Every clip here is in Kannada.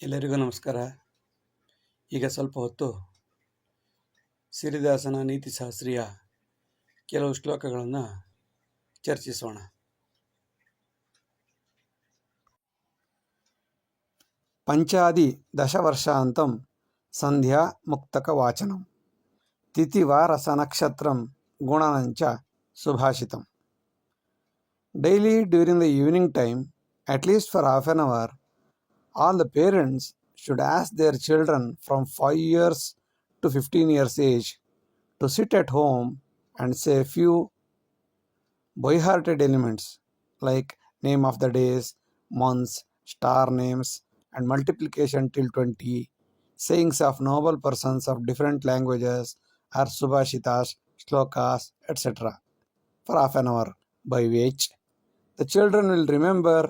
ಎಲ್ಲರಿಗೂ ನಮಸ್ಕಾರ. ಈಗ ಸ್ವಲ್ಪ ಹೊತ್ತು ಸಿರಿದಾಸನ ನೀತಿಶಾಸ್ತ್ರೀಯ ಕೆಲವು ಶ್ಲೋಕಗಳನ್ನು ಚರ್ಚಿಸೋಣ. ಪಂಚಾದಿ ದಶವರ್ಷಾಂತಂ ಸಂಧ್ಯಾ ಮುಕ್ತಕ ವಾಚನಂ ತಿಥಿವಾರಸ ನಕ್ಷತ್ರಂ ಗುಣನಂಚ ಸುಭಾಷಿತಂ. Daily during the evening time, at least for half an hour, all the parents should ask their children from 5 years to 15 years age to sit at home and say few by-hearted elements like name of the days, months, star names, and multiplication till 20, sayings of noble persons of different languages, or subhashitas, shlokas, etc. for half an hour, by which the children will remember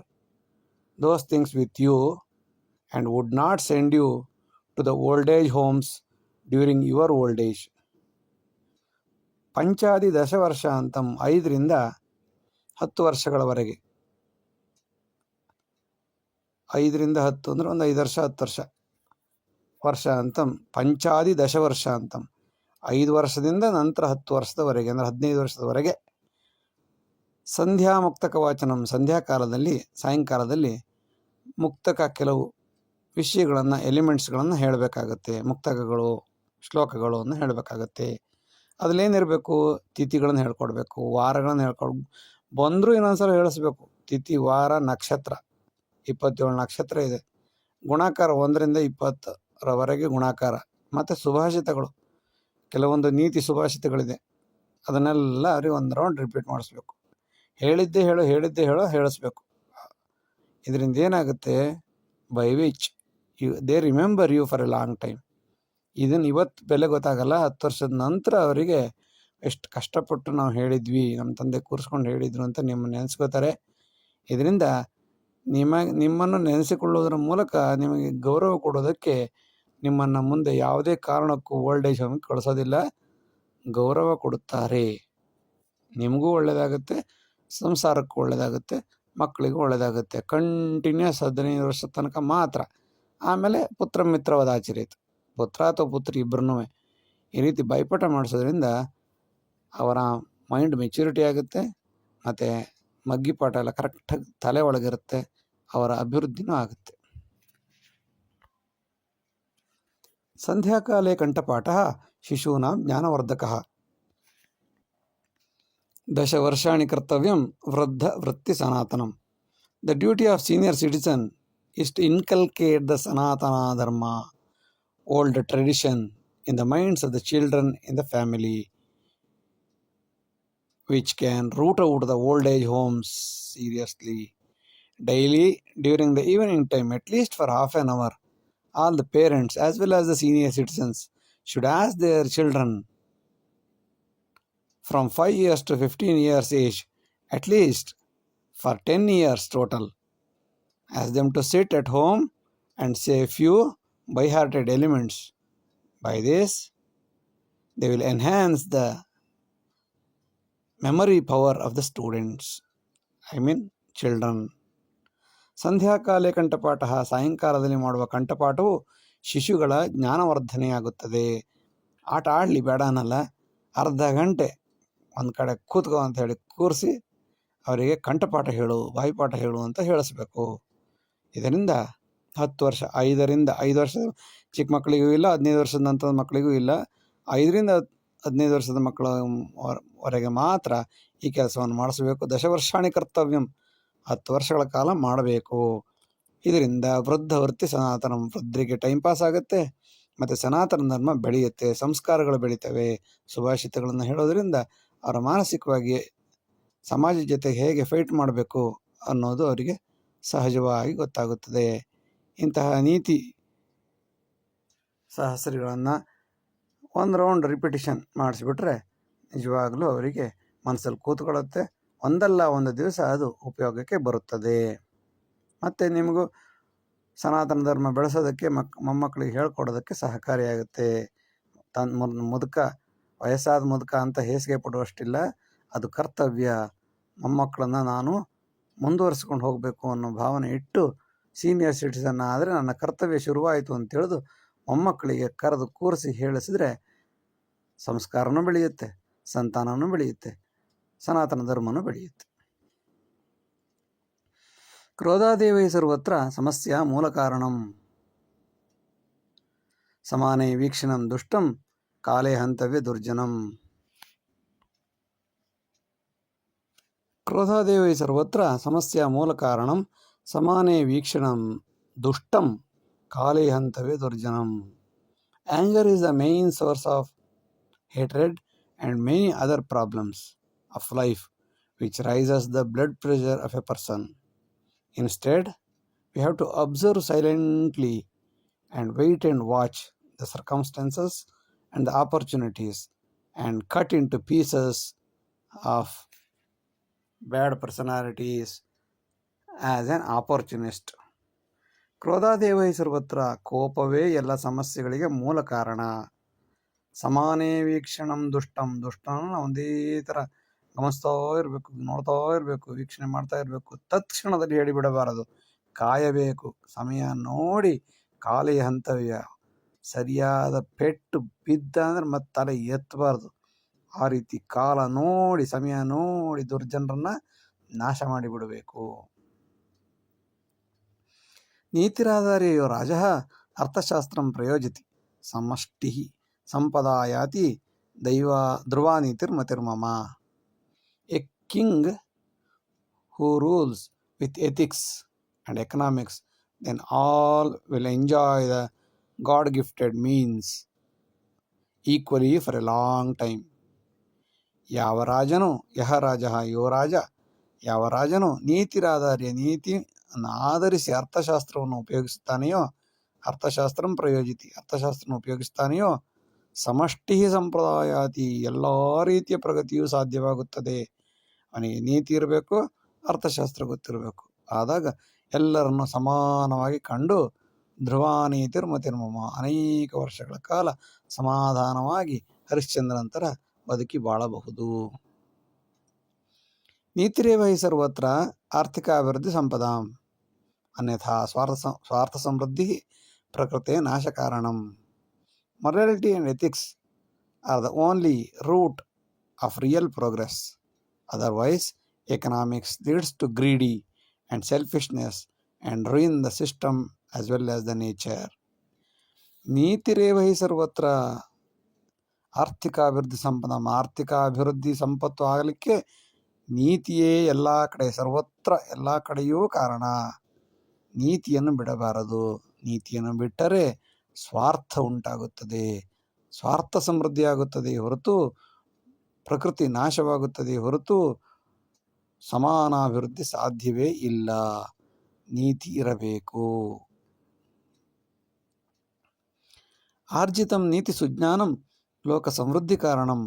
those things with you and would not send you to the old age homes during your old age. ಪಂಚಾದಿ ದಶವರ್ಷಾಂತಂ 5ರಿಂದ 10 ವರ್ಷಗಳವರೆಗೆ. 5ರಿಂದ 10 ಅಂದರೆ ಒಂದು 5 ವರ್ಷ 10 ವರ್ಷ. ವರ್ಷಾಂತಂ ಪಂಚಾದಿ ದಶವರ್ಷಾಂತಂ 5 ವರ್ಷದಿಂದ ನಂತರ 10 ವರ್ಷದವರೆಗೆ ಅಂದರೆ 15 ವರ್ಷದವರೆಗೆ. ಸಂಧ್ಯಾ ಮುಕ್ತಕ ವಾಚನಂ, ಸಂಧ್ಯಾಕಾಲದಲ್ಲಿ ಸಾಯಂಕಾಲದಲ್ಲಿ ಮುಕ್ತಕ ಕೆಲವು ವಿಷಯಗಳನ್ನು ಎಲಿಮೆಂಟ್ಸ್ಗಳನ್ನು ಹೇಳಬೇಕಾಗತ್ತೆ. ಮುಕ್ತಕಗಳು ಶ್ಲೋಕಗಳು ಅನ್ನು ಹೇಳಬೇಕಾಗತ್ತೆ. ಅದರಲ್ಲೇನಿರಬೇಕು, ತಿಥಿಗಳನ್ನು ಹೇಳ್ಕೊಡ್ಬೇಕು, ವಾರಗಳನ್ನು ಬಂದರೂ ಇನ್ನೊಂದ್ಸಲ ಹೇಳಿಸ್ಬೇಕು. ತಿಥಿ, ವಾರ, ನಕ್ಷತ್ರ, 27 ನಕ್ಷತ್ರ ಇದೆ. ಗುಣಾಕಾರ 1ರಿಂದ 20ರವರೆಗೆ ಗುಣಾಕಾರ. ಮತ್ತು ಸುಭಾಷಿತಗಳು, ಕೆಲವೊಂದು ನೀತಿ ಸುಭಾಷಿತಗಳಿದೆ. ಅದನ್ನೆಲ್ಲ ಅವ್ರಿಗೆ ಒಂದು ರೌಂಡ್ ರಿಪೀಟ್ ಮಾಡಿಸ್ಬೇಕು. ಹೇಳಿದ್ದೇ ಹೇಳೋ ಹೇಳಿಸ್ಬೇಕು. ಇದರಿಂದ ಏನಾಗುತ್ತೆ, by which they remember you for a long time. ಇದನ್ನು ಇವತ್ತು ಬೆಲೆ ಗೊತ್ತಾಗಲ್ಲ, 10 ವರ್ಷದ ನಂತರ ಅವರಿಗೆ ಎಷ್ಟು ಕಷ್ಟಪಟ್ಟು ನಾವು ಹೇಳಿದ್ವಿ, ನಮ್ಮ ತಂದೆ ಕೂರಿಸ್ಕೊಂಡು ಹೇಳಿದ್ರು ಅಂತ ನಿಮ್ಮನ್ನು ನೆನೆಸ್ಕೋತಾರೆ. ಇದರಿಂದ ನಿಮ್ಮನ್ನು ನೆನೆಸಿಕೊಳ್ಳೋದ್ರ ಮೂಲಕ ನಿಮಗೆ ಗೌರವ ಕೊಡೋದಕ್ಕೆ ನಿಮ್ಮನ್ನು ಮುಂದೆ ಯಾವುದೇ ಕಾರಣಕ್ಕೂ ಓಲ್ಡ್ ಏಜ್ ಹೋಮ್ಗೆ ಕಳಿಸೋದಿಲ್ಲ, ಗೌರವ ಕೊಡುತ್ತಾರೆ. ನಿಮಗೂ ಒಳ್ಳೆಯದಾಗುತ್ತೆ, ಸಂಸಾರಕ್ಕೂ ಒಳ್ಳೆಯದಾಗುತ್ತೆ, ಮಕ್ಕಳಿಗೂ ಒಳ್ಳೆಯದಾಗುತ್ತೆ. ಕಂಟಿನ್ಯೂಸ್ 15 ವರ್ಷದ ತನಕ ಮಾತ್ರ. ಆಮೇಲೆ ಪುತ್ರ ಮಿತ್ರವಾದ ಆಚರಿತು, ಪುತ್ರ ಅಥವಾ ಪುತ್ರಿ ಇಬ್ಬರೂ ಈ ರೀತಿ ಬಾಯ್ಪಾಠ ಮಾಡಿಸೋದ್ರಿಂದ ಅವರ ಮೈಂಡ್ ಮೆಚ್ಯೂರಿಟಿ ಆಗುತ್ತೆ, ಮತ್ತು ಮಗ್ಗಿಪಾಠ ಎಲ್ಲ ಕರೆಕ್ಟಾಗಿ ತಲೆ ಒಳಗಿರುತ್ತೆ, ಅವರ ಅಭಿವೃದ್ಧಿನೂ ಆಗುತ್ತೆ. ಸಂಧ್ಯಾಕಾಲೇ ಕಂಠಪಾಠ ಶಿಶೂನಾಂ ಜ್ಞಾನವರ್ಧಕಃ. ದಶವರ್ಷಾಣಿ ಕರ್ತವ್ಯಂ ವೃದ್ಧ ವೃತ್ತಿ ಸನಾತನಂ. The duty of senior citizen is to inculcate the Sanatana Dharma, old tradition, in the minds of the children in the family, which can root out the old age homes seriously. Daily, during the evening time, at least for half an hour, all the parents as well as the senior citizens should ask their children from 5 years to 15 years age, at least for 10 years total, ask them to sit at home and say few by-hearted elements. By this, they will enhance the memory power of the students, children. ಸಂಧ್ಯಾಕಾಲೇ ಕಂಠಪಾಠ, ಸಾಯಂಕಾಲದಲ್ಲಿ ಮಾಡುವ ಕಂಠಪಾಠವು ಶಿಶುಗಳ ಜ್ಞಾನವರ್ಧನೆಯಾಗುತ್ತದೆ. ಆಟ ಆಡಲಿ ಬೇಡ ಅನ್ನಲ್ಲ, ಅರ್ಧ ಗಂಟೆ ಒಂದು ಕಡೆ ಕೂತ್ಕೋ ಅಂತ ಹೇಳಿ ಕೂರಿಸಿ ಅವರಿಗೆ ಕಂಠಪಾಠ ಹೇಳು, ಬಾಯಿಪಾಠ ಹೇಳು ಅಂತ ಹೇಳಿಸ್ಬೇಕು. ಇದರಿಂದ 10 ವರ್ಷ, 5 ವರ್ಷದ ಚಿಕ್ಕ ಮಕ್ಕಳಿಗೂ ಇಲ್ಲ, 15 ವರ್ಷದ ನಂತರದ ಮಕ್ಕಳಿಗೂ ಇಲ್ಲ, 5ರಿಂದ 15 ವರ್ಷದ ಮಕ್ಕಳವರೆಗೆ ಮಾತ್ರ ಈ ಕೆಲಸವನ್ನು ಮಾಡಿಸಬೇಕು. ದಶವರ್ಷಾಣಿ ಕರ್ತವ್ಯಂ, 10 ವರ್ಷಗಳ ಕಾಲ ಮಾಡಬೇಕು. ಇದರಿಂದ ವೃದ್ಧ ವೃತ್ತಿ ಸನಾತನಂ, ವೃದ್ಧರಿಗೆ ಟೈಮ್ ಪಾಸ್ ಆಗುತ್ತೆ, ಮತ್ತು ಸನಾತನ ಧರ್ಮ ಬೆಳೆಯುತ್ತೆ, ಸಂಸ್ಕಾರಗಳು ಬೆಳೀತವೆ. ಸುಭಾಷಿತಗಳನ್ನು ಹೇಳೋದ್ರಿಂದ ಅವರ ಮಾನಸಿಕವಾಗಿ ಸಮಾಜದ ಜೊತೆಗೆ ಹೇಗೆ ಫೈಟ್ ಮಾಡಬೇಕು ಅನ್ನೋದು ಅವರಿಗೆ ಸಹಜವಾಗಿ ಗೊತ್ತಾಗುತ್ತದೆ. ಇಂತಹ ನೀತಿ ಸಹಸ್ರಗಳನ್ನು ಒಂದು ರೌಂಡ್ ರಿಪಿಟೇಷನ್ ಮಾಡಿಸ್ಬಿಟ್ರೆ ನಿಜವಾಗಲೂ ಅವರಿಗೆ ಮನಸ್ಸಲ್ಲಿ ಕೂತ್ಕೊಳ್ಳುತ್ತೆ. ಒಂದಲ್ಲ ಒಂದು ದಿವಸ ಅದು ಉಪಯೋಗಕ್ಕೆ ಬರುತ್ತದೆ. ಮತ್ತು ನಿಮಗೂ ಸನಾತನ ಧರ್ಮ ಬೆಳೆಸೋದಕ್ಕೆ ಮೊಮ್ಮಕ್ಕಳಿಗೆ ಹೇಳ್ಕೊಡೋದಕ್ಕೆ ಸಹಕಾರಿಯಾಗುತ್ತೆ. ಮುದುಕ, ವಯಸ್ಸಾದ ಮುದುಕ ಅಂತ ಹೇಸಿಗೆ ಪಡುವಷ್ಟಿಲ್ಲ, ಅದು ಕರ್ತವ್ಯ. ಮೊಮ್ಮಕ್ಕಳನ್ನು ನಾನು ಮುಂದುವರಿಸ್ಕೊಂಡು ಹೋಗಬೇಕು ಅನ್ನೋ ಭಾವನೆ ಇಟ್ಟು ಸೀನಿಯರ್ ಸಿಟಿಸನ್ ಆದರೆ ನನ್ನ ಕರ್ತವ್ಯ ಶುರುವಾಯಿತು ಅಂತ ತಿಳಿದು ಮೊಮ್ಮಕ್ಕಳಿಗೆ ಕರೆದು ಕೂರಿಸಿ ಹೇಳಿಸಿದ್ರೆ ಸಂಸ್ಕಾರನೂ ಬೆಳೆಯುತ್ತೆ, ಸಂತಾನನೂ ಬೆಳೆಯುತ್ತೆ, ಸನಾತನ ಧರ್ಮನೂ ಬೆಳೆಯುತ್ತೆ. ಕ್ರೋಧಾದೇವೈ ಸರ್ವತ್ರ ಸಮಸ್ಯಾ ಮೂಲ ಕಾರಣಂ ಸಮಾನೇ ವೀಕ್ಷಣಂ ದುಷ್ಟಂ ಕಾಲೇ ಹಂತವ್ಯ ದುರ್ಜನಂ. ಕ್ರೋಧಾದೇವೈ ಸರ್ವತ್ರ ಸಮಸ್ಯಾ ಮೂಲ ಕಾರಣಂ ಸಮಾನೇ ವೀಕ್ಷಣಂ ದುಷ್ಟಂ ಕಾಲೇ ಹಂತವ್ಯ ದುರ್ಜನಂ. Anger is the main source of hatred and many other problems of life which raises the blood pressure of a person. Instead, we have to observe silently and wait and watch the circumstances and the opportunities and cut into pieces of bad personalities as an opportunist. ಕ್ರೋಧಾದೇವೈ ಸರ್ವತ್ರ ಕೋಪವೇ ಎಲ್ಲ ಸಮಸ್ಯೆಗಳಿಗೆ ಮೂಲ ಕಾರಣ. ಸಮಾನೇ ವೀಕ್ಷಣಂ ದುಷ್ಟಂ ದುಷ್ಟನ ಒಂದೇ ಥರ ಗಮನಿಸ್ತಾ ಇರಬೇಕು, ನೋಡ್ತಾ ಇರಬೇಕು, ವೀಕ್ಷಣೆ ಮಾಡ್ತಾ ಇರಬೇಕು. ತತ್ಕ್ಷಣದಲ್ಲಿ ಹೇಳಿಬಿಡಬಾರದು, ಕಾಯಬೇಕು, ಸಮಯ ನೋಡಿ ಕಾಲೇ ಹಂತವ್ಯ. ಸರಿಯಾದ ಪೆಟ್ಟು ಬಿದ್ದ ಅಂದ್ರೆ ಮತ್ತೆ ತಲೆ ಎತ್ತಬಾರ್ದು. ಆ ರೀತಿ ಕಾಲ ನೋಡಿ ಸಮಯ ನೋಡಿ ದುರ್ಜನರನ್ನ ನಾಶ ಮಾಡಿಬಿಡಬೇಕು. ನೀತಿರಾಧಾರ್ಯೋ ರಾಜಃ ಅರ್ಥಶಾಸ್ತ್ರಂ ಪ್ರಯೋಜತಿ ಸಮಷ್ಟಿ ಸಂಪದಾಯಾತಿ ಧ್ರುವಾನೀತಿರ್ಮತಿರ್ಮಮ. A king who rules with ethics and economics, then all will enjoy the God-gifted means equally for a long time. ಯಾವ ರಾಜನು ಯಹ ರಾಜ ಯೋ ರಾಜ, ಯಾವ ರಾಜನು ನೀತಿರಾಧಾರ್ಯ ನೀತಿಯನ್ನು ಆಧರಿಸಿ ಅರ್ಥಶಾಸ್ತ್ರವನ್ನು ಉಪಯೋಗಿಸುತ್ತಾನೆಯೋ, ಅರ್ಥಶಾಸ್ತ್ರಂ ಪ್ರಯೋಜಿತಿ ಅರ್ಥಶಾಸ್ತ್ರವನ್ನು ಉಪಯೋಗಿಸ್ತಾನೆಯೋ, ಸಮಷ್ಟಿ ಸಂಪ್ರದಾಯಾತಿ ಎಲ್ಲ ರೀತಿಯ ಪ್ರಗತಿಯೂ ಸಾಧ್ಯವಾಗುತ್ತದೆ. ಅವನಿಗೆ ನೀತಿ ಇರಬೇಕು, ಅರ್ಥಶಾಸ್ತ್ರ ಗೊತ್ತಿರಬೇಕು. ಆದಾಗ ಎಲ್ಲರನ್ನು ಸಮಾನವಾಗಿ ಕಂಡು ಧ್ರುವಾನೀತಿರ್ಮತಿರ್ಮಮ ಅನೇಕ ವರ್ಷಗಳ ಕಾಲ ಸಮಾಧಾನವಾಗಿ ಹರಿಶ್ಚಂದ್ರನಂತರ ಬದುಕಿ ಬಾಳಬಹುದು. ನೀತಿರೇವ ಹಿ ಸರ್ವತ್ರ ಆರ್ಥಿಕಾಭಿವೃದ್ಧಿ ಸಂಪದಾಂ ಅನ್ಯಥಾ ಸ್ವಾರ್ಥ ಸಮೃದ್ಧಿ ಪ್ರಕೃತೆ ನಾಶ ಕಾರಣಂ. Morality and ethics are the only root of real progress. Otherwise, economics leads to greedy and selfishness and ruin the system as well as the nature. ನೀತಿರೇವ ಹಿ ಸರ್ವತ್ರ ಆರ್ಥಿಕಾಭಿವೃದ್ಧಿ ಸಂಪದ. ಆರ್ಥಿಕಾಭಿವೃದ್ಧಿ ಸಂಪತ್ತು ಆಗಲಿಕ್ಕೆ ನೀತಿಯೇ ಎಲ್ಲ ಕಡೆ, ಸರ್ವತ್ರ ಎಲ್ಲ ಕಡೆಯೂ ಕಾರಣ. ನೀತಿಯನ್ನು ಬಿಡಬಾರದು. ನೀತಿಯನ್ನು ಬಿಟ್ಟರೆ ಸ್ವಾರ್ಥ ಉಂಟಾಗುತ್ತದೆ, ಸ್ವಾರ್ಥ ಸಮೃದ್ಧಿಯಾಗುತ್ತದೆ ಹೊರತು ಪ್ರಕೃತಿ ನಾಶವಾಗುತ್ತದೆ ಹೊರತು ಸಮಾನಾಭಿವೃದ್ಧಿ ಸಾಧ್ಯವೇ ಇಲ್ಲ. ನೀತಿ ಇರಬೇಕು. ಆರ್ಜಿತಂ ನೀತಿ ಸುಜ್ಞಾನಂ ಲೋಕ ಸಮೃದ್ಧಿ ಕಾರಣಂ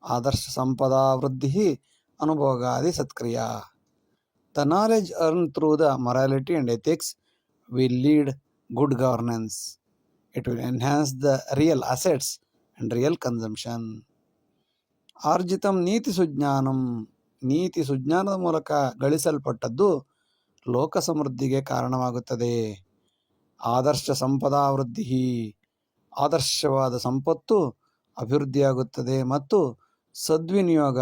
ಆದರ್ಶ ಸಂಪದಾ ವೃದ್ಧಿ ಅನುಭೋಗಾದಿ ಸತ್ಕ್ರಿಯಾ. The knowledge earn through the morality and ethics will lead good governance. It will enhance the real assets and real consumption. ಆರ್ಜಿತಂ ನೀತಿ ಸುಜ್ಞಾನಂ ನೀತಿ ಸುಜ್ಞಾನದ ಮೂಲಕ ಗಳಿಸಲ್ಪಟ್ಟದ್ದು ಲೋಕ ಸಮೃದ್ಧಿಗೆ ಕಾರಣವಾಗುತ್ತದೆ. ಆದರ್ಶ ಸಂಪದಾ ವೃದ್ಧಿ ಆದರ್ಶವಾದ ಸಂಪತ್ತು ಅಭಿವೃದ್ಧಿಯಾಗುತ್ತದೆ ಮತ್ತು ಸದ್ವಿನಿಯೋಗ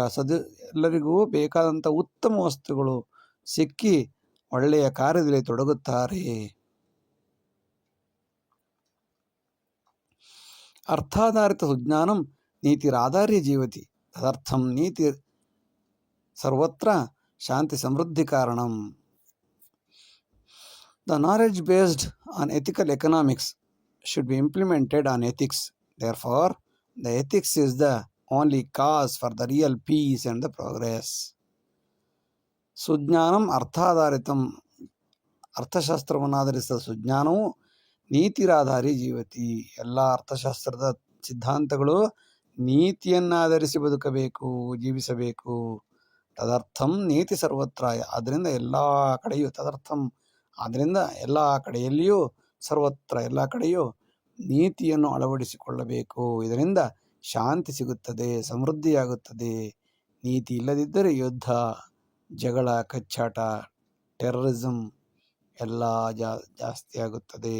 ಎಲ್ಲರಿಗೂ ಬೇಕಾದಂಥ ಉತ್ತಮ ವಸ್ತುಗಳು ಸಿಕ್ಕಿ ಒಳ್ಳೆಯ ಕಾರ್ಯದಲ್ಲಿ ತೊಡಗುತ್ತಾರೆ. ಅರ್ಥಾಧಾರಿತ ಸುಜ್ಞಾನಂ ನೀತಿರಾಧಾರ್ಯ ಜೀವತಿ ತದರ್ಥಂ ನೀತಿ ಸರ್ವತ್ರ ಶಾಂತಿ ಸಮೃದ್ಧಿ ಕಾರಣಂ. The knowledge based on ethical economics should be implemented on ethics. Therefore, the ethics is the only cause for the real peace and the progress. ಸುಜ್ಞಾನಂ ಅರ್ಥಾಧಾರಿತಂ ಅರ್ಥಶಾಸ್ತ್ರವನ್ನು ಆಧರಿಸಿದ ಸುಜ್ಞಾನವು ನೀತಿರಾಧಾರಿ ಜೀವತಿ. ಎಲ್ಲ ಅರ್ಥಶಾಸ್ತ್ರದ ಸಿದ್ಧಾಂತಗಳು ನೀತಿಯನ್ನಾಧರಿಸಿ ಬದುಕಬೇಕು, ಜೀವಿಸಬೇಕು. ತದರ್ಥಂ ನೀತಿ ಸರ್ವತ್ರ ಆದ್ದರಿಂದ ಎಲ್ಲ ಕಡೆಯೂ ತದರ್ಥಂ ಆದ್ದರಿಂದ ಎಲ್ಲ ಕಡೆಯಲ್ಲಿಯೂ ಸರ್ವತ್ರ ಎಲ್ಲ ಕಡೆಯೂ ನೀತಿಯನ್ನು ಅಳವಡಿಸಿಕೊಳ್ಳಬೇಕು. ಇದರಿಂದ ಶಾಂತಿ ಸಿಗುತ್ತದೆ, ಸಮೃದ್ಧಿಯಾಗುತ್ತದೆ. ನೀತಿ ಇಲ್ಲದಿದ್ದರೆ ಯುದ್ಧ, ಜಗಳ, ಕಚ್ಚಾಟ, ಟೆರರಿಸಮ್ ಎಲ್ಲ ಜಾಸ್ತಿ ಆಗುತ್ತದೆ.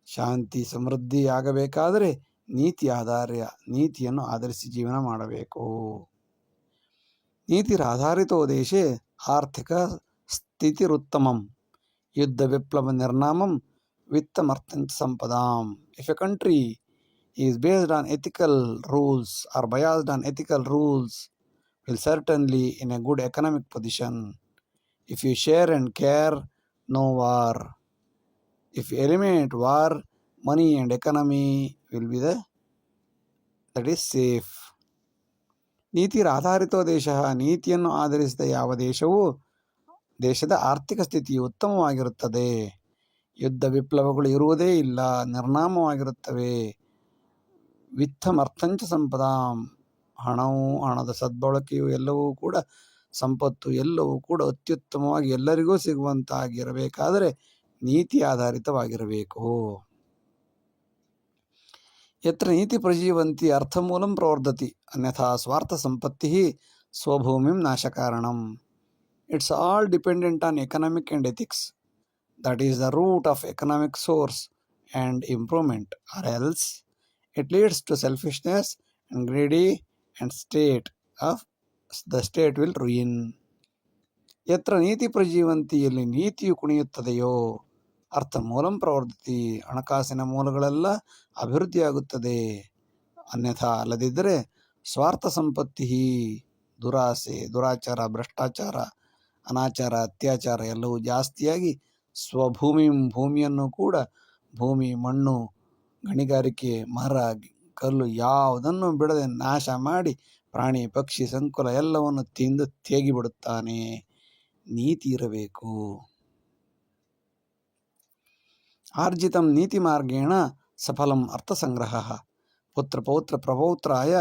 ಶಾಂತಿ ಸಮೃದ್ಧಿ ಆಗಬೇಕಾದರೆ ನೀತಿಯನ್ನು ಆಧರಿಸಿ ಜೀವನ ಮಾಡಬೇಕು. ನೀತಿರಾಧಾರಿತೋ ದೇಶೆ ಆರ್ಥಿಕ ಸ್ಥಿತಿರುತ್ತಮಂ ಯುದ್ಧ ವಿಪ್ಲವ ನಿರ್ನಾಮಂ ವಿತ್ತಮರ್ಥಂಚ ಸಂಪದಾಂ. If a country is based on ethical rules or biased on ethical rules, will certainly in a good economic position. If you share and care, no war. If you eliminate war, money and economy will be that is safe. ನೀತಿರಾಧಾರಿತೋ ದೇಶ, ನೀತಿಯನ್ನು ಆಧರಿಸಿದ ಯಾವ ದೇಶವೂ ದೇಶದ ಆರ್ಥಿಕ ಸ್ಥಿತಿಯು ಉತ್ತಮವಾಗಿರುತ್ತದೆ. ಯುದ್ಧ ವಿಪ್ಲವಗಳು ಇರುವುದೇ ಇಲ್ಲ, ನಿರ್ನಾಮವಾಗಿರುತ್ತವೆ. ವಿತ್ತಮರ್ಥಂಚ ಸಂಪದಾಂ, ಹಣದ ಸದ್ಬಳಕೆಯು ಎಲ್ಲವೂ ಕೂಡ ಸಂಪತ್ತು ಎಲ್ಲವೂ ಕೂಡ ಅತ್ಯುತ್ತಮವಾಗಿ ಎಲ್ಲರಿಗೂ ಸಿಗುವಂತಾಗಿರಬೇಕಾದರೆ ನೀತಿ ಆಧಾರಿತವಾಗಿರಬೇಕು. ಯತ್ರ ನೀತಿ ಪ್ರಜೀವಂತಿ ಅರ್ಥಮೂಲಂ ಪ್ರವರ್ಧತಿ ಅನ್ಯಥಾ ಸ್ವಾರ್ಥ ಸಂಪತ್ತಿ ಸ್ವಭೂಮಿಂ ನಾಶಕಾರಣಂ. It's all dependent on economic and ethics. That is the root of economic source and improvement, or else it leads to selfishness and greedy and the state will ruin. ಯತ್ರ ನೀತಿ ಪ್ರಜೀವಂತಿಯಲ್ಲಿ ನೀತಿಯು ಕುಣಿಯುತ್ತದೆಯೋ ಅರ್ಥ ಮೂಲಂ ಪ್ರವರ್ಧತಿ, ಹಣಕಾಸಿನ ಮೂಲಗಳೆಲ್ಲ ಅಭಿವೃದ್ಧಿಯಾಗುತ್ತದೆ. ಅನ್ಯಥಾ ಅಲ್ಲದಿದ್ದರೆ ಸ್ವಾರ್ಥ ಸಂಪತ್ತಿ, ದುರಾಸೆ, ದುರಾಚಾರ, ಭ್ರಷ್ಟಾಚಾರ, ಅನಾಚಾರ, ಅತ್ಯಾಚಾರ ಎಲ್ಲವೂ ಜಾಸ್ತಿಯಾಗಿ ಭೂಮಿಯನ್ನು ಕೂಡ ಭೂಮಿ, ಮಣ್ಣು, ಗಣಿಗಾರಿಕೆ, ಮರ, ಕಲ್ಲು ಯಾವುದನ್ನು ಬಿಡದೆ ನಾಶ ಮಾಡಿ ಪ್ರಾಣಿ ಪಕ್ಷಿ ಸಂಕುಲ ಎಲ್ಲವನ್ನು ತಿಂದು ತೇಗಿಬಿಡುತ್ತಾನೆ. ನೀತಿ ಇರಬೇಕು. ಆರ್ಜಿತಂ ನೀತಿ ಮಾರ್ಗೇಣ ಸಫಲಂ ಅರ್ಥಸಂಗ್ರಹ ಪುತ್ರ ಪೌತ್ರ ಪ್ರಪೌತ್ರಾಯ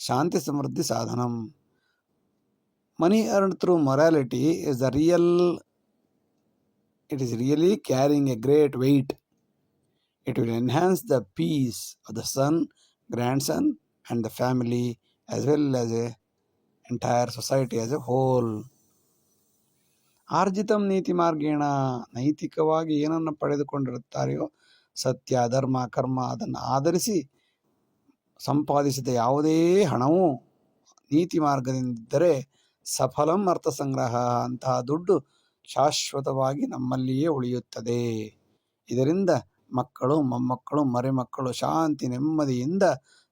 ಶಾಂತಿ ಸಮೃದ್ಧಿ ಸಾಧನಂ. Money earned through morality is really carrying a great weight. It will enhance the peace of the son, grandson and the family as well as a entire society as a whole. ಆರ್ಜಿತಂ ನೀತಿ ಮಾರ್ಗೇಣ, ನೈತಿಕವಾಗಿ ಏನನ್ನು ಪಡೆದುಕೊಂಡಿರುತ್ತಾರೆಯೋ ಸತ್ಯ, ಧರ್ಮ, ಕರ್ಮ ಅದನ್ನು ಆಧರಿಸಿ ಸಂಪಾದಿಸಿದ ಯಾವುದೇ ಹಣವು ನೀತಿ ಮಾರ್ಗದಿಂದಿದ್ದರೆ ಸಫಲಂ ಅರ್ಥ ಸಂಗ್ರಹ, ಅಂತಹ ದುಡ್ಡು ಶಾಶ್ವತವಾಗಿ ನಮ್ಮಲ್ಲಿಯೇ ಉಳಿಯುತ್ತದೆ. ಇದರಿಂದ ಮಕ್ಕಳು, ಮೊಮ್ಮಕ್ಕಳು, ಮರಿಮಕ್ಕಳು ಶಾಂತಿ ನೆಮ್ಮದಿಯಿಂದ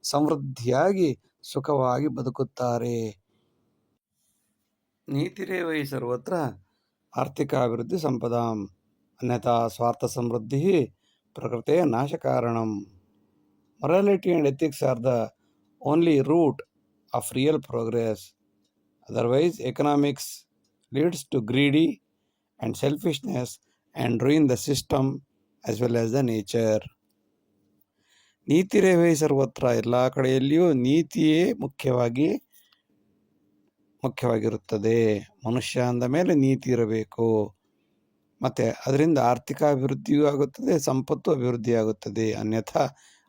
ಸಮೃದ್ಧಿಯಾಗಿ ಸುಖವಾಗಿ ಬದುಕುತ್ತಾರೆ. ನೀತಿರೇವೈ ಸರ್ವತ್ರ ಆರ್ಥಿಕ ಅಭಿವೃದ್ಧಿ ಸಂಪದಾಂ ಅನ್ಯಥಾ ಸ್ವಾರ್ಥ ಸಮೃದ್ಧಿ ಪ್ರಕೃತೆ ನಾಶಕಾರಣಂ. Morality and ethics are the only root of real progress. Otherwise, economics leads to greedy and selfishness and ruin the system as well as the nature. ನೀತಿರೇವೈ ಸರ್ವತ್ರ, ಎಲ್ಲ ಕಡೆಯಲ್ಲಿಯೂ ನೀತಿಯೇ ಮುಖ್ಯವಾಗಿರುತ್ತದೆ. ಮನುಷ್ಯ ಅಂದ ಮೇಲೆ ನೀತಿ ಇರಬೇಕು. ಮತ್ತು ಅದರಿಂದ ಆರ್ಥಿಕ ಅಭಿವೃದ್ಧಿಯೂ ಆಗುತ್ತದೆ, ಸಂಪತ್ತು ಅಭಿವೃದ್ಧಿಯಾಗುತ್ತದೆ. ಅನ್ಯಥಾ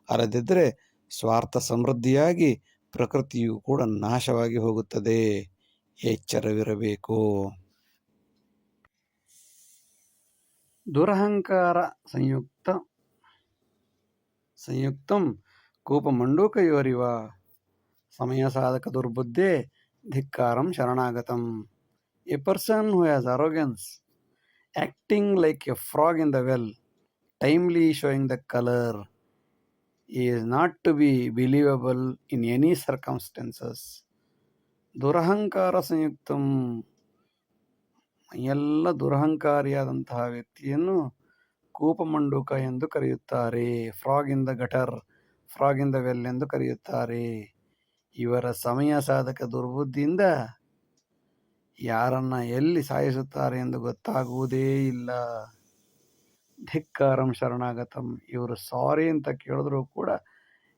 ಅಲ್ಲದಿದ್ದರೆ ಸ್ವಾರ್ಥ ಸಮೃದ್ಧಿಯಾಗಿ ಪ್ರಕೃತಿಯು ಕೂಡ ನಾಶವಾಗಿ ಹೋಗುತ್ತದೆ. ಎಚ್ಚರವಿರಬೇಕು. ದುರಹಂಕಾರ ಸಂಯುಕ್ತಂ ಕೂಪಮಂಡೂಕಯೋರಿವ ಸಮಯ ಸಾಧಕ ದುರ್ಬುದ್ಧೇ ಧಿಕ್ಕಾರಂ ಶರಣಾಗತಂ. A person who has arrogance, acting like a frog in the well, timely showing the color, is not to be believable in any circumstances. ದುರಹಂಕಾರ ಸಂಯುಕ್ತಂ, ಎಲ್ಲ ದುರಹಂಕಾರಿಯಾದಂತಹ ವ್ಯಕ್ತಿಯನ್ನು ಕೂಪಮಂಡೂಕ ಎಂದು ಕರೆಯುತ್ತಾರೆ. Frog in the gutter, frog in the well ಎಂದು ಕರೆಯುತ್ತಾರೆ. ಇವರ ಸಮಯ ಸಾಧಕ ದುರ್ಬುದ್ಧಿಯಿಂದ ಯಾರನ್ನ ಎಲ್ಲಿ ಸಾಯಿಸುತ್ತಾರೆ ಎಂದು ಗೊತ್ತಾಗುವುದೇ ಇಲ್ಲ. ಧಿಕ್ಕಾರಂ ಶರಣಾಗತಂ, ಇವರು ಸಾರಿ ಅಂತ ಕೇಳಿದ್ರೂ ಕೂಡ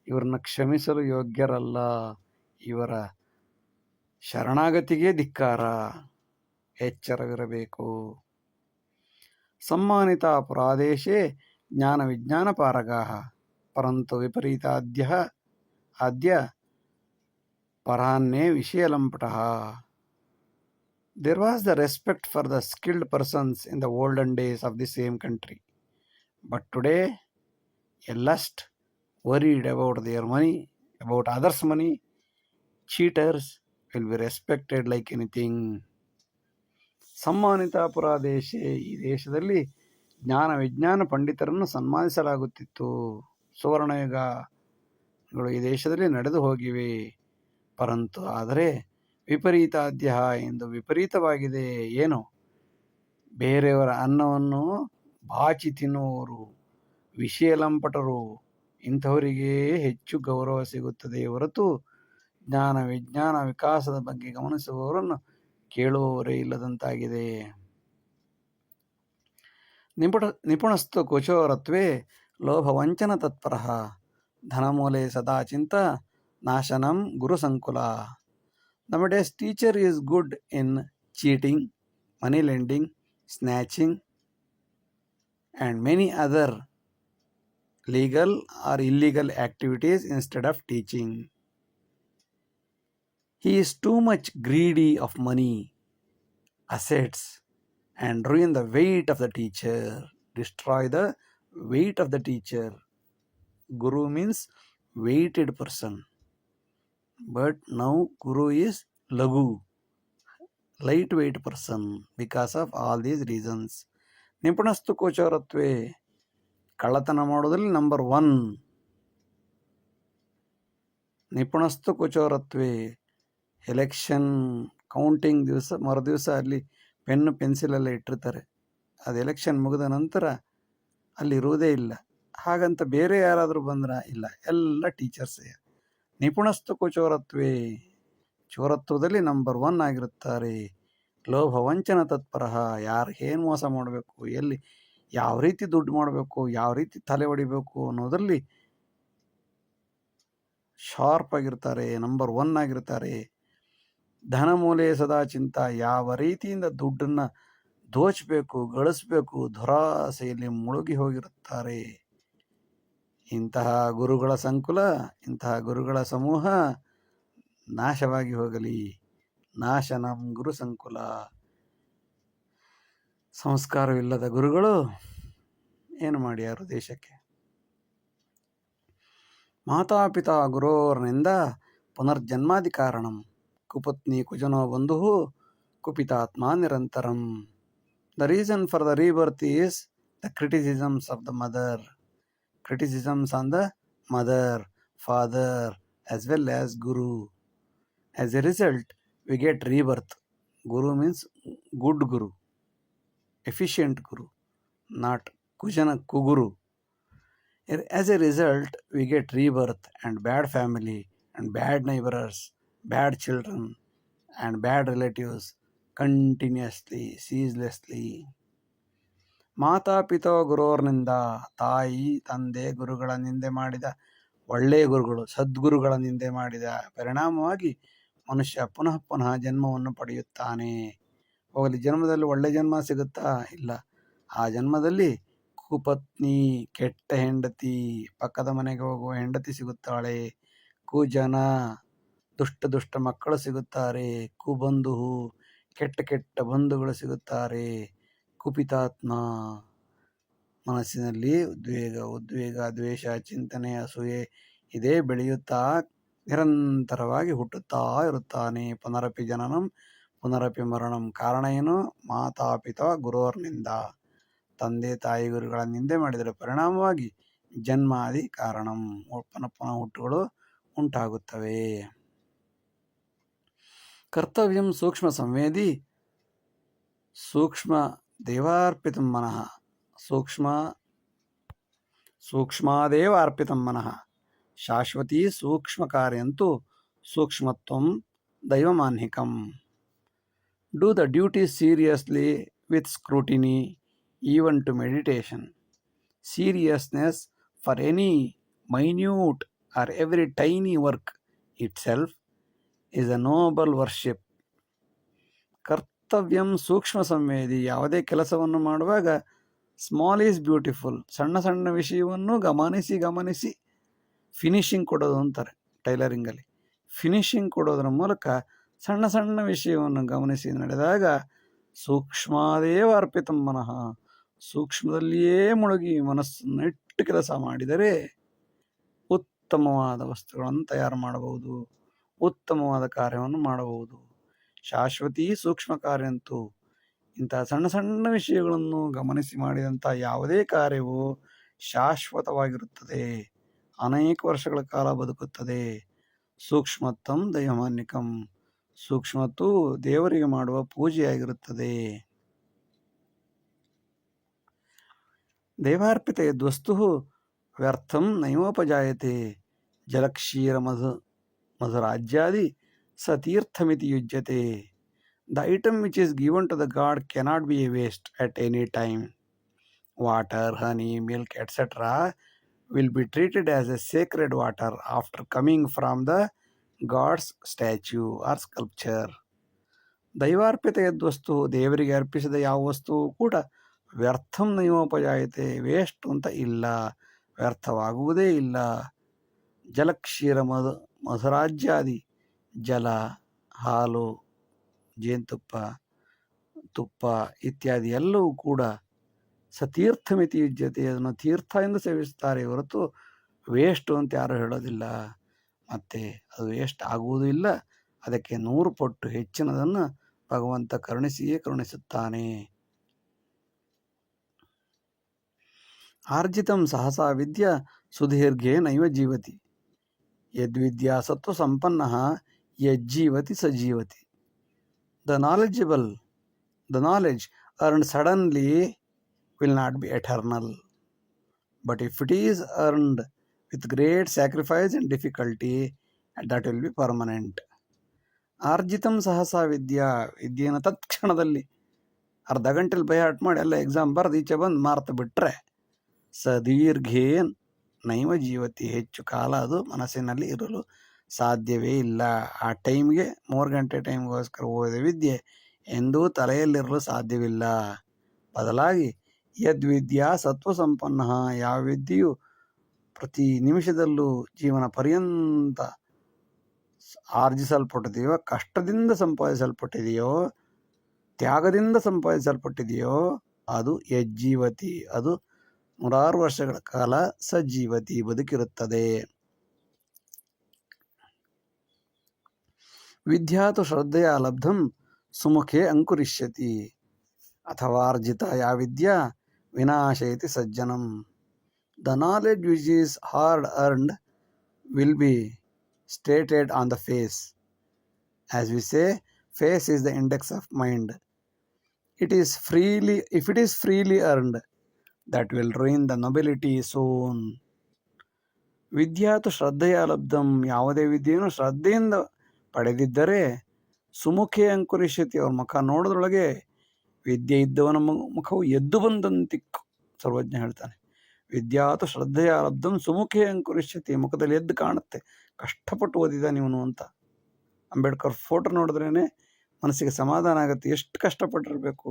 ಇವರನ್ನ ಕ್ಷಮಿಸಲು ಯೋಗ್ಯರಲ್ಲ. ಇವರ ಶರಣಾಗತಿಗೆ ಧಿಕ್ಕಾರ. ಎಚ್ಚರವಿರಬೇಕು. ಸಮ್ಮಾನಿತ ಅಪರಾಧೇಶೇ ಜ್ಞಾನ ವಿಜ್ಞಾನ ಪಾರಗಾಹ ಪರಂತು ಆದ್ಯ ಪರಾನ್ನೇ ವಿಷಯಲಂಪಟಃ. There was the respect for the skilled persons in the olden days of the same country. But today, a lust, worried about their money, about others' money, cheaters will be respected like anything. ಸಮ್ಮಾನಿತಾಪುರ ದೇಶ, ಈ ದೇಶದಲ್ಲಿ ಜ್ಞಾನ ವಿಜ್ಞಾನ ಪಂಡಿತರನ್ನು ಸನ್ಮಾನಿಸಲಾಗುತ್ತಿತ್ತು. ಸುವರ್ಣಯುಗಗಳು ಈ ದೇಶದಲ್ಲಿ ನಡೆದು ಹೋಗಿವೆ. ಪರಂತು ಆದರೆ ವಿಪರೀತಾದ್ಯ ಎಂದು ವಿಪರೀತವಾಗಿದೆ. ಏನು? ಬೇರೆಯವರ ಅನ್ನವನ್ನು ಬಾಚಿ ತಿನ್ನುವವರು, ವಿಷಯ ಲಂಪಟರು, ಇಂಥವರಿಗೆ ಹೆಚ್ಚು ಗೌರವ ಸಿಗುತ್ತದೆ ಹೊರತು ಜ್ಞಾನ ವಿಜ್ಞಾನ ವಿಕಾಸದ ಬಗ್ಗೆ ಗಮನಿಸುವವರನ್ನು ಕೇಳುವವರೇ ಇಲ್ಲದಂತಾಗಿದೆ. ನಿಪುಣಸ್ತು ಕುಚೋರತ್ವೇ ಲೋಭವಂಚನ ತತ್ಪರ ಧನಮೂಲೆ ಸದಾ ಚಿಂತ ನಾಶನಂ ಗುರುಸಂಕುಲ. Nowadays, teacher is good in cheating, money lending, snatching, and many other legal or illegal activities instead of teaching. He is too much greedy of money, assets, and ruin the weight of the teacher, destroy the weight of the teacher. Guru means weighted person. But now Guru is Lagu, lightweight person, because of all these reasons. ನಿಪುಣಸ್ತು ಕೋಚರತ್ವೇ, ಕಳ್ಳತನ ಮಾಡೋದ್ರಲ್ಲಿ ನಂಬರ್ 1. ನಿಪುಣಸ್ತು ಕೋಚರತ್ವೇ, ಎಲೆಕ್ಷನ್ ಕೌಂಟಿಂಗ್ ದಿವಸ ಮರುದಿವಸ ಅಲ್ಲಿ ಪೆನ್ನು ಪೆನ್ಸಿಲೆಲ್ಲ ಇಟ್ಟಿರ್ತಾರೆ. ಅದು ಎಲೆಕ್ಷನ್ ಮುಗಿದ ನಂತರ ಅಲ್ಲಿ ಇರುವುದೇ ಇಲ್ಲ. ಹಾಗಂತ ಬೇರೆ ಯಾರಾದರೂ ಬಂದ್ರ ಇಲ್ಲ, ಎಲ್ಲ ಟೀಚರ್ಸೇ. ನಿಪುಣಸ್ತು ಕುಚೋರತ್ವೇ, ಚೋರತ್ವದಲ್ಲಿ ನಂಬರ್ 1 ಆಗಿರುತ್ತಾರೆ. ಲೋಭ ವಂಚನ ತತ್ಪರ, ಯಾರಿಗೆ ಏನು ಮೋಸ ಮಾಡಬೇಕು, ಎಲ್ಲಿ ಯಾವ ರೀತಿ ದುಡ್ಡು ಮಾಡಬೇಕು, ಯಾವ ರೀತಿ ತಲೆ ಹೊಡಿಬೇಕು ಅನ್ನೋದರಲ್ಲಿ ಶಾರ್ಪ್ ಆಗಿರ್ತಾರೆ, ನಂಬರ್ 1 ಆಗಿರ್ತಾರೆ. ಧನಮೂಲೆ ಸದಾ ಚಿಂತ, ಯಾವ ರೀತಿಯಿಂದ ದುಡ್ಡನ್ನು ದೋಚಬೇಕು, ಗಳಿಸ್ಬೇಕು, ದುರಾಸೆಯಲ್ಲಿ ಮುಳುಗಿ ಹೋಗಿರುತ್ತಾರೆ. ಇಂತಹ ಗುರುಗಳ ಸಂಕುಲ, ಇಂತಹ ಗುರುಗಳ ಸಮೂಹ ನಾಶವಾಗಿ ಹೋಗಲಿ. ನಾಶನಂ ಗುರು ಸಂಕುಲ. ಸಂಸ್ಕಾರವಿಲ್ಲದ ಗುರುಗಳು ಏನು ಮಾಡ್ಯಾರು ದೇಶಕ್ಕೆ? ಮಾತಾಪಿತಾ ಗುರೋರ್ನಿಂದ ಪುನರ್ಜನ್ಮಾದಿ ಕಾರಣಂ, ಕುಪತ್ನಿ ಕುಜನೋ ಬಂಧು ಕುಪಿತಾತ್ಮ ನಿರಂತರಂ. The reason for the rebirth is the criticisms of the mother. Criticisms on the mother, father, as well as Guru. As a result, we get rebirth. Guru means good Guru, efficient Guru, not Kujana Kuguru. As a result, we get rebirth and bad family and bad neighbors, bad children and bad relatives continuously, ceaselessly. ಮಾತಾಪಿತಾ ಗುರೋರ್ನಿಂದ, ತಾಯಿ ತಂದೆ ಗುರುಗಳ ನಿಂದೆ ಮಾಡಿದ, ಒಳ್ಳೆಯ ಗುರುಗಳು ಸದ್ಗುರುಗಳ ನಿಂದೆ ಮಾಡಿದ ಪರಿಣಾಮವಾಗಿ ಮನುಷ್ಯ ಪುನಃ ಪುನಃ ಜನ್ಮವನ್ನು ಪಡೆಯುತ್ತಾನೆ. ಹೋಗಲಿ, ಜನ್ಮದಲ್ಲಿ ಒಳ್ಳೆ ಜನ್ಮ ಸಿಗುತ್ತಾ? ಇಲ್ಲ. ಆ ಜನ್ಮದಲ್ಲಿ ಕುಪತ್ನಿ, ಕೆಟ್ಟ ಹೆಂಡತಿ, ಪಕ್ಕದ ಮನೆಗೆ ಹೋಗುವ ಹೆಂಡತಿ ಸಿಗುತ್ತಾಳೆ. ಕುಜನ, ದುಷ್ಟ ಮಕ್ಕಳು ಸಿಗುತ್ತಾರೆ. ಕುಬಂಧು, ಕೆಟ್ಟ ಬಂಧುಗಳು ಸಿಗುತ್ತಾರೆ. ಕುಪಿತಾತ್ಮ, ಮನಸ್ಸಿನಲ್ಲಿ ಉದ್ವೇಗ, ದ್ವೇಷ, ಚಿಂತನೆ, ಅಸೂಯೆ ಇದೇ ಬೆಳೆಯುತ್ತಾ ನಿರಂತರವಾಗಿ ಹುಟ್ಟುತ್ತಾ ಇರುತ್ತಾನೆ. ಪುನರಪಿ ಜನನಂ ಪುನರಪಿ ಮರಣಂ. ಕಾರಣ ಏನು? ಮಾತಾಪಿತಾ ಗುರೋರ್ನಿಂದ, ತಂದೆ ತಾಯಿ ಗುರುಗಳ ನಿಂದೆ ಮಾಡಿದರ ಪರಿಣಾಮವಾಗಿ ಜನ್ಮಾದಿ ಕಾರಣಂ, ಪುನಃ ಹುಟ್ಟುಗಳು ಉಂಟಾಗುತ್ತವೆ. ಕರ್ತವ್ಯಂ ಸೂಕ್ಷ್ಮ ಸಂವೇದಿ ಸೂಕ್ಷ್ಮ ದೇವಾರ್ಪಿತಂ ಮನಃ, ಸೂಕ್ಷ್ಮಾದೇವ ಅರ್ಪಿತಂ ಮನಃ. ಶಾಶ್ವತಿ ಸೂಕ್ಷ್ಮ ಕಾರ್ಯಂತೂ ಸೂಕ್ಷ್ಮತ್ವಂ ದೈವಮಾನ್ಹಿಕಂ. Do the duty seriously with scrutiny, even to meditation. Seriousness for any minute or every tiny work itself is a noble worship. ಕರ್ತವ್ಯಂ ಸೂಕ್ಷ್ಮ ಸಂವೇದಿ, ಯಾವುದೇ ಕೆಲಸವನ್ನು ಮಾಡುವಾಗ ಸ್ಮಾಲ್ ಈಸ್ ಬ್ಯೂಟಿಫುಲ್, ಸಣ್ಣ ವಿಷಯವನ್ನು ಗಮನಿಸಿ ಫಿನಿಶಿಂಗ್ ಕೊಡೋದು ಅಂತಾರೆ ಟೈಲರಿಂಗಲ್ಲಿ. ಫಿನಿಶಿಂಗ್ ಕೊಡೋದ್ರ ಮೂಲಕ ಸಣ್ಣ ಸಣ್ಣ ವಿಷಯವನ್ನು ಗಮನಿಸಿ ನಡೆದಾಗ ಸೂಕ್ಷ್ಮಾದೇವ ಅರ್ಪಿತಂ ಮನಃ, ಸೂಕ್ಷ್ಮದಲ್ಲಿಯೇ ಮುಳುಗಿ ಮನಸ್ಸನ್ನು ಇಟ್ಟು ಕೆಲಸ ಮಾಡಿದರೆ ಉತ್ತಮವಾದ ವಸ್ತುಗಳನ್ನು ತಯಾರು ಮಾಡಬಹುದು, ಉತ್ತಮವಾದ ಕಾರ್ಯವನ್ನು ಮಾಡಬಹುದು. ಶಾಶ್ವತೀ ಸೂಕ್ಷ್ಮ ಕಾರ್ಯ ಅಂತೂ ಇಂತಹ ಸಣ್ಣ ಸಣ್ಣ ವಿಷಯಗಳನ್ನು ಗಮನಿಸಿ ಮಾಡಿದಂಥ ಯಾವುದೇ ಕಾರ್ಯವು ಶಾಶ್ವತವಾಗಿರುತ್ತದೆ, ಅನೇಕ ವರ್ಷಗಳ ಕಾಲ ಬದುಕುತ್ತದೆ. ಸೂಕ್ಷ್ಮತ್ವಂ ದೈವಮಾನ್ಯಕಂ, ಸೂಕ್ಷ್ಮತ್ತು ದೇವರಿಗೆ ಮಾಡುವ ಪೂಜೆಯಾಗಿರುತ್ತದೆ. ದೇವಾರ್ಪಿತ ಯದ್ವಸ್ತು ವ್ಯರ್ಥಂ ನೈವೋಪಜಾಯತೆ, ಜಲಕ್ಷೀರ ಮಧುರಾಜ್ಯಾದಿ ಸತೀರ್ಥಮಿತಿ ಯುಜ್ಯತೆ. The item which is given to the god cannot be a waste at any time. Water, honey, milk, etc. will be treated as a sacred water after coming from the god's statue or sculpture. ದೈವಾರ್ಪಿತ ಯದ್ವಸ್ತು, ದೇವರಿಗೆ ಅರ್ಪಿಸಿದ ಯಾವ ವಸ್ತುವು ಕೂಡ ವ್ಯರ್ಥಂ ನೈವೋಪಜಾಯತೆ, ವೇಸ್ಟ್ ಅಂತ ಇಲ್ಲ, ವ್ಯರ್ಥವಾಗುವುದೇ ಇಲ್ಲ. ಜಲಕ್ಷೀರ ಮಧುರಾಜ್ಯಾದಿ, ಜಲ, ಹಾಲು, ಜೇನುತುಪ್ಪ, ತುಪ್ಪ ಇತ್ಯಾದಿ ಎಲ್ಲವೂ ಕೂಡ ಸತೀರ್ಥಮಿತಿ ಯುಜ್ಯತೆ, ಅದನ್ನು ತೀರ್ಥ ಎಂದು ಸೇವಿಸುತ್ತಾರೆ ಹೊರತು ವೇಸ್ಟ್ ಅಂತ ಯಾರು ಹೇಳೋದಿಲ್ಲ. ಮತ್ತು ಅದು ವೇಸ್ಟ್ ಆಗುವುದೂ ಇಲ್ಲ, ಅದಕ್ಕೆ 100 ಪಟ್ಟು ಹೆಚ್ಚಿನದನ್ನು ಭಗವಂತ ಕರುಣಿಸಿಯೇ ಕರುಣಿಸುತ್ತಾನೆ. ಆರ್ಜಿತಂ ಸಹಸಾ ವಿದ್ಯಾ ಸುದೀರ್ಘೇ ನೈವ ಜೀವತಿ, ಯದ್ವಿದ್ಯಾ ಸತ್ವ ಸಂಪನ್ನ ಯಜ್ಜೀವತಿ ಸಜೀವತಿ. The knowledge earned suddenly will not be eternal, but if it is earned with great sacrifice and difficulty, that will be permanent. ಆರ್ಜಿತಂ ಸಹಸಾ ವಿದ್ಯಾ, ವಿದ್ಯೆಯನ್ನು ತತ್ಕ್ಷಣದಲ್ಲಿ ಅರ್ಧ ಗಂಟೆಲಿ ಬೈಹಾಟ್ ಮಾಡಿ ಎಲ್ಲ ಎಕ್ಸಾಮ್ ಬರೆದು ಈಚೆ ಬಂದು ಮಾರ್ತು ಬಿಟ್ಟರೆ ಸದೀರ್ಘೇನ್ ನೈವ ಜೀವತಿ, ಹೆಚ್ಚು ಕಾಲ ಅದು ಮನಸ್ಸಿನಲ್ಲಿ ಇರಲು ಸಾಧ್ಯವೇ ಇಲ್ಲ. ಆ ಟೈಮ್ಗೆ 3 ಗಂಟೆ ಟೈಮ್ಗೋಸ್ಕರ ಓದಿದ ವಿದ್ಯೆ ಎಂದೂ ತಲೆಯಲ್ಲಿರಲು ಸಾಧ್ಯವಿಲ್ಲ. ಬದಲಾಗಿ ಯದ್ವಿದ್ಯಾ ಸತ್ವ ಸಂಪನ್ನ, ಯಾವ ವಿದ್ಯೆಯು ಪ್ರತಿ ನಿಮಿಷದಲ್ಲೂ ಜೀವನ ಪರ್ಯಂತ ಆರ್ಜಿಸಲ್ಪಟ್ಟಿದೆಯೋ, ಕಷ್ಟದಿಂದ ಸಂಪಾದಿಸಲ್ಪಟ್ಟಿದೆಯೋ, ತ್ಯಾಗದಿಂದ ಸಂಪಾದಿಸಲ್ಪಟ್ಟಿದೆಯೋ ಅದು ಯಜ್ಜೀವತಿ, ಅದು 100 ವರ್ಷಗಳ ಕಾಲ ಸಜ್ಜೀವತಿ, ಬದುಕಿರುತ್ತದೆ. ವಿದ್ಯಾತು ಶ್ರದ್ಧೆಯ ಲಬ್ಧಂ ಸುಮುಖೇ ಅಂಕುರಿಷ್ಯತಿ, ಅಥವಾ ಅರ್ಜಿತ ಯಾ ವಿದ್ಯಾ ವಿನಾಶಯತಿ ಸಜ್ಜನಂ. The knowledge which is hard earned will be stated on the face. As we say, face is the index of mind. If it is freely earned, that will ruin the nobility soon. ವಿದ್ಯಾತು ಶ್ರದ್ಧೆಯ ಲಬ್ಧಂ, ಯಾವುದೇ ವಿದ್ಯೆಯನ್ನು ಶ್ರದ್ಧೆಯಿಂದ ಪಡೆದಿದ್ದರೆ ಸುಮುಖೇ ಅಂಕುರಿಷ್ಯತಿ, ಅವ್ರ ಮುಖ ನೋಡೋದ್ರೊಳಗೆ ವಿದ್ಯೆ ಇದ್ದವನ ಮುಖವು ಎದ್ದು ಬಂದಂತಿಕ್ಕು. ಸರ್ವಜ್ಞ ಹೇಳ್ತಾನೆ, ವಿದ್ಯಾತು ಶ್ರದ್ಧೆಯ ಲಬ್ಧಂ ಸುಮುಖೇ ಅಂಕುರಿಷ್ಯತಿ, ಮುಖದಲ್ಲಿ ಎದ್ದು ಕಾಣುತ್ತೆ ಕಷ್ಟಪಟ್ಟು ಓದಿದ ನೀವನು ಅಂತ. ಅಂಬೇಡ್ಕರ್ ಫೋಟೋ ನೋಡಿದ್ರೇ ಮನಸ್ಸಿಗೆ ಸಮಾಧಾನ ಆಗುತ್ತೆ, ಎಷ್ಟು ಕಷ್ಟಪಟ್ಟಿರಬೇಕು,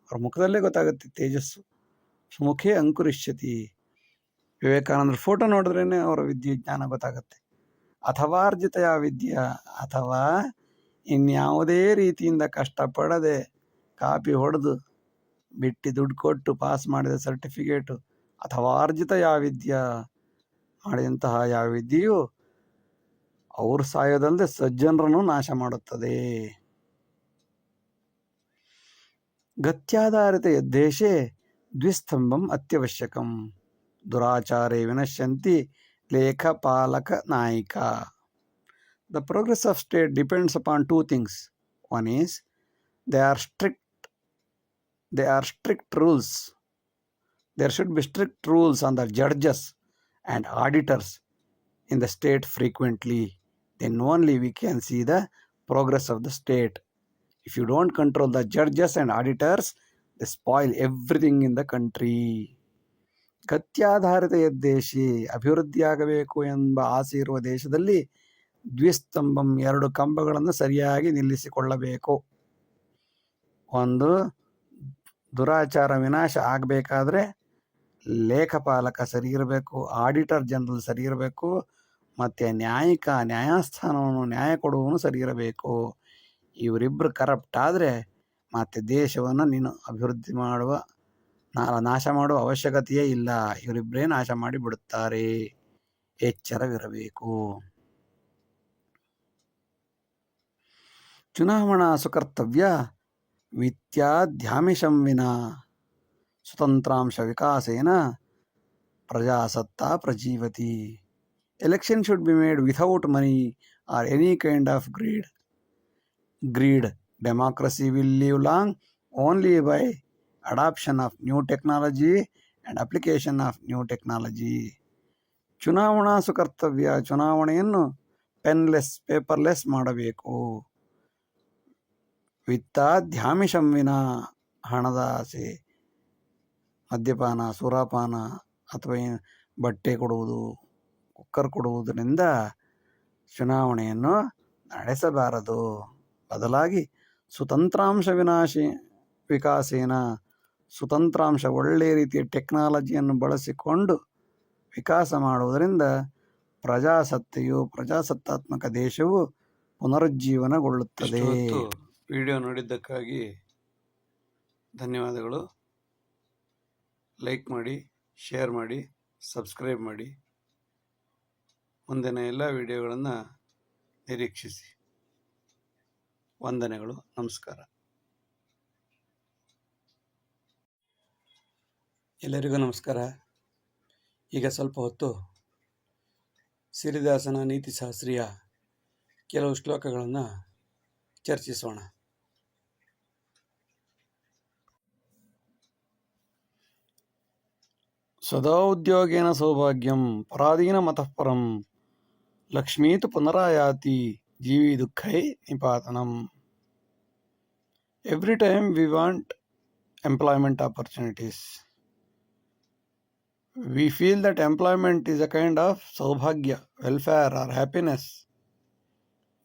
ಅವ್ರ ಮುಖದಲ್ಲೇ ಗೊತ್ತಾಗುತ್ತೆ ತೇಜಸ್ಸು. ಸುಮುಖೇ ಅಂಕುರಿಷ್ಯತಿ. ವಿವೇಕಾನಂದರ ಫೋಟೋ ನೋಡಿದ್ರೇ ಅವರ ವಿದ್ಯೆ ಜ್ಞಾನ ಗೊತ್ತಾಗುತ್ತೆ. ಅಥವಾ ಅರ್ಜಿತ ವಿದ್ಯಾ, ಅಥವಾ ಇನ್ಯಾವುದೇ ರೀತಿಯಿಂದ ಕಷ್ಟಪಡದೆ ಕಾಪಿ ಹೊಡೆದು ಬಿಟ್ಟು ದುಡ್ಡು ಕೊಟ್ಟು ಪಾಸ್ ಮಾಡಿದ ಸರ್ಟಿಫಿಕೇಟು, ಅಥವಾ ಅರ್ಜಿತ ಯಾವ ವಿದ್ಯಾ, ಮಾಡಿದಂತಹ ಯಾವ ವಿದ್ಯೆಯು ಅವರು ಸಾಯೋದಲ್ಲದೆ ಸಜ್ಜನರನ್ನು ನಾಶ ಮಾಡುತ್ತದೆ. ಗತ್ಯಾಧಾರಿತ ಯದ್ದೇಶೆ ದ್ವಿಸ್ತಂಭಂ ಅತ್ಯವಶ್ಯಕಂ, ದುರಾಚಾರೇ ವಿನಶ್ಯಂತಿ ಲೇಖಪಾಲಕ Naik. The progress of state depends upon 2 things. One is they are strict rules. There should be strict rules on the judges and auditors in the state frequently. Then only we can see the progress of the state. If you don't control the judges and auditors, they spoil everything in the country. ಗತ್ಯಾಧಾರಿತ ಯದ್ದೇಶಿ, ಅಭಿವೃದ್ಧಿಯಾಗಬೇಕು ಎಂಬ ಆಸೆ ಇರುವ ದೇಶದಲ್ಲಿ ದ್ವಿಸ್ತಂಭಂ, 2 ಕಂಬಗಳನ್ನು ಸರಿಯಾಗಿ ನಿಲ್ಲಿಸಿಕೊಳ್ಳಬೇಕು. ಒಂದು, ದುರಾಚಾರ ವಿನಾಶ ಆಗಬೇಕಾದ್ರೆ ಲೇಖಪಾಲಕ ಸರಿ ಇರಬೇಕು, ಆಡಿಟರ್ ಜನರಲ್ ಸರಿ ಇರಬೇಕು, ಮತ್ತು ನ್ಯಾಯಸ್ಥಾನವನ್ನು ನ್ಯಾಯ ಕೊಡುವವನು ಸರಿ ಇರಬೇಕು. ಇವರಿಬ್ಬರು ಕರಪ್ಟ್ ಆದರೆ ಮತ್ತು ದೇಶವನ್ನು ನೀನು ಅಭಿವೃದ್ಧಿ ಮಾಡುವ ನಾಶ ಮಾಡುವ ಅವಶ್ಯಕತೆಯೇ ಇಲ್ಲ. ಇವರಿಬ್ಬರೇ ನಾಶ ಮಾಡಿ ಬಿಡುತ್ತಾರೆ. ಎಚ್ಚರವಿರಬೇಕು. ಚುನಾವಣಾ ಸುಕರ್ತವ್ಯ ವಿದ್ಯಾಧ್ಯಾಮಿಷಂ ವಿನಾ ಸ್ವತಂತ್ರಾಂಶ ವಿಕಾಸೇನ ಪ್ರಜಾಸತ್ತಾ ಪ್ರಜೀವತಿ. Election should be made without money or any kind of greed. Democracy will live long only by adoption of new technology and application of new technology. ಚುನಾವಣಾ ಸುಕರ್ತವ್ಯ, ಚುನಾವಣೆಯನ್ನು ಪೆನ್ಲೆಸ್, ಪೇಪರ್ಲೆಸ್ ಮಾಡಬೇಕು. ವಿತ್ತಾಧ್ಯಾಮಿಷಂ ವಿನಾ, ಹಣದ ಆಸೆ, ಮದ್ಯಪಾನ, ಸುರಾಪಾನ ಅಥವಾ ಬಟ್ಟೆ ಕೊಡುವುದು, ಕುಕ್ಕರ್ ಕೊಡುವುದರಿಂದ ಚುನಾವಣೆಯನ್ನು ನಡೆಸಬಾರದು. ಬದಲಾಗಿ ಸ್ವತಂತ್ರಾಂಶ ವಿಕಾಸೇನ, ಸ್ವತಂತ್ರಾಂಶ ಒಳ್ಳೆಯ ರೀತಿಯ ಟೆಕ್ನಾಲಜಿಯನ್ನು ಬಳಸಿಕೊಂಡು ವಿಕಾಸ ಮಾಡುವುದರಿಂದ ಪ್ರಜಾಸತ್ತಾತ್ಮಕ ದೇಶವು ಪುನರುಜ್ಜೀವನಗೊಳ್ಳುತ್ತದೆ. ವಿಡಿಯೋ ನೋಡಿದ್ದಕ್ಕಾಗಿ ಧನ್ಯವಾದಗಳು. ಲೈಕ್ ಮಾಡಿ, ಶೇರ್ ಮಾಡಿ, ಸಬ್ಸ್ಕ್ರೈಬ್ ಮಾಡಿ. ಮುಂದಿನ ಎಲ್ಲ ವಿಡಿಯೋಗಳನ್ನು ನಿರೀಕ್ಷಿಸಿ. ವಂದನೆಗಳು. ನಮಸ್ಕಾರ. ಎಲ್ಲರಿಗೂ ನಮಸ್ಕಾರ. ಈಗ ಸ್ವಲ್ಪ ಹೊತ್ತು ಸಿರಿದಾಸನ ನೀತಿಶಾಸ್ತ್ರೀಯ ಕೆಲವು ಶ್ಲೋಕಗಳನ್ನು ಚರ್ಚಿಸೋಣ. ಸದಾ ಉದ್ಯೋಗೇನ ಸೌಭಾಗ್ಯಂ ಪರಾಧೀನ ಮತಃ ಪರಂ ಲಕ್ಷ್ಮೀತು ಪುನರಾಯಾತಿ ಜೀವಿ ದುಃಖೈ ನಿಪಾತನಂ. Every time we want employment opportunities, we feel that employment is a kind of saubhagya, welfare or happiness.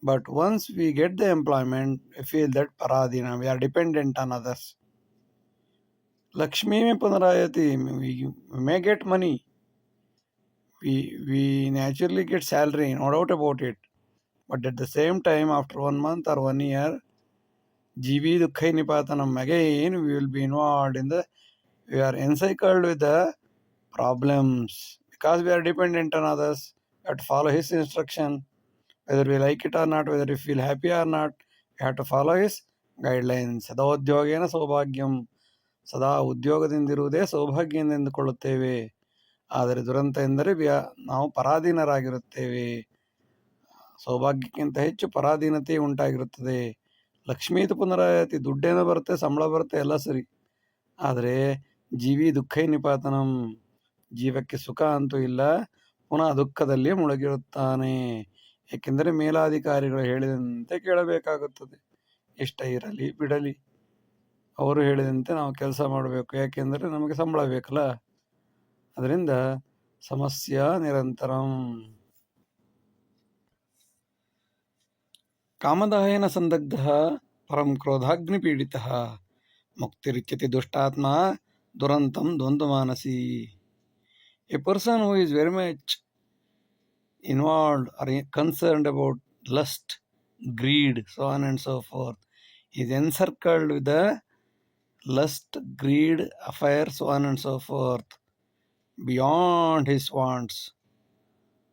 But once we get the employment, we feel that paradina, we are dependent on others. Lakshmi mein punarayati, we may get money. We naturally get salary, no doubt about it. But at the same time, after 1 month or 1 year, Jivi Dukkhai Nipatanam, again we will be involved in we are encircled with the problems. Because we are dependent on others, we have to follow his instruction. Whether we like it or not, whether we feel happy or not, we have to follow his guidelines. Sada udyogena saubhagyam. ಸದಾ ಉದ್ಯೋಗದಿಂದಿರುವುದೇ ಸೌಭಾಗ್ಯ ಎಂದುಕೊಳ್ಳುತ್ತೇವೆ. ಆದರೆ ದುರಂತ ಎಂದರೆ ನಾವು ಪರಾಧೀನರಾಗಿರುತ್ತೇವೆ. ಸೌಭಾಗ್ಯಕ್ಕಿಂತ ಹೆಚ್ಚು ಪರಾಧೀನತೆ ಉಂಟಾಗಿರುತ್ತದೆ. ಲಕ್ಷ್ಮೀತು ಪುನರಾಯತಿ, ದುಡ್ಡೇನೋ ಬರುತ್ತೆ, ಸಂಬಳ ಬರುತ್ತೆ, ಎಲ್ಲ ಸರಿ. ಆದರೆ ಜೀವಿ ದುಃಖೈ ನಿಪಾತನಂ, ಜೀವಕ್ಕೆ ಸುಖ ಅಂತೂ ಇಲ್ಲ, ಪುನಃ ದುಃಖದಲ್ಲಿ ಮುಳುಗಿರುತ್ತಾನೆ. ಏಕೆಂದರೆ ಮೇಲಾಧಿಕಾರಿಗಳು ಹೇಳಿದಂತೆ ಕೇಳಬೇಕಾಗುತ್ತದೆ. ಇಷ್ಟ ಇರಲಿ ಬಿಡಲಿ, ಅವರು ಹೇಳಿದಂತೆ ನಾವು ಕೆಲಸ ಮಾಡಬೇಕು. ಯಾಕೆಂದರೆ ನಮಗೆ ಸಂಬಳ ಬೇಕಲ್ಲ. ಅದರಿಂದ ಸಮಸ್ಯೆ ನಿರಂತರಂ. ಕಾಮದಾಯನ ಸಂದಗ್ಧ ಪರಂ ಕ್ರೋಧಾಗ್ನಿಪೀಡಿತ ಮುಕ್ತಿರಿಚ್ಯತಿ ದುಷ್ಟಾತ್ಮ ದುರಂತಂ ದ್ವಂದ್ವಮಾನಸಿ. A person who is very much involved or concerned about lust, greed, so on and so forth, is encircled with the lust, greed, affair, so on and so forth, beyond his wants.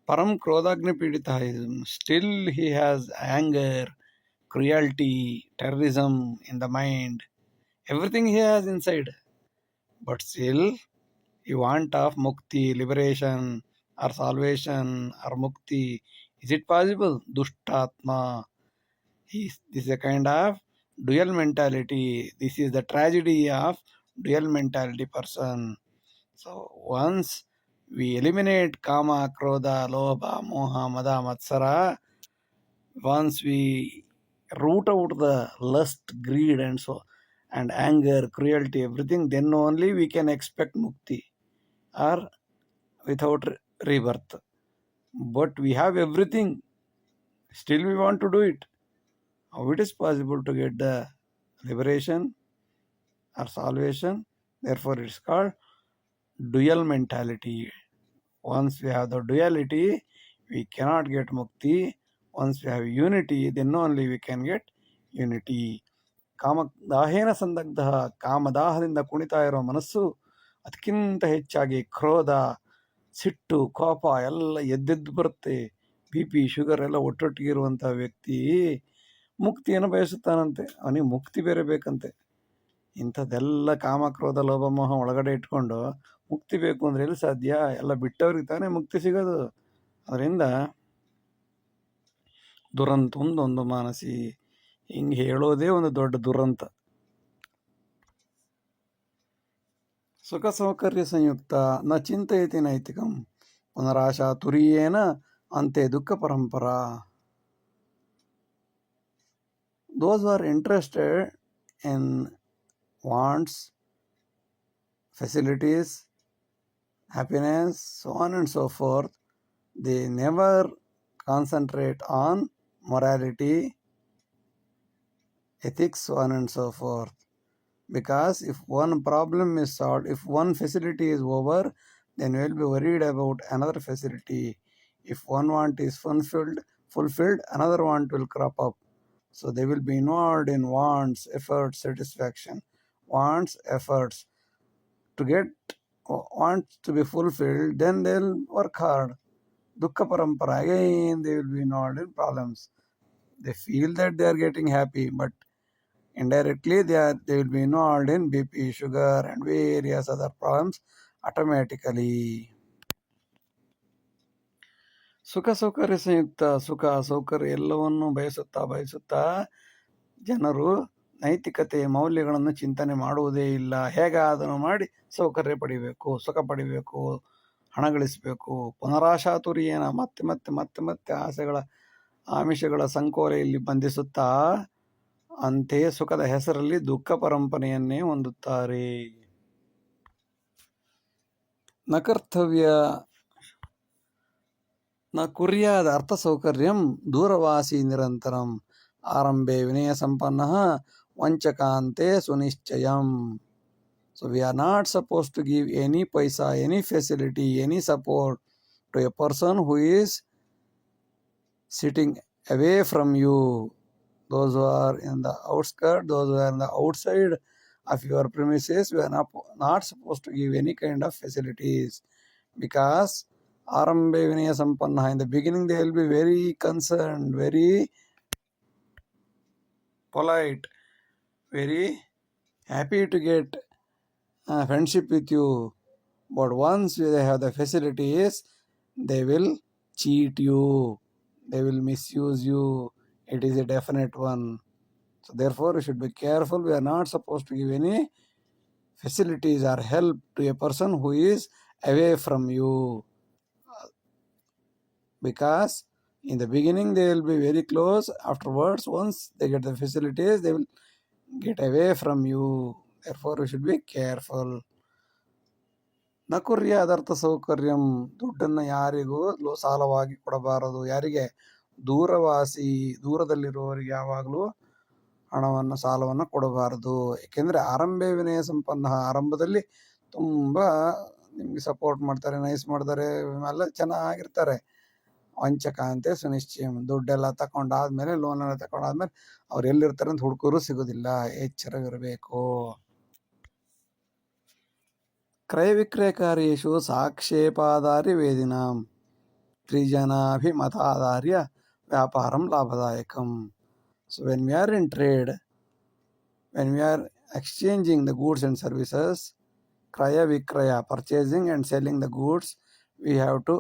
Param Krodagni Pidita, still he has anger, cruelty, terrorism in the mind, everything he has inside. But still he want of mukti, liberation, or salvation, or mukti. Is it possible? Dushtatma. This is a kind of dual mentality. This is the tragedy of dual mentality person. So once we eliminate kama, krodha, lobha, moha, mada, matsara, once we root out the lust, greed, and anger, cruelty, everything, then only we can expect mukti or without rebirth. But we have everything, still we want to do it. How it is possible to get the liberation or salvation? Therefore it is called dual mentality. Once we have the duality, we cannot get mukti. Once we have unity, then only we can get unity. ಕಾಮದಾಹೇನ ಸಂದಗ್ಧ, ಕಾಮದಾಹದಿಂದ ಕುಣಿತಾ ಇರೋ ಮನಸ್ಸು ಅದಕ್ಕಿಂತ ಹೆಚ್ಚಾಗಿ ಕ್ರೋಧ, ಸಿಟ್ಟು, ಕೋಪ ಎಲ್ಲ ಎದ್ದೆದ್ದು ಬರುತ್ತೆ. ಬಿ ಪಿ, ಶುಗರ್ ಎಲ್ಲ ಒಟ್ಟೊಟ್ಟಿಗೆ ಇರುವಂಥ ವ್ಯಕ್ತಿ ಮುಕ್ತಿಯನ್ನು ಬಯಸುತ್ತಾನಂತೆ. ಅವನಿಗೆ ಮುಕ್ತಿ ಬೇರೆ ಬೇಕಂತೆ. ಇಂಥದ್ದೆಲ್ಲ ಕಾಮ, ಕ್ರೋಧ, ಲೋಭ, ಮೋಹ ಒಳಗಡೆ ಇಟ್ಕೊಂಡು ಮುಕ್ತಿ ಬೇಕು ಅಂದರೆ ಎಲ್ಲಿ ಸಾಧ್ಯ? ಎಲ್ಲ ಬಿಟ್ಟವ್ರಿಗೆ ತಾನೇ ಮುಕ್ತಿ ಸಿಗೋದು. ಅದರಿಂದ ದುರಂತ ಒಂದು ಮಾನಸಿ, ಹಿಂಗೆ ಹೇಳೋದೇ ಒಂದು ದೊಡ್ಡ ದುರಂತ. ಸುಖ ಸೌಕರ್ಯ ಸಂಯುಕ್ತ ನ ಚಿಂತಯತಿ ನೈತಿಕಂ ಪುನರಾಶಾ ತುರಿಯೇನ ಅಂತೆ ದುಃಖ ಪರಂಪರಾ. Those who are interested in wants, facilities, happiness, so on and so forth, they never concentrate on morality, ethics, so on and so forth. Because if one problem is solved, if one facility is over, then we will be worried about another facility. If one want is fulfilled, another want will crop up. So they will be involved in wants, efforts, satisfaction. Wants, efforts. To get wants to be fulfilled, then they will work hard. Dukkha parampara, again they will be involved in problems. They feel that they are getting happy, but indirectly they will be involved in BP, sugar and various other problems automatically. ಸುಖ ಸೌಕರ್ಯ ಸಂಯುಕ್ತ, ಸುಖ ಸೌಕರ್ಯ ಎಲ್ಲವನ್ನು ಬಯಸುತ್ತಾ ಜನರು ನೈತಿಕತೆ, ಮೌಲ್ಯಗಳನ್ನು ಚಿಂತನೆ ಮಾಡುವುದೇ ಇಲ್ಲ. ಹೇಗಾದರೂ ಮಾಡಿ ಸೌಕರ್ಯ ಪಡಿಬೇಕು, ಸುಖ ಪಡಿಬೇಕು, ಹಣ ಗಳಿಸಬೇಕು. ಪುನರಾಶಾತುರಿಯೇನ, ಮತ್ತೆ ಆಸೆಗಳ ಆಮಿಷಗಳ ಸಂಕೋಲೆಯಲ್ಲಿ ಬಂಧಿಸುತ್ತಾ ಅಂತೆಯೇ ಸುಖದ ಹೆಸರಲ್ಲಿ ದುಃಖ ಪರಂಪರೆಯನ್ನೇ ಹೊಂದುತ್ತಾರೆ. ನ ಕರ್ತವ್ಯ ನ ಕುರ್ಯಾದ ಅರ್ಥ ಸೌಕರ್ಯಂ ದೂರವಾಸಿ ನಿರಂತರಂ ಆರಂಭೆ ವಿನಯ ಸಂಪನ್ನ ವಂಚಕಾಂತೆ ಸುನಿಶ್ಚಯಂ. So we are not supposed to give any paisa, any facility, any support to a person who is sitting away from you. Those who are in the outskirts, those who are in the outside of your premises, we are not supposed to give any kind of facilities. Because Arambe Vinaya Sampanna, in the beginning they will be very concerned, very polite, very happy to get friendship with you. But once they have the facilities, they will cheat you, they will misuse you. It is a definite one. So therefore we should be careful. We are not supposed to give any facilities or help to a person who is away from you. Because in the beginning they will be very close. Afterwards, once they get the facilities, they will get away from you. Therefore we should be careful. ನ ಕುರ್ಯಾದರ್ಥ ಸೌಕರ್ಯಂ, ದುಡ್ಡನ್ನು ಯಾರಿಗೂ ಸಾಲವಾಗಿ ಕೊಡಬಾರದು. ಯಾರಿಗೆ? ದೂರದಲ್ಲಿರುವವರಿಗೆ ಯಾವಾಗಲೂ ಹಣವನ್ನು, ಸಾಲವನ್ನು ಕೊಡಬಾರದು. ಏಕೆಂದರೆ ಆರಂಭೆ ವಿನಯ ಸಂಪನ್ನ, ಆರಂಭದಲ್ಲಿ ತುಂಬ ನಿಮಗೆ ಸಪೋರ್ಟ್ ಮಾಡ್ತಾರೆ, ನೈಸ್ ಮಾಡ್ತಾರೆ, ಎಲ್ಲ ಚೆನ್ನಾಗಿರ್ತಾರೆ. ವಂಚಕ ಅಂತೆ ಸುನಿಶ್ಚಯಂ, ದುಡ್ಡೆಲ್ಲ ತಗೊಂಡಾದ್ಮೇಲೆ, ಲೋನ್ ಎಲ್ಲ ತಗೊಂಡಾದ್ಮೇಲೆ ಅವ್ರು ಎಲ್ಲಿರ್ತಾರೆ ಅಂತ ಹುಡುಕರು ಸಿಗೋದಿಲ್ಲ. ಎಚ್ಚರವಿರಬೇಕು. ಕ್ರಯ ವಿಕ್ರಯಕಾರ್ಯೇಷು ಸಾಕ್ಷೇಪಾಧಾರ್ಯ ವೇದಿನಾಂ ತ್ರಿಜನಾಭಿಮತಾಧಾರ್ಯ ವ್ಯಾಪಾರಂ ಲಾಭದಾಯಕಂ. So when we are in trade, when we are exchanging the goods and services, kraya vikraya, purchasing and selling the goods, we have to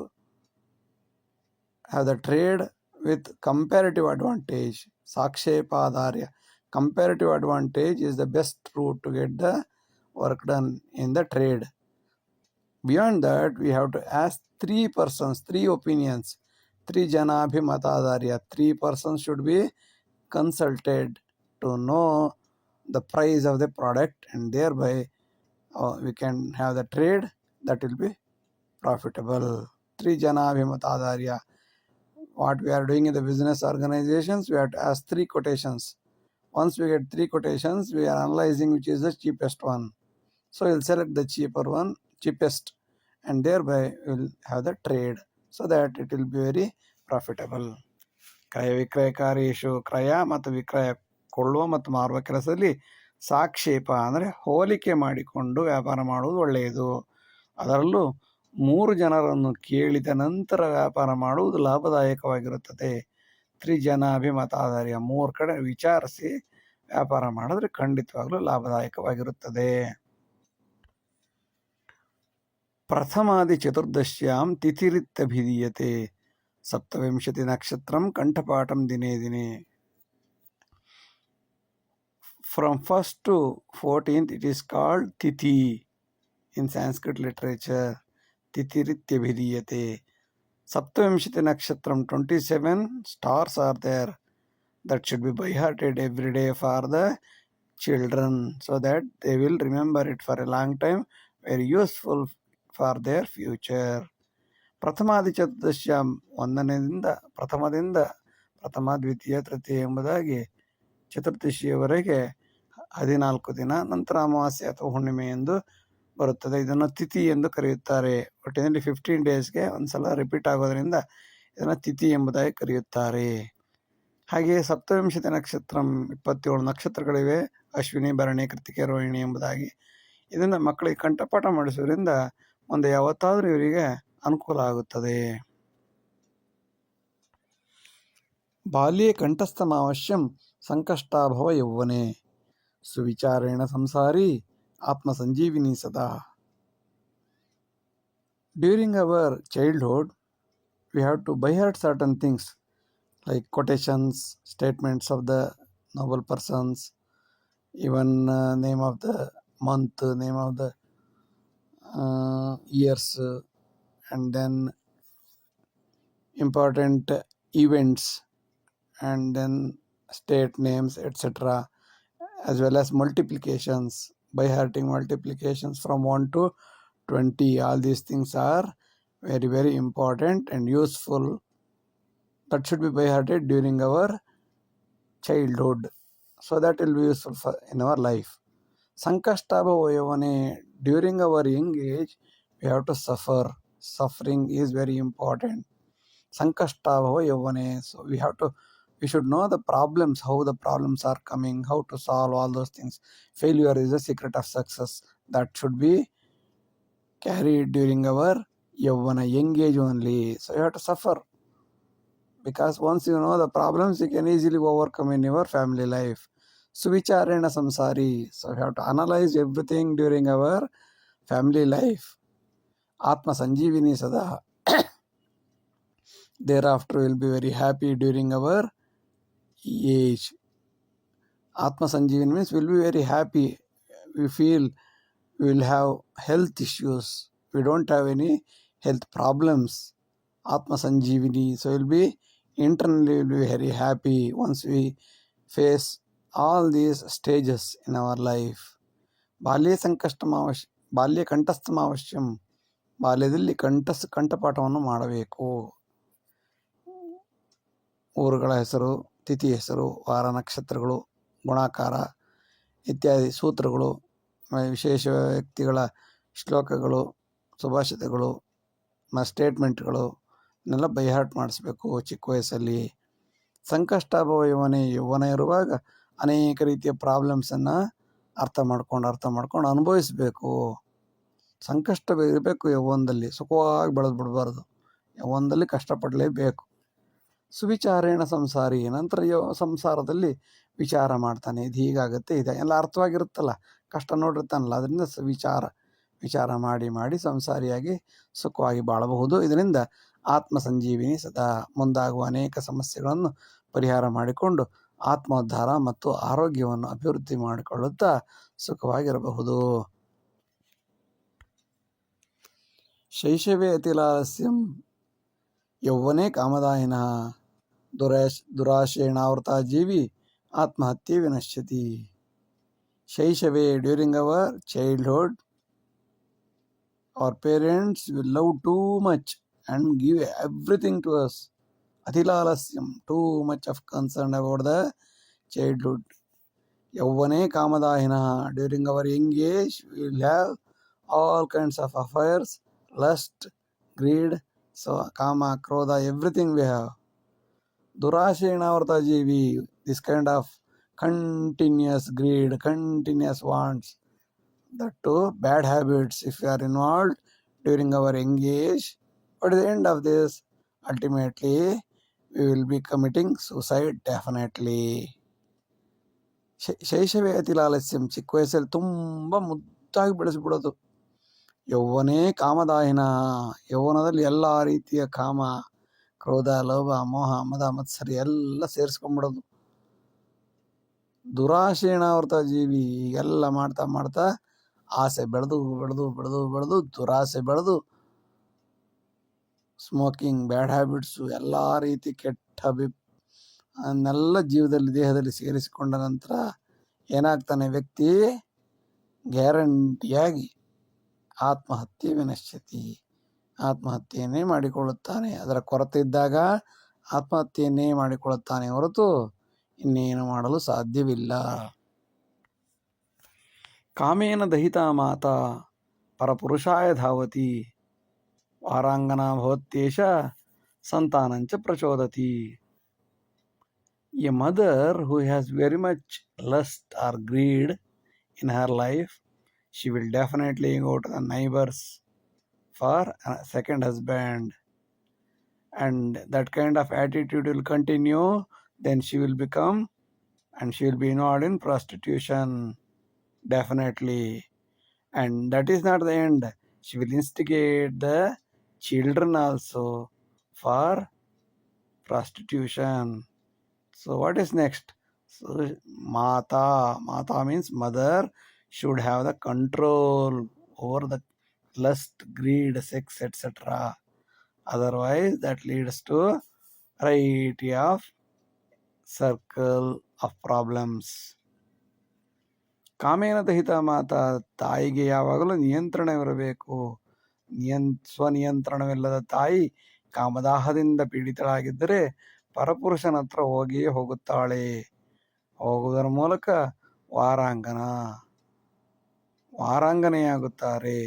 have the trade with comparative advantage. Sakshepadharya, comparative advantage is the best route to get the work done in the trade. Beyond that, we have to ask 3 persons, 3 opinions. 3 janabhimatadharya, 3 persons should be consulted to know the price of the product, and thereby we can have the trade that will be profitable. 3 janabhimatadharya. What we are doing in the business organizations, we have to ask 3 quotations. Once we get 3 quotations, we are analyzing which is the cheapest one. So we'll select the cheapest, and thereby we'll have the trade, so that it will be very profitable. ಕ್ರಯ ವಿಕ್ರಯ ಕಾರ್ಯೇಷು, ಕ್ರಯ ಮತ್ತು ವಿಕ್ರಯ ಕೊಳ್ಳುವ ಮತ್ತು ಮಾರುವ ಕೆಲಸದಲ್ಲಿ ಸಾಕ್ಷೇಪ ಅಂದರೆ ಹೋಲಿಕೆ ಮಾಡಿಕೊಂಡು ವ್ಯಾಪಾರ ಮಾಡುವುದು ಒಳ್ಳೆಯದು. ಅದರಲ್ಲೂ 3 ಜನರನ್ನು ಕೇಳಿದ ನಂತರ ವ್ಯಾಪಾರ ಮಾಡುವುದು ಲಾಭದಾಯಕವಾಗಿರುತ್ತದೆ. ತ್ರಿಜನಾಭಿಮತಾಧಾರ್ಯ 3 ಕಡೆ ವಿಚಾರಿಸಿ ವ್ಯಾಪಾರ ಮಾಡಿದ್ರೆ ಖಂಡಿತವಾಗ್ಲೂ ಲಾಭದಾಯಕವಾಗಿರುತ್ತದೆ. ಪ್ರಥಮಾದಿ ಚತುರ್ದಶ್ಯಾಂ ತಿಥಿರಿತ್ಯಭಿಧೀಯತೆ. ಸಪ್ತವಿಂಶತಿ ನಕ್ಷತ್ರಂ ಕಂಠಪಾಠಂ ದಿನೇ ದಿನೇ. From 1st to 14th it is called Tithi in Sanskrit literature. Tithirityabhidiyate. Saptavimshati Nakshatram, 27 stars are there. That should be by hearted every day for the children so that they will remember it for a long time. Very useful for their future. ಪ್ರಥಮಾದಿ ಚತುರ್ದಶ್ಯಾಂ ಒಂದನೇದಿಂದ ಪ್ರಥಮ ದ್ವಿತೀಯ ತೃತೀಯ ಎಂಬುದಾಗಿ ಚತುರ್ದಶಿಯವರೆಗೆ 14 ದಿನ, ನಂತರ ಅಮಾವಾಸ್ಯೆ ಅಥವಾ ಹುಣ್ಣಿಮೆ ಎಂದು ಬರುತ್ತದೆ. ಇದನ್ನು ತಿಥಿ ಎಂದು ಕರೆಯುತ್ತಾರೆ. ಒಟ್ಟಿನಲ್ಲಿ 15 ಡೇಸ್ಗೆ ಒಂದ್ಸಲ ರಿಪೀಟ್ ಆಗೋದ್ರಿಂದ ಇದನ್ನು ತಿಥಿ ಎಂಬುದಾಗಿ ಕರೆಯುತ್ತಾರೆ. ಹಾಗೆಯೇ ಸಪ್ತವಿಂಶತಿ ನಕ್ಷತ್ರಂ 27 ನಕ್ಷತ್ರಗಳಿವೆ. ಅಶ್ವಿನಿ, ಭರಣಿ, ಕೃತಿಕೆ, ರೋಹಿಣಿ ಎಂಬುದಾಗಿ. ಇದನ್ನು ಮಕ್ಕಳಿಗೆ ಕಂಠಪಾಠ ಮಾಡಿಸುವುದರಿಂದ ಮುಂದೆ ಯಾವತ್ತಾದರೂ ಇವರಿಗೆ ಅನುಕೂಲ ಆಗುತ್ತದೆ. ಬಾಲ್ಯೇ ಕಂಠಸ್ಥಮಾವಶ್ಯಂ ಸಂಕಷ್ಟಾಭವ ಯೌವನೆ. ಸುವಿಚಾರೇಣ ಸಂಸಾರಿ ಆತ್ಮಸಂಜೀವಿನಿ ಸದಾ. During our childhood, we have to by heart certain things like quotations, statements of the noble persons, even name of the month, name of the years, and then important events, and then state names, etc., as well as multiplications, by hearting multiplications from 1 to 20. All these things are very, very important and useful. That should be by hearted during our childhood, so that will be useful in our life. Sankashtabhava yavane. During our young age, we have to suffer. Suffering is very important. Sankashtabhava yavane. So we should know the problems, how the problems are coming, how to solve all those things. Failure is the secret of success. That should be carried during our yavana, young age only. So you have to suffer, because once you know the problems, you can easily overcome in your family life. Suvicharena samsari. So you have to analyze everything during our family life. Atma sanjeevini sada. Thereafter we will be very happy during our age. Atma sanjeevini means we will be very happy. We feel we will have health issues. We don't have any health problems. Atma sanjeevini. So we will be internally very happy once we face all these stages in our life. ಬಾಲ್ಯ ಕಂಠಸ್ಥಮಾವಶ್ಯಂ. ಬಾಲ್ಯದಲ್ಲಿ ಕಂಠಪಾಠವನ್ನು ಮಾಡಬೇಕು. ಊರುಗಳ ಹೆಸರು, ತಿಥಿ ಹೆಸರು, ವಾರ, ನಕ್ಷತ್ರಗಳು, ಗುಣಾಕಾರ ಇತ್ಯಾದಿ ಸೂತ್ರಗಳು, ವಿಶೇಷ ವ್ಯಕ್ತಿಗಳ ಶ್ಲೋಕಗಳು, ಸುಭಾಷಿತಗಳು, ಸ್ಟೇಟ್ಮೆಂಟ್ಗಳು ಇದನ್ನೆಲ್ಲ ಬೈ ಹಾರ್ಟ್ ಮಾಡಿಸ್ಬೇಕು ಚಿಕ್ಕ ವಯಸ್ಸಲ್ಲಿ. ಸಂಕಷ್ಟಾಭವ ಯೌವನ ಇರುವಾಗ ಅನೇಕ ರೀತಿಯ ಪ್ರಾಬ್ಲಮ್ಸನ್ನು ಅರ್ಥ ಮಾಡ್ಕೊಂಡು ಅನುಭವಿಸಬೇಕು. ಸಂಕಷ್ಟ ಇರಬೇಕು ಯೌವನದಲ್ಲಿ, ಸುಖವಾಗಿ ಬೆಳೆದು ಬಿಡಬಾರ್ದು. ಯೌವನದಲ್ಲಿ ಕಷ್ಟಪಡಲೇಬೇಕು. ಸುವಿಚಾರೇಣ ಸಂಸಾರಿ. ನಂತರ ಸಂಸಾರದಲ್ಲಿ ವಿಚಾರ ಮಾಡ್ತಾನೆ, ಇದು ಹೀಗಾಗುತ್ತೆ, ಇದೆ ಎಲ್ಲ ಅರ್ಥವಾಗಿರುತ್ತಲ್ಲ, ಕಷ್ಟ ನೋಡಿರ್ತಾನಲ್ಲ, ಅದರಿಂದ ವಿಚಾರ ಮಾಡಿ ಸಂಸಾರಿಯಾಗಿ ಸುಖವಾಗಿ ಬಾಳಬಹುದು. ಇದರಿಂದ ಆತ್ಮ ಸಂಜೀವಿನಿ ಸದಾ. ಮುಂದಾಗುವ ಅನೇಕ ಸಮಸ್ಯೆಗಳನ್ನು ಪರಿಹಾರ ಮಾಡಿಕೊಂಡು ಆತ್ಮೋದ್ಧಾರ ಮತ್ತು ಆರೋಗ್ಯವನ್ನು ಅಭಿವೃದ್ಧಿ ಮಾಡಿಕೊಳ್ಳುತ್ತಾ ಸುಖವಾಗಿರಬಹುದು. ಶೈಶವೇ ಅತಿಲಾಲಸ್ಯಂ ಯೌವನೇ ಕಾಮದಾಯಿನಃ. ದುರಾಶೇಣಾವೃತ ಜೀವಿ ಆತ್ಮಹತ್ಯೆ ವಿನಶ್ಯತಿ. ಶೈಶವೇ, during our childhood, our parents will love too much and give everything to us. Atilalasya, too much of concern about the childhood. Yavane kamadahina. During our young age, we will have all kinds of affairs, lust, greed, so kama, krodha, everything we have. Durashena varta jivi. This kind of continuous greed, continuous wants, that too bad habits. If we are involved during our young age, what is the end of this? Ultimately, we will be committing suicide definitely. ಶೈಶವೇ ಅತಿ ಲಾಲಸ್ಯಂ, ಚಿಕ್ಕ ವಯಸ್ಸಲ್ಲಿ ತುಂಬ ಮುದ್ದಾಗಿ ಬೆಳೆಸಿಬಿಡೋದು. ಯೌವನೇ ಕಾಮದಾಹಿನ, ಯೌವನದಲ್ಲಿ ಎಲ್ಲ ರೀತಿಯ ಕಾಮ, ಕ್ರೋಧ, ಲೋಭ, ಮೋಹ, ಮದ, ಮತ್ಸರಿ ಎಲ್ಲ ಸೇರಿಸ್ಕೊಂಡ್ಬಿಡೋದು. ದುರಾಶೇಣಾವೃತ ಜೀವಿ. ಎಲ್ಲ ಮಾಡ್ತಾ ಮಾಡ್ತಾ ಆಸೆ ಬೆಳೆದು ಬೆಳೆದು ಬೆಳೆದು ಬೆಳೆದು ದುರಾಸೆ ಬೆಳೆದು ಸ್ಮೋಕಿಂಗ್, ಬ್ಯಾಡ್ ಹ್ಯಾಬಿಟ್ಸು, ಎಲ್ಲ ರೀತಿ ಕೆಟ್ಟ ಅನ್ನೆಲ್ಲ ಜೀವದಲ್ಲಿ ದೇಹದಲ್ಲಿ ಸೇರಿಸಿಕೊಂಡ ನಂತರ ಏನಾಗ್ತಾನೆ ವ್ಯಕ್ತಿ? ಗ್ಯಾರಂಟಿಯಾಗಿ ಆತ್ಮಹತ್ಯೆ ವಿನಶ್ಯತಿ, ಆತ್ಮಹತ್ಯೆಯನ್ನೇ ಮಾಡಿಕೊಳ್ಳುತ್ತಾನೆ. ಅದರ ಕೊರತೆ ಇದ್ದಾಗ ಆತ್ಮಹತ್ಯೆಯನ್ನೇ ಮಾಡಿಕೊಳ್ಳುತ್ತಾನೆ ಹೊರತು ಇನ್ನೇನು ಮಾಡಲು ಸಾಧ್ಯವಿಲ್ಲ. ಕಾಮೇನ ದಹಿತಾ ಮಾತಾ ಪರಪುರುಷಾಯ ಧಾವತಿ, ವಾರಾಂಗನಾ ಭವತ್ಯೇಷ ಸಂತಾನಂಚ ಪ್ರಚೋದತಿ. A mother who has very much lust or greed in her life, she will definitely go to the neighbors for a second husband, and that kind of attitude will continue. Then she will become, and she will be involved in prostitution definitely. And that is not the end. She will instigate the children also for prostitution. So what is next? So Mata means mother should have the control over the lust, greed, sex, etc. Otherwise that leads to variety of circle of problems. ಕಾಮೇನ ದಹಿತ ಮಾತಾ, ತಾಯಿಗೆ ಯಾವಾಗಲೂ ನಿಯಂತ್ರಣವಿರಬೇಕು. ಸ್ವನಿಯಂತ್ರಣವಿಲ್ಲದ ತಾಯಿ ಕಾಮದಾಹದಿಂದ ಪೀಡಿತಳಾಗಿದ್ದರೆ ಪರಪುರುಷನ ಹತ್ರ ಹೋಗಿಯೇ ಹೋಗುತ್ತಾಳೆ. ಹೋಗುವುದರ ಮೂಲಕ ವಾರಾಂಗನೆಯಾಗುತ್ತಾರೆ.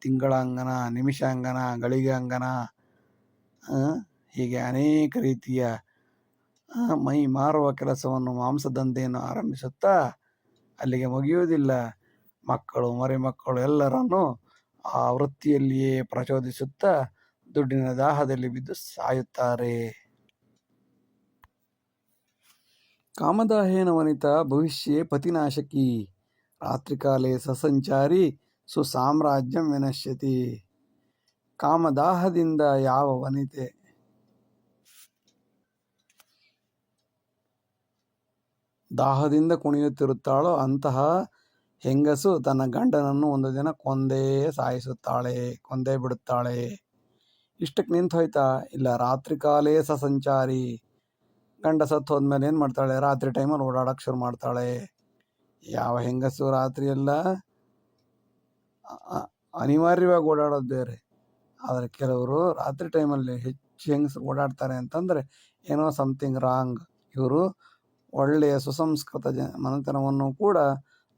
ತಿಂಗಳಾಂಗನ, ನಿಮಿಷಾಂಗನ, ಗಳಿಗಾಂಗನ, ಹೀಗೆ ಅನೇಕ ರೀತಿಯ ಮೈ ಮಾರುವ ಕೆಲಸವನ್ನು, ಮಾಂಸದಂಧೆಯನ್ನು ಆರಂಭಿಸುತ್ತಾ ಅಲ್ಲಿಗೆ ಮುಗಿಯುವುದಿಲ್ಲ. ಮಕ್ಕಳು, ಮರಿಮಕ್ಕಳು ಎಲ್ಲರನ್ನೂ ಆ ವೃತ್ತಿಯಲ್ಲಿಯೇ ಪ್ರಚೋದಿಸುತ್ತಾ ದುಡ್ಡಿನ ದಾಹದಲ್ಲಿ ಬಿದ್ದು ಸಾಯುತ್ತಾರೆ. ಕಾಮದಾಹೇನ ವನಿತಾ ಭವಿಷ್ಯೇ ಪತಿನಾಶಕಿ, ರಾತ್ರಿಕಾಲೇ ಸಸಂಚಾರಿ ಸುಸಾಮ್ರಾಜ್ಯಂ ವಿನಶ್ಯತಿ. ಕಾಮದಾಹದಿಂದ ಯಾವ ವನಿತೆ ದಾಹದಿಂದ ಕುಣಿಯುತ್ತಿರುತ್ತಾಳೋ ಅಂತಹ ಹೆಂಗಸು ತನ್ನ ಗಂಡನನ್ನು ಒಂದು ದಿನ ಕೊಂದೇ ಬಿಡುತ್ತಾಳೆ. ಇಷ್ಟಕ್ಕೆ ನಿಂತು ಹೋಯ್ತಾ? ಇಲ್ಲ. ರಾತ್ರಿ ಕಾಲೇ ಸಸಂಚಾರಿ, ಗಂಡ ಸತ್ತು ಹೋದ್ಮೇಲೆ ಏನು ಮಾಡ್ತಾಳೆ? ರಾತ್ರಿ ಟೈಮಲ್ಲಿ ಓಡಾಡಕ್ಕೆ ಶುರು ಮಾಡ್ತಾಳೆ. ಯಾವ ಹೆಂಗಸು ರಾತ್ರಿಯೆಲ್ಲ ಅನಿವಾರ್ಯವಾಗಿ ಓಡಾಡೋದು ಬೇರೆ, ಆದರೆ ಕೆಲವರು ರಾತ್ರಿ ಟೈಮಲ್ಲಿ ಹೆಚ್ಚು ಹೆಂಗಸರು ಓಡಾಡ್ತಾರೆ ಅಂತಂದರೆ ಏನೋ ಸಮಥಿಂಗ್ ರಾಂಗ್. ಇವರು ಒಳ್ಳೆಯ ಸುಸಂಸ್ಕೃತ ಮನೆತನವನ್ನು ಕೂಡ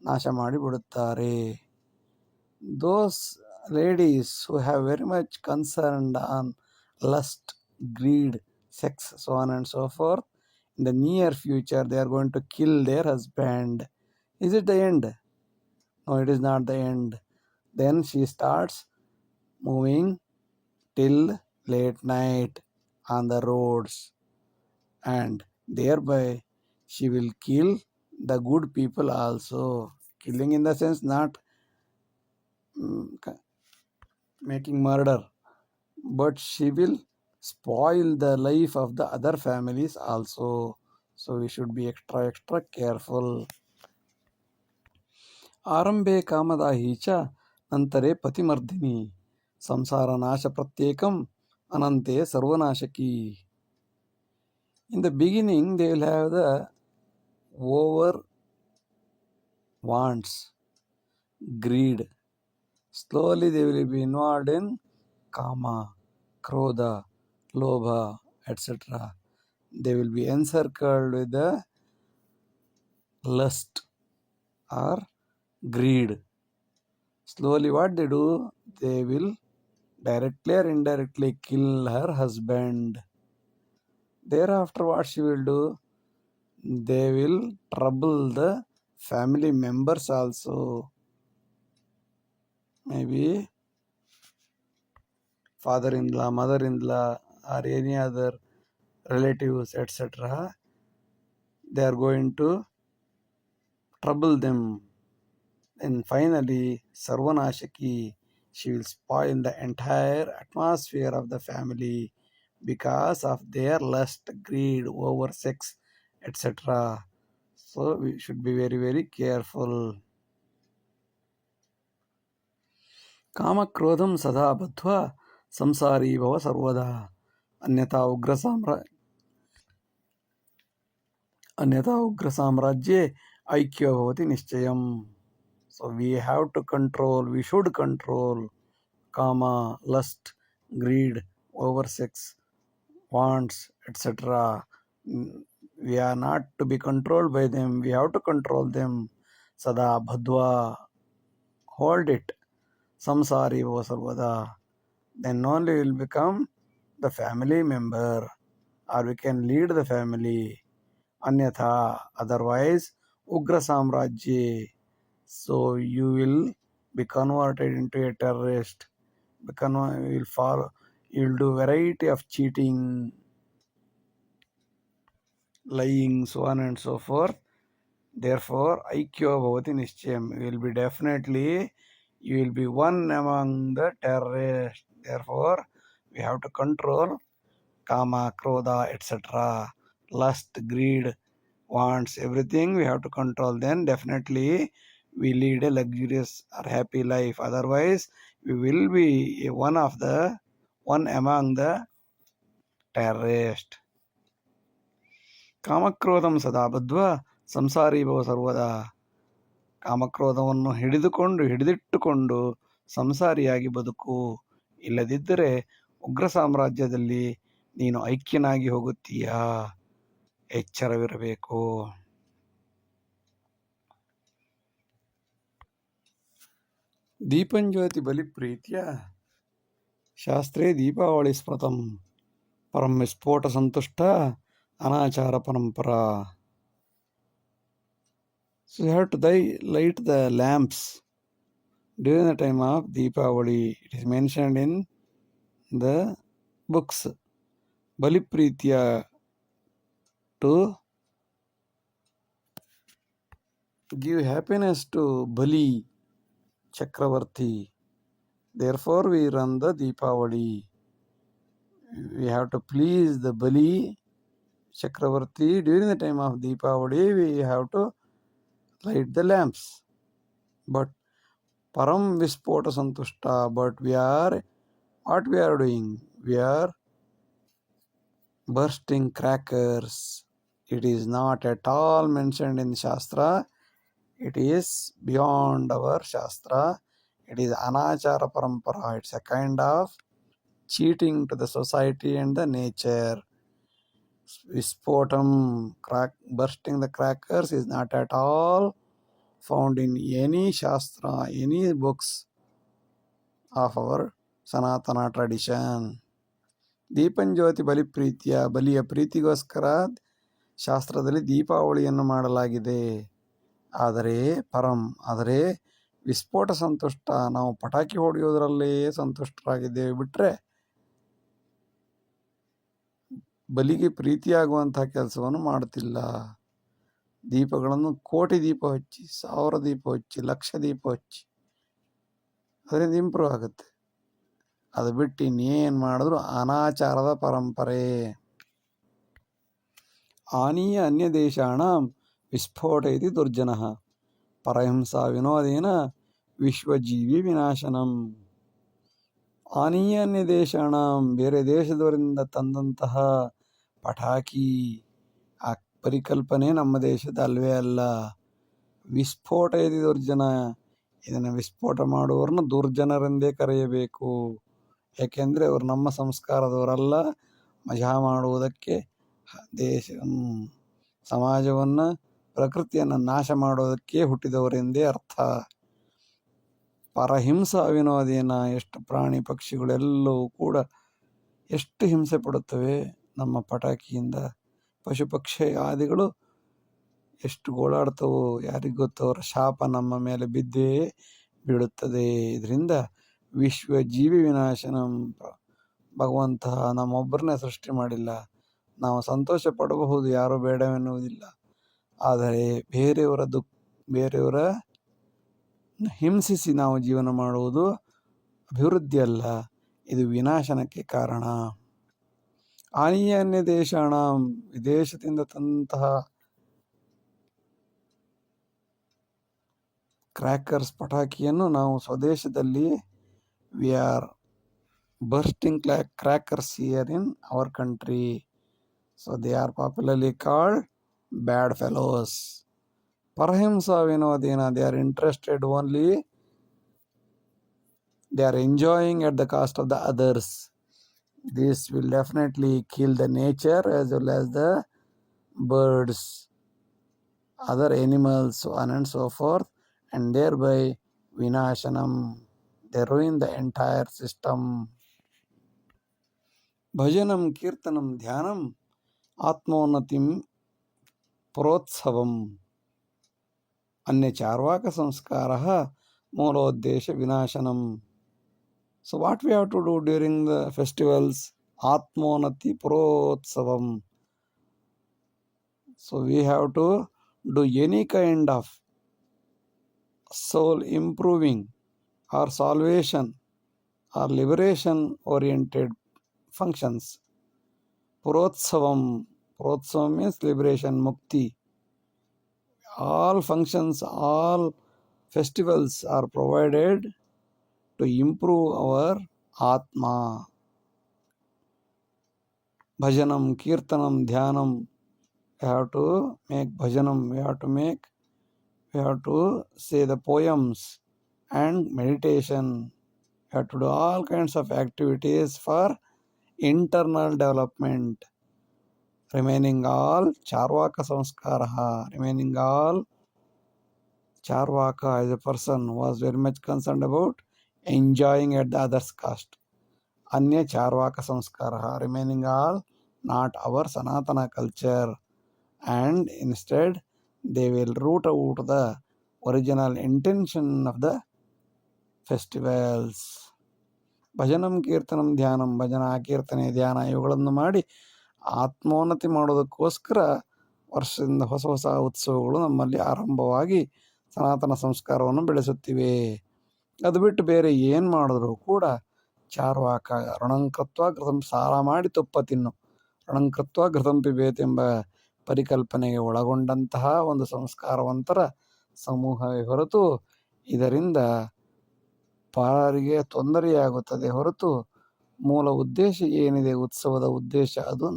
ನಾಶ ಮಾಡಿಬಿಡುತ್ತಾರೆ. Those ladies who have very much concerned on lust, greed, sex, so on and so forth, in the near future they are going to kill their husband. Is it the end? No, it is not the end. Then she starts moving till late night on the roads, and thereby she will kill the good people also. Killing in the sense not making murder, but she will spoil the life of the other families also. So we should be extra careful. ಆರಂಭೆ ಕಾಮದಾಹಿ ಚ ನಂತರೆ ಪತಿಮರ್ದಿನಿ, ಸಂಸಾರ ನಾಶ ಪ್ರತ್ಯೇಕಂ ಅನಂತೆ ಸರ್ವನಾಶಕಿ. In the beginning they will have the over wants, greed. Slowly they will be involved in kama, krodha, lobha, etc. They will be encircled with the lust or greed. Slowly what they do? They will directly or indirectly kill her husband. Thereafter what she will do? they will trouble the family members also. Maybe father-in-law, mother-in-law, or any other relatives, etc. They are going to trouble them. And finally, Sarvanashaki, she will spoil the entire atmosphere of the family because of their lust, greed, over sex, etc. So we should be very, very careful. ಕಾಮಕ್ರೋಧಂ ಸದಾ ಬದ್ಧ್ವಾ ಸಂಸಾರಿ ಭವ ಸರ್ವದಾ ಅನ್ಯಥಾ ಉಗ್ರ ಸಾಮ್ರಾಜ್ಯೆ ಐಕ್ಯೋ ಭವತಿ ನಿಶ್ಚಯಂ. So we have to control, we should control kama, lust, greed, over sex, wants, etc. We are not to be controlled by them, we have to control them. Sada bhadva, hold it. Samsari va sarvada, then only will become the family member, or we can lead the family. Anyatha, otherwise ugra samrajye, so you will be converted into a terrorist. You will do variety of cheating, lying, so on and so forth. Therefore, aikyo bhavati nischayam, you will be one among the terrorists. Therefore, we have to control kama, krodha, etc. Lust, greed, wants, everything we have to control. Then definitely we lead a luxurious or happy life. Otherwise, we will be one among the terrorists. ಕಾಮಕ್ರೋಧಂ ಸದಾ ಬದ್ಧ್ವಾ ಸಂಸಾರಿ ಭವ ಸರ್ವದಾ. ಕಾಮಕ್ರೋಧವನ್ನು ಹಿಡಿದಿಟ್ಟುಕೊಂಡು ಸಂಸಾರಿಯಾಗಿ ಬದುಕು. ಇಲ್ಲದಿದ್ದರೆ ಉಗ್ರ ಸಾಮ್ರಾಜ್ಯದಲ್ಲಿ ನೀನು ಐಕ್ಯನಾಗಿ ಹೋಗುತ್ತೀಯಾ. ಎಚ್ಚರವಿರಬೇಕು. ದೀಪಂಜ್ಯೋತಿ ಬಲಿಪ್ರೀತ್ಯ ಶಾಸ್ತ್ರೇ ದೀಪಾವಳಿ ಸ್ಮೃತಂ ಪರಂ ವಿಸ್ಫೋಟ ಸಂತುಷ್ಟ ಅನಾಚಾರ ಪರಂಪರಾ. So you have to light the lamps during the time of Deepavali. It is mentioned in the books. Baliprithya, to give happiness to Bali Chakravarti. Therefore we run the Deepavali. We have to please the Bali Chakravarti. During the time of Deepavali we have to light the lamps. But Param Vispota Santushta, but what we are doing? We are bursting crackers. It is not at all mentioned in Shastra. It is beyond our Shastra. It is Anachara Parampara. It's a kind of cheating to the society and the nature. Vispotam, bursting the crackers, is not at all found in any Shastra, any books of our Sanatana tradition. ದೀಪಂಜ್ಯೋತಿ ಬಲಿಪ್ರೀತ್ಯ, ಬಲಿಯ ಪ್ರೀತಿಗೋಸ್ಕರ ಶಾಸ್ತ್ರದಲ್ಲಿ ದೀಪಾವಳಿಯನ್ನು ಮಾಡಲಾಗಿದೆ. ಆದರೆ ವಿಸ್ಫೋಟ ಸಂತುಷ್ಟ, ನಾವು ಪಟಾಕಿ ಹೊಡೆಯೋದ್ರಲ್ಲೇ ಸಂತುಷ್ಟರಾಗಿದ್ದೇವೆ ಬಿಟ್ಟರೆ ಬಲಿಗೆ ಪ್ರೀತಿಯಾಗುವಂತಹ ಕೆಲಸವನ್ನು ಮಾಡ್ತಿಲ್ಲ. ದೀಪಗಳನ್ನು ಕೋಟಿ ದೀಪ ಹಚ್ಚಿ, 1000 ದೀಪ ಹಚ್ಚಿ, 1,00,000 ದೀಪ ಹಚ್ಚಿ, ಅದರಿಂದ ಇಂಪ್ರೂವ್ ಆಗುತ್ತೆ. ಅದು ಬಿಟ್ಟು ಇನ್ನೇನು ಮಾಡಿದ್ರು ಅನಾಚಾರದ ಪರಂಪರೆ. ಆನೀಯ ಅನ್ಯ ದೇಶಾಣಂ ವಿಸ್ಫೋಟ ಇತಿ ದುರ್ಜನಃ ಪರಹಿಂಸಾ ವಿನೋದೇನ ವಿಶ್ವಜೀವಿ ವಿನಾಶನಂ. ಆನೀಯ ಅನ್ಯ ದೇಶಾಣಂ, ಬೇರೆ ದೇಶದವರಿಂದ ತಂದಂತಹ ಪಟಾಕಿ, ಆ ಪರಿಕಲ್ಪನೆ ನಮ್ಮ ದೇಶದ ಅಲ್ವೇ ಅಲ್ಲ. ವಿಸ್ಫೋಟ ಇತಿ ದುರ್ಜನ, ಇದನ್ನು ವಿಸ್ಫೋಟ ಮಾಡುವವರನ್ನು ದುರ್ಜನರೆಂದೇ ಕರೆಯಬೇಕು. ಯಾಕೆಂದರೆ ಅವರು ನಮ್ಮ ಸಂಸ್ಕಾರದವರಲ್ಲ. ಮಜಾ ಮಾಡುವುದಕ್ಕೆ, ಸಮಾಜವನ್ನು, ಪ್ರಕೃತಿಯನ್ನು ನಾಶ ಮಾಡೋದಕ್ಕೆ ಹುಟ್ಟಿದವರೆಂದೇ ಅರ್ಥ. ಪರಹಿಂಸಾ ವಿನೋದೇನ, ಎಷ್ಟು ಪ್ರಾಣಿ ಪಕ್ಷಿಗಳೆಲ್ಲವೂ ಕೂಡ ಎಷ್ಟು ಹಿಂಸೆ ಪಡುತ್ತವೆ ನಮ್ಮ ಪಟಾಕಿಯಿಂದ. ಪಶು ಪಕ್ಷಿ ಆದಿಗಳು ಎಷ್ಟು ಗೋಳಾಡ್ತವೋ ಯಾರಿಗೂ ಗೊತ್ತು. ಅವರ ಶಾಪ ನಮ್ಮ ಮೇಲೆ ಬಿದ್ದೇ ಬೀಳುತ್ತದೆ. ಇದರಿಂದ ವಿಶ್ವ ಜೀವಿ ವಿನಾಶನಂ. ಭಗವಂತ ನಮ್ಮೊಬ್ಬರನ್ನೇ ಸೃಷ್ಟಿ ಮಾಡಿಲ್ಲ. ನಾವು ಸಂತೋಷ ಪಡಬಹುದು, ಯಾರೂ ಬೇಡವೆನ್ನುವುದಿಲ್ಲ. ಆದರೆ ಬೇರೆಯವರ ಹಿಂಸಿಸಿ ನಾವು ಜೀವನ ಮಾಡುವುದು ಅಭಿವೃದ್ಧಿ ಅಲ್ಲ, ಇದು ವಿನಾಶನಕ್ಕೆ ಕಾರಣ. ಅನ್ಯ ದೇಶಾಣ, ವಿದೇಶದಿಂದ ತಂತಹ ಕ್ರ್ಯಾಕರ್ಸ್, ಪಟಾಕಿಯನ್ನು ನಾವು ಸ್ವದೇಶದಲ್ಲಿ we are bursting crackers here in our country. So they are popularly called bad fellows. Parahimsa vinodena, they are interested only, they are enjoying at the cost of the others. This will definitely kill the nature as well as the birds, other animals, so on and so forth, and thereby vinashanam, they ruin the entire system. ಭಜನಂ ಕೀರ್ತನಂ ಧ್ಯಾನಂ ಆತ್ಮೋನ್ನತಿಂ ಪ್ರೋತ್ಸವಂ. ಅನ್ಯ ಚಾರ್ವಾಕ ಸಂಸ್ಕಾರ ಮೂಲೋದ್ದೇಶ ವಿನಾಶನಂ. So what we have to do during the festivals? ಆತ್ಮೋನ್ನತಿ ಪ್ರೋತ್ಸವಂ. So we have to do any kind of soul improving or salvation or liberation oriented functions. Protsavam means liberation, mukti. All functions, all festivals are provided to improve our atma. Bhajanam, kirtanam, dhyanam. We have to make bhajanam, we have to say the poems and meditation. We have to do all kinds of activities for internal development. Remaining all charvaka samskaraha, remaining all charvaka as a person was very much concerned about enjoying at the other's cost. Anya charvaka samskaraha, remaining all not our sanatana culture, and instead they will root out the original intention of the festivals. ಭಜನಂ ಕೀರ್ತನಂ ಧ್ಯಾನಂ, ಭಜನ ಕೀರ್ತನೆ ಧ್ಯಾನ ಇವುಗಳನ್ನು ಮಾಡಿ ಆತ್ಮೋನ್ನತಿ ಮಾಡೋದಕ್ಕೋಸ್ಕರ ವರ್ಷದಿಂದ ಹೊಸ ಹೊಸ ಉತ್ಸವಗಳು ನಮ್ಮಲ್ಲಿ ಆರಂಭವಾಗಿ ಸನಾತನ ಸಂಸ್ಕಾರವನ್ನು ಬೆಳೆಸುತ್ತಿವೆ. ಅದು ಬಿಟ್ಟು ಬೇರೆ ಏನು ಮಾಡಿದ್ರು ಕೂಡ ಚಾರ್ವಾಕ ಋಣಂಕೃತ್ವ ಘೃತಂ, ಸಾರ ಮಾಡಿ ತುಪ್ಪ ತಿನ್ನು, ಋಣಂಕೃತ್ವ ಘೃತಂ ಪಿಬೇತ್ ಎಂಬ ಪರಿಕಲ್ಪನೆಗೆ ಒಳಗೊಂಡಂತಹ ಒಂದು ಸಂಸ್ಕಾರವಂತರ ಸಮೂಹವೇ ಹೊರತು ಇದರಿಂದ ಪರರಿಗೆ ತೊಂದರೆಯಾಗುತ್ತದೆ ಹೊರತು ಮೂಲ ಉದ್ದೇಶ ಏನಿದೆ, ಉತ್ಸವದ ಉದ್ದೇಶ, ಅದು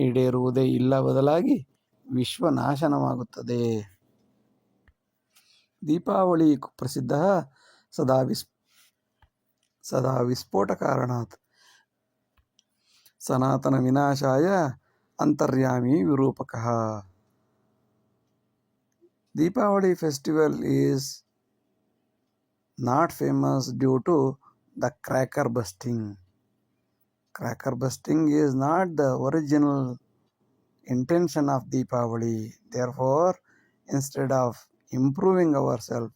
ಈಡೇರುವುದೇ ಇಲ್ಲ. ಬದಲಾಗಿ ವಿಶ್ವನಾಶನವಾಗುತ್ತದೆ. ದೀಪಾವಳಿ ಪ್ರಸಿದ್ಧ ಸದಾ ವಿಸ್ಫೋಟ ಕಾರಣಾತ್ ಸನಾತನ ವಿನಾಶಾಯ ಅಂತರ್ಯಾಮಿ ವಿರೂಪಕಃ. Deepavali festival is not famous due to the cracker busting. Cracker busting is not the original intention of Deepavali. Therefore, instead of improving ourselves,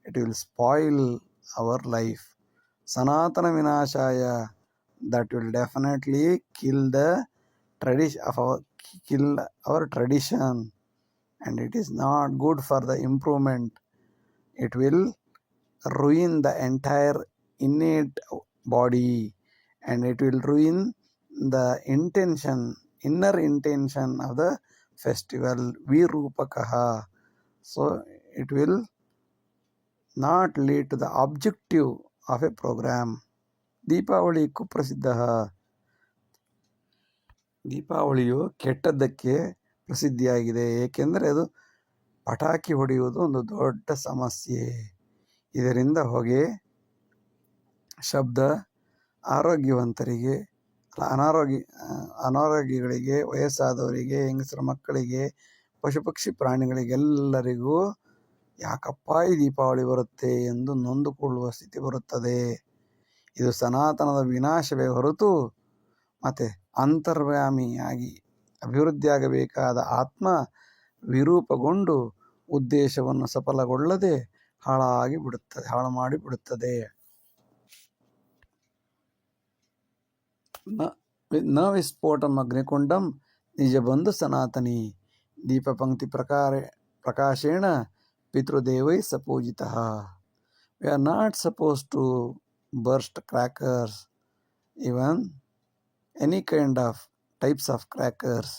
it will spoil our life. Sanatana Vinashaya, that will definitely kill our tradition, and it is not good for the improvement. It will ruin the entire innate body, and it will ruin the inner intention of the festival, virupakaha. So it will not lead to the objective of a program. Deepavali ಕುಪ್ರಸಿದ್ಧ. ದೀಪಾವಳಿಯು ಕೆಟ್ಟದ್ದಕ್ಕೆ ಪ್ರಸಿದ್ಧಿಯಾಗಿದೆ, ಏಕೆಂದರೆ ಅದು ಪಟಾಕಿ ಹೊಡೆಯುವುದು ಒಂದು ದೊಡ್ಡ ಸಮಸ್ಯೆ. ಇದರಿಂದ ಹೊಗೆ, ಶಬ್ದ ಆರೋಗ್ಯವಂತರಿಗೆ, ಅನಾರೋಗ್ಯಗಳಿಗೆ, ವಯಸ್ಸಾದವರಿಗೆ, ಹೆಂಗಸರ ಮಕ್ಕಳಿಗೆ, ಪಶು ಪಕ್ಷಿ ಪ್ರಾಣಿಗಳಿಗೆಲ್ಲರಿಗೂ ಯಾಕಪ್ಪ ಈ ದೀಪಾವಳಿ ಬರುತ್ತೆ ಎಂದು ನೊಂದುಕೊಳ್ಳುವ ಸ್ಥಿತಿ ಬರುತ್ತದೆ. ಇದು ಸನಾತನದ ವಿನಾಶವೇ ಹೊರತು ಮತ್ತೆ ಅಂತರ್ವ್ಯಾಮಿಯಾಗಿ ಅಭಿವೃದ್ಧಿಯಾಗಬೇಕಾದ ಆತ್ಮ ವಿರೂಪಗೊಂಡು ಉದ್ದೇಶವನ್ನು ಸಫಲಗೊಳ್ಳದೆ ಹಾಳು ಮಾಡಿಬಿಡುತ್ತದೆ. ನ ವಿಸ್ಫೋಟಂ ಅಗ್ನಿಕುಂಡಂ ನಿಜಬಂಧು ಸನಾತನಿ ದೀಪಪಂಕ್ತಿ ಪ್ರಕಾಶೇಣ ಪಿತೃದೇವೈ ಸಪೂಜಿತಃ. We are not supposed to burst crackers, even any kind of types of crackers.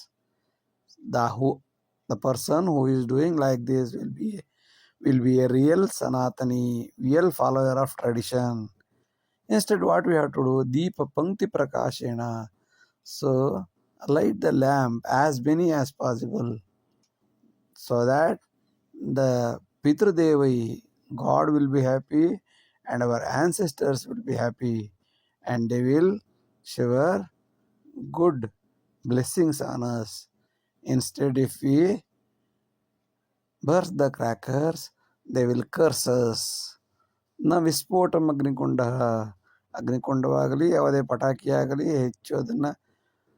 The person who is doing like this will be a real Sanatani, real follower of tradition. Instead, what we have to do? Deepa Pankti Prakashena. So, light the lamp as many as possible, so that the Pitru-Devai, God will be happy and our ancestors will be happy, and they will shower good blessings on us. Instead, if we burst the crackers, they will curse us. ನ ವಿಸ್ಫೋಟಂ ಅಗ್ನಿಕುಂಡ. ಅಗ್ನಿಕುಂಡವಾಗಲಿ ಯಾವುದೇ ಪಟಾಕಿಯಾಗಲಿ ಹೆಚ್ಚು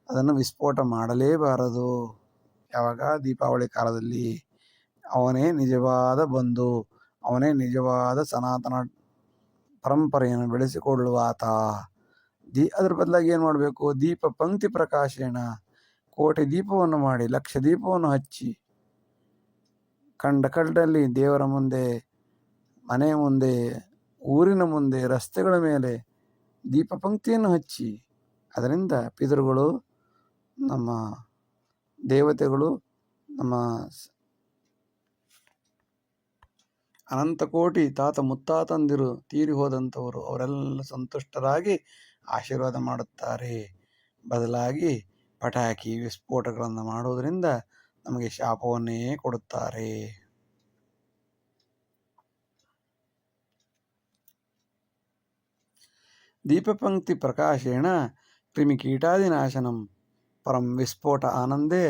ಅದನ್ನು ವಿಸ್ಫೋಟ ಮಾಡಲೇಬಾರದು. ಯಾವಾಗ? ದೀಪಾವಳಿ ಕಾಲದಲ್ಲಿ. ಅವನೇ ನಿಜವಾದ ಬಂಧು, ಅವನೇ ನಿಜವಾದ ಸನಾತನ ಪರಂಪರೆಯನ್ನು ಬೆಳೆಸಿಕೊಳ್ಳುವ ಆತ. ಅದರ ಬದಲಾಗಿ ಏನು ಮಾಡಬೇಕು? ದೀಪ ಪಂಕ್ತಿ ಪ್ರಕಾಶೇಣ, ಕೋಟಿ ದೀಪವನ್ನು ಮಾಡಿ, ಲಕ್ಷ ದೀಪವನ್ನು ಹಚ್ಚಿ, ಕಂಡಲ್ಲಿ ದೇವರ ಮುಂದೆ, ಮನೆಯ ಮುಂದೆ, ಊರಿನ ಮುಂದೆ, ರಸ್ತೆಗಳ ಮೇಲೆ ದೀಪ ಪಂಕ್ತಿಯನ್ನು ಹಚ್ಚಿ, ಅದರಿಂದ ಪಿತೃಗಳು, ನಮ್ಮ ದೇವತೆಗಳು, ನಮ್ಮ ಅನಂತಕೋಟಿ ತಾತ ಮುತ್ತಾತಂದಿರು ತೀರಿ ಹೋದಂಥವರು ಅವರೆಲ್ಲ ಸಂತುಷ್ಟರಾಗಿ ಆಶೀರ್ವಾದ ಮಾಡುತ್ತಾರೆ. ಬದಲಾಗಿ ಪಟಾಕಿ ವಿಸ್ಫೋಟಗಳನ್ನು ಮಾಡುವುದರಿಂದ ನಮಗೆ ಶಾಪವನ್ನೇ ಕೊಡುತ್ತಾರೆ. ದೀಪಪಂಕ್ತಿ ಪ್ರಕಾಶೇಣ ಕ್ರಿಮಿಕೀಟಾದಿನಾಶನಂ ಪರಂ ವಿಸ್ಫೋಟ ಆನಂದೇ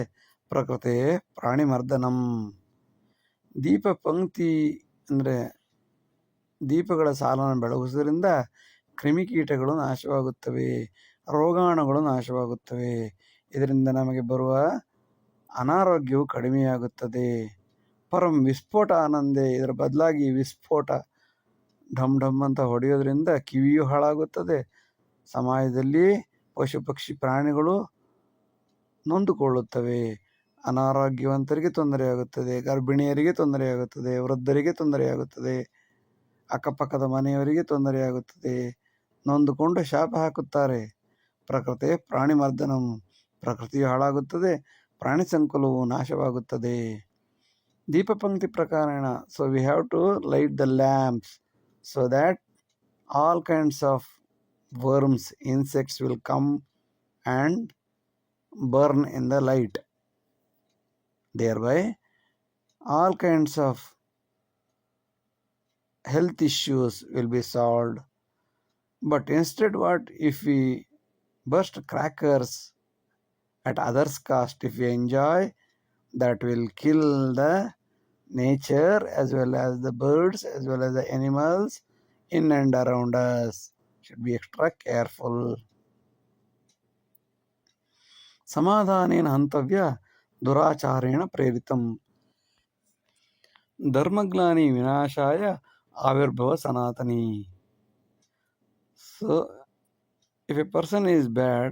ಪ್ರಕೃತೆ ಪ್ರಾಣಿಮರ್ದನಂ. ದೀಪಪಂಕ್ತಿ ಅಂದರೆ ದೀಪಗಳ ಸಾಲನ್ನು ಬೆಳಗಿಸುವುದರಿಂದ ಕ್ರಿಮಿಕೀಟಗಳು ನಾಶವಾಗುತ್ತವೆ, ರೋಗಾಣುಗಳು ನಾಶವಾಗುತ್ತವೆ. ಇದರಿಂದ ನಮಗೆ ಬರುವ ಅನಾರೋಗ್ಯವು ಕಡಿಮೆಯಾಗುತ್ತದೆ. ಪರಂ ವಿಸ್ಫೋಟ ಆನಂದೇ, ಇದರ ಬದಲಾಗಿ ವಿಸ್ಫೋಟ ಢಮ್ ಢಮ್ ಅಂತ ಹೊಡೆಯೋದ್ರಿಂದ ಕಿವಿಯೂ ಹಾಳಾಗುತ್ತದೆ. ಸಮಾಜದಲ್ಲಿ ಪಶು ಪಕ್ಷಿ ಪ್ರಾಣಿಗಳು ನೊಂದುಕೊಳ್ಳುತ್ತವೆ. ಅನಾರೋಗ್ಯವಂತರಿಗೆ ತೊಂದರೆಯಾಗುತ್ತದೆ, ಗರ್ಭಿಣಿಯರಿಗೆ ತೊಂದರೆಯಾಗುತ್ತದೆ, ವೃದ್ಧರಿಗೆ ತೊಂದರೆಯಾಗುತ್ತದೆ, ಅಕ್ಕಪಕ್ಕದ ಮನೆಯವರಿಗೆ ತೊಂದರೆಯಾಗುತ್ತದೆ. ನೊಂದುಕೊಂಡು ಶಾಪ ಹಾಕುತ್ತಾರೆ. ಪ್ರಕೃತಿ ಪ್ರಾಣಿಮರ್ದನಂ, ಪ್ರಕೃತಿಯು ಹಾಳಾಗುತ್ತದೆ, ಪ್ರಾಣಿ ಸಂಕುಲವು ನಾಶವಾಗುತ್ತದೆ. ದೀಪಪಂಕ್ತಿ ಪ್ರಕಾರೇಣ, so we have to light the lamps so that all kinds of worms, insects will come and burn in the light. Thereby, all kinds of health issues will be solved. But instead, what if we burst crackers at others' cost? If we enjoy, that will kill the nature as well as the birds as well as the animals in and around us. Should be extra careful. ಸಮಾಧಾನೇನ ಹಂತವ್ಯ ದುರಾಚಾರೇಣ ಪ್ರೇರಿತಂ ಧರ್ಮಗ್ಲಾನಿ ವಿನಾಶಾಯ ಆವಿರ್ಭವ ಸನಾತನಿ. So if a person is bad,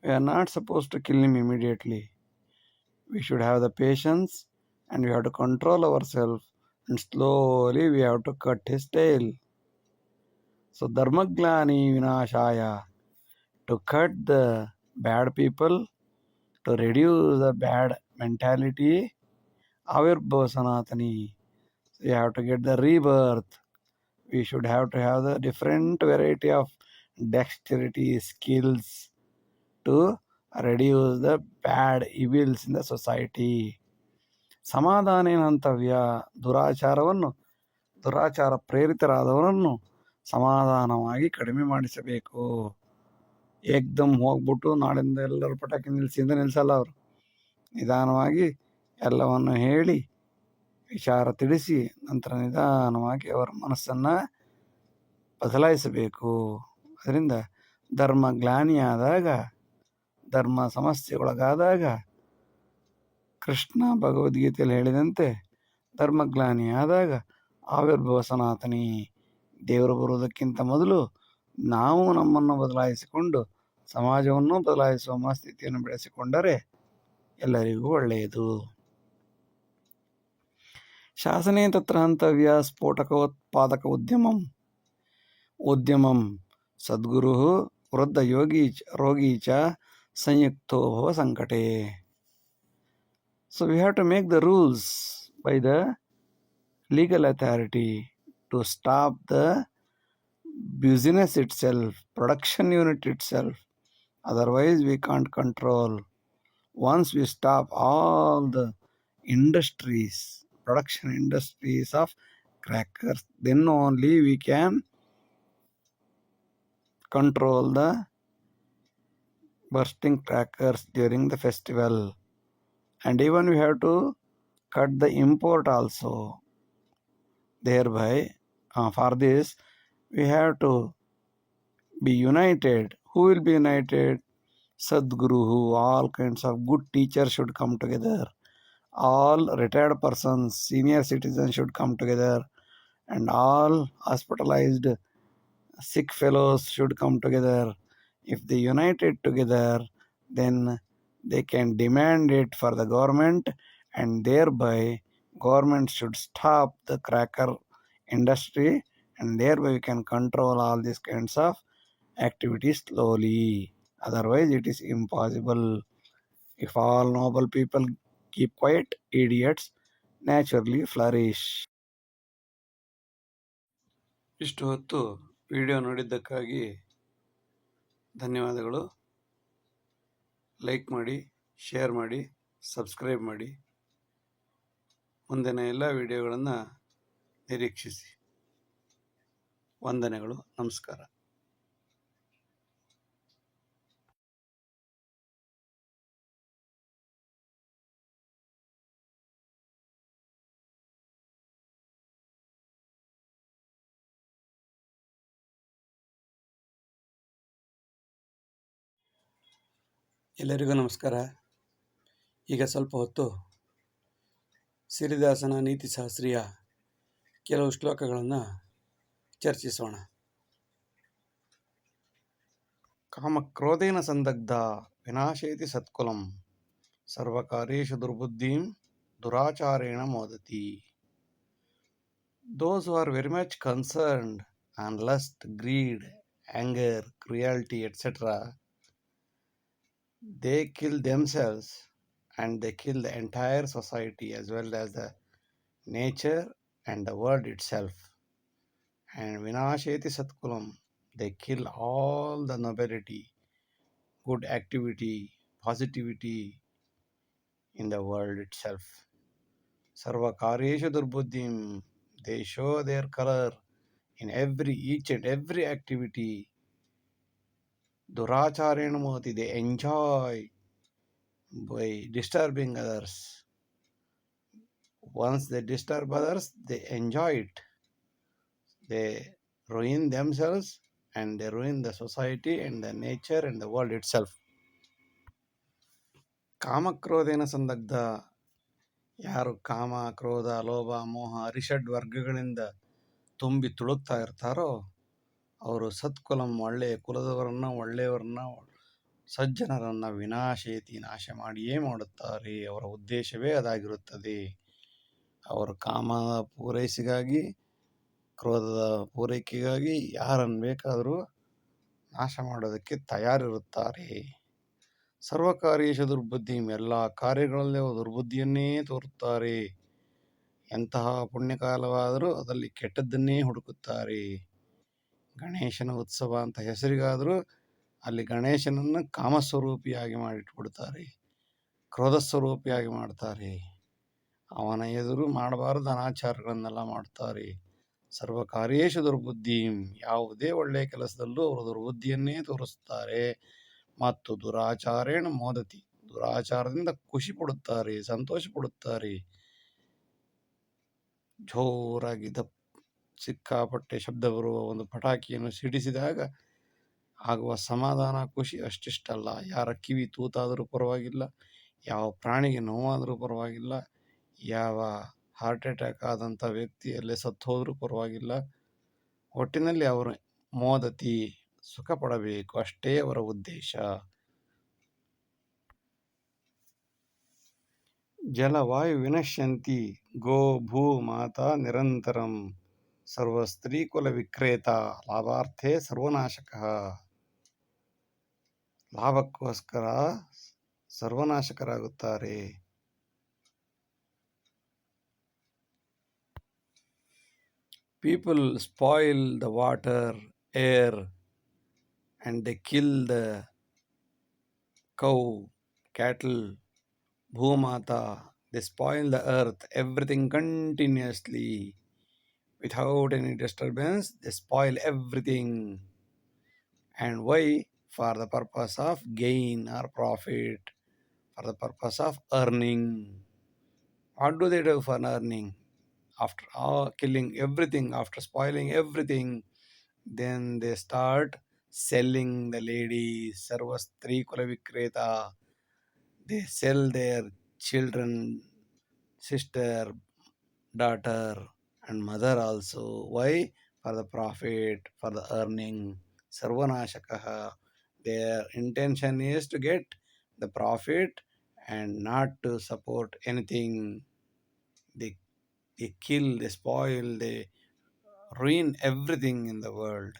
we are not supposed to kill him immediately. We should have the patience and we have to control ourselves, and slowly we have to cut his tail. So dharmaglani vinashaya, to cut the bad people, to reduce the bad mentality, avirbhava sanatani, so you have to get the rebirth. We should have to have the different variety of dexterity skills to reduce the bad evils in the society. ಸಮಾಧಾನೇನ ಹಂತವ್ಯ, ದುರಾಚಾರ ಪ್ರೇರಿತರಾದವರನ್ನು ಸಮಾಧಾನವಾಗಿ ಕಡಿಮೆ ಮಾಡಿಸಬೇಕು. ಏಕ್ದಮ್ ಹೋಗ್ಬಿಟ್ಟು ನಾಳಿಂದ ಎಲ್ಲರೂ ಪಟಾಕಿ ನಿಲ್ಲಿಸಲ್ಲ ಅವರು. ನಿಧಾನವಾಗಿ ಎಲ್ಲವನ್ನು ಹೇಳಿ ವಿಚಾರ ತಿಳಿಸಿ ನಂತರ ನಿಧಾನವಾಗಿ ಅವರ ಮನಸ್ಸನ್ನು ಬದಲಾಯಿಸಬೇಕು. ಅದರಿಂದ ಧರ್ಮ ಗ್ಲಾನಿಯಾದಾಗ, ಧರ್ಮ ಸಮಸ್ಯೆಗೊಳಗಾದಾಗ ಕೃಷ್ಣ ಭಗವದ್ಗೀತೆಯಲ್ಲಿ ಹೇಳಿದಂತೆ ಧರ್ಮಗ್ಲಾನಿ ಆದಾಗ ಆವಿರ್ಭವ ಸನಾತನಿ, ದೇವರು ಬರುವುದಕ್ಕಿಂತ ಮೊದಲು ನಾವು ನಮ್ಮನ್ನು ಬದಲಾಯಿಸಿಕೊಂಡು ಸಮಾಜವನ್ನು ಬದಲಾಯಿಸುವ ಮನಸ್ಥಿತಿಯನ್ನು ಬೆಳೆಸಿಕೊಂಡರೆ ಎಲ್ಲರಿಗೂ ಒಳ್ಳೆಯದು. ಶಾಸನೆ ತತ್ರ ಹಂತವ್ಯ ಸ್ಫೋಟಕೋತ್ಪಾದಕ ಉದ್ಯಮಂ ಸದ್ಗುರು ವೃದ್ಧ ರೋಗಿ ಚ ಸಂಯುಕ್ತೋ ಭವ ಸಂಕಟೆ. So we have to make the rules by the legal authority to stop the business itself, production unit itself. Otherwise we can't control. Once we stop all the industries, production industries of crackers, then only we can control the bursting crackers during the festival. And even we have to cut the import also. Thereby, for this, we have to be united. Who will be united? Sadguru. All kinds of good teachers should come together. All retired persons, senior citizens should come together. And all hospitalized sick fellows should come together. If they united together, then they can demand it for the government, and thereby government should stop the cracker industry, and thereby we can control all these kinds of activities slowly. Otherwise it is impossible. If all noble people keep quiet, idiots naturally flourish. ಇಷ್ಟು ಹೊತ್ತು ವಿಡಿಯೋ ನೋಡಿದ್ದಕ್ಕಾಗಿ ಧನ್ಯವಾದಗಳು. ಲೈಕ್ ಮಾಡಿ, ಶೇರ್ ಮಾಡಿ, ಸಬ್ಸ್ಕ್ರೈಬ್ ಮಾಡಿ. ಮುಂದಿನ ಎಲ್ಲ ವಿಡಿಯೋಗಳನ್ನು ನಿರೀಕ್ಷಿಸಿ. ವಂದನೆಗಳು. ನಮಸ್ಕಾರ. ಎಲ್ಲರಿಗೂ ನಮಸ್ಕಾರ. ಈಗ ಸ್ವಲ್ಪ ಹೊತ್ತು ಸಿರಿದಾಸನ ನೀತಿಶಾಸ್ತ್ರೀಯ ಕೆಲವು ಶ್ಲೋಕಗಳನ್ನು ಚರ್ಚಿಸೋಣ. ಕಾಮಕ್ರೋಧೇನ ಸಂದಗ್ಧ ವಿನಾಶೇತಿ ಸತ್ಕುಲಂ ಸರ್ವಕಾರ್ಯೇಷು ದುರ್ಬುದ್ಧಿಂ ದುರಾಚಾರೇಣ ಮೋದತಿ. Those who are very much concerned on lust, greed, anger, cruelty, etc., they kill themselves and they kill the entire society as well as the nature and the world itself. And vinasheti satkulam, they kill all the nobility, good activity, positivity in the world itself. Sarva karyeshu durbuddhim, they show their color in each and every activity. Duracharena moti, they enjoy by disturbing others. Once they disturb others, they enjoy it. They ruin themselves and they ruin the society and the nature and the world itself. ಕಾಮಕ್ರೋಧೇನ ಸಂದಗ್ಧ, ಯಾರು ಕಾಮ, ಕ್ರೋಧ, ಲೋಭ, ಮೋಹ, ಅರಿಷಡ್ ವರ್ಗಗಳಿಂದ ತುಂಬಿ ತುಳುಕ್ತಾ ಇರ್ತಾರೋ ಅವರು ಸತ್ಕುಲಂ, ಒಳ್ಳೆಯ ಕುಲದವರನ್ನ, ಒಳ್ಳೆಯವರನ್ನ, ಸಜ್ಜನರನ್ನು ವಿನಾಶೇತಿ, ನಾಶ ಮಾಡಿಯೇ ಮಾಡುತ್ತಾರೆ. ಅವರ ಉದ್ದೇಶವೇ ಅದಾಗಿರುತ್ತದೆ. ಅವರು ಕಾಮ ಪೂರೈಸಿಗಾಗಿ, ಕ್ರೋಧದ ಪೂರೈಕೆಗಾಗಿ ಯಾರನ್ನು ಬೇಕಾದರೂ ನಾಶ ಮಾಡೋದಕ್ಕೆ ತಯಾರಿರುತ್ತಾರೆ. ಸರ್ವಕಾರ್ಯೇಷು ದುರ್ಬುದ್ಧಿ, ಎಲ್ಲ ಕಾರ್ಯಗಳಲ್ಲಿ ದುರ್ಬುದ್ಧಿಯನ್ನೇ ತೋರುತ್ತಾರೆ. ಎಂತಹ ಪುಣ್ಯಕಾಲವಾದರೂ ಅದರಲ್ಲಿ ಕೆಟ್ಟದ್ದನ್ನೇ ಹುಡುಕುತ್ತಾರೆ. ಗಣೇಶನ ಉತ್ಸವ ಅಂತ ಹೆಸರಿಗಾದರೂ ಅಲ್ಲಿ ಗಣೇಶನನ್ನು ಕಾಮಸ್ವರೂಪಿಯಾಗಿ ಮಾಡಿಟ್ಬಿಡ್ತಾರೆ, ಕ್ರೋಧಸ್ವರೂಪಿಯಾಗಿ ಮಾಡ್ತಾರೆ. ಅವನ ಎದುರು ಮಾಡಬಾರದು ಅನಾಚಾರಗಳನ್ನೆಲ್ಲ ಮಾಡ್ತಾರೆ. ಸರ್ವಕಾರ್ಯೇಷು ದುರ್ಬುದ್ಧಿಂ, ಯಾವುದೇ ಒಳ್ಳೆಯ ಕೆಲಸದಲ್ಲೂ ಅವರು ದುರ್ಬುದ್ಧಿಯನ್ನೇ ತೋರಿಸುತ್ತಾರೆ. ಮತ್ತು ದುರಾಚಾರೇಣ ಮೋದತಿ, ದುರಾಚಾರದಿಂದ ಖುಷಿ ಪಡುತ್ತಾರೆ, ಸಂತೋಷ ಪಡುತ್ತಾರೆ. ಜೋರಾಗಿ ಸಿಕ್ಕಾಪಟ್ಟೆ ಶಬ್ದ ಬರುವ ಒಂದು ಪಟಾಕಿಯನ್ನು ಸಿಡಿಸಿದಾಗ ಆಗುವ ಸಮಾಧಾನ, ಖುಷಿ ಅಷ್ಟಿಷ್ಟಲ್ಲ. ಯಾರ ಕಿವಿ ತೂತಾದರೂ ಪರವಾಗಿಲ್ಲ, ಯಾವ ಪ್ರಾಣಿಗೆ ನೋವಾದರೂ ಪರವಾಗಿಲ್ಲ, ಯಾವ ಹಾರ್ಟ್ ಅಟ್ಯಾಕ್ ಆದಂಥ ವ್ಯಕ್ತಿಯಲ್ಲೇ ಸತ್ತು ಹೋದರೂ ಪರವಾಗಿಲ್ಲ, ಒಟ್ಟಿನಲ್ಲಿ ಅವರು ಮೋದತಿ ಸುಖ ಪಡಬೇಕು, ಅಷ್ಟೇ ಅವರ ಉದ್ದೇಶ. ಜಲವಾಯು ವಿನಶ್ಯಂತಿ ಗೋ ಭೂ ಮಾತಾ ನಿರಂತರಂ ಸರ್ವಸ್ತ್ರೀಕುಲ ವಿಕ್ರೇತ ಲಾಭಾರ್ಥೇ ಸರ್ವನಾಶಕಃ. ಲಾಭಕ್ಕೋಸ್ಕರ ಸರ್ವನಾಶಕರಾಗುತ್ತಾರೆ. People spoil the water, air, and they kill the cow, cattle, bhumata. They spoil the earth, everything continuously. Without any disturbance, they spoil everything. And why? For the purpose of gain or profit, for the purpose of earning. What do they do for earning? After killing everything, after spoiling everything, then they start selling the ladies, sarvastri kula vikreta. They sell their children, sister, daughter, and mother also. Why? For the profit, for the earning. Sarvanashakaha. Their intention is to get the profit and not to support anything. They kill, they spoil, they ruin everything in the world.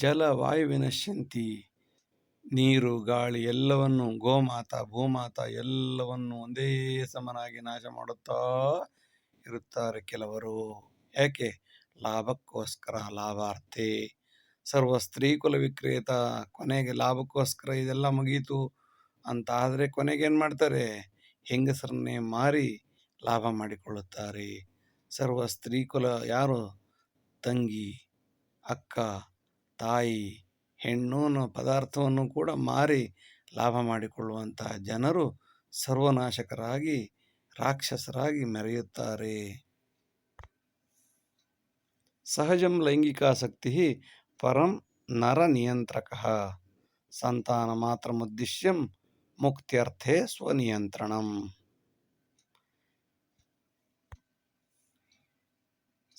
ಜಲ ವಾಯು ವಿನಶ್ಯಂತಿ. ನೀರು ಗಾಳಿ ಎಲ್ಲವನ್ನು, ಗೋಮಾತ ಭೂಮಾತ ಎಲ್ಲವನ್ನು ಒಂದೇ ಸಮನಾಗಿ ನಾಶ ಮಾಡುತ್ತಾ ಇರುತ್ತಾರೆ ಕೆಲವರು. ಯಾಕೆ? ಲಾಭಕ್ಕೋಸ್ಕರ, ಲಾಭಾರ್ಥೆ. ಸರ್ವ ಸ್ತ್ರೀ ಕುಲ ವಿಕ್ರೇತ. ಕೊನೆಗೆ ಲಾಭಕ್ಕೋಸ್ಕರ ಇದೆಲ್ಲ ಮುಗೀತು ಅಂತ ಆದರೆ ಕೊನೆಗೇನು ಮಾಡ್ತಾರೆ? ಹೆಂಗಸರನ್ನೇ ಮಾರಿ ಲಾಭ ಮಾಡಿಕೊಳ್ಳುತ್ತಾರೆ. ಸರ್ವ ಸ್ತ್ರೀ ಕುಲ ಯಾರು? ತಂಗಿ, ಅಕ್ಕ, ತಾಯಿ, ಹೆಣ್ಣು ಅನ್ನೋ ಪದಾರ್ಥವನ್ನು ಕೂಡ ಮಾರಿ ಲಾಭ ಮಾಡಿಕೊಳ್ಳುವಂತಹ ಜನರು ಸರ್ವನಾಶಕರಾಗಿ, ರಾಕ್ಷಸರಾಗಿ ಮೆರೆಯುತ್ತಾರೆ. ಸಹಜಂ ಲೈಂಗಿಕಾಸಕ್ತಿ ಪರಂ ನರ ನಿಯಂತ್ರಕಃ ಸಂತಾನ ಮಾತ್ರಮುದ್ದೇಶ್ಯಂ ಮುಕ್ತ್ಯರ್ಥೆ ಸ್ವನಿಯಂತ್ರಣಂ.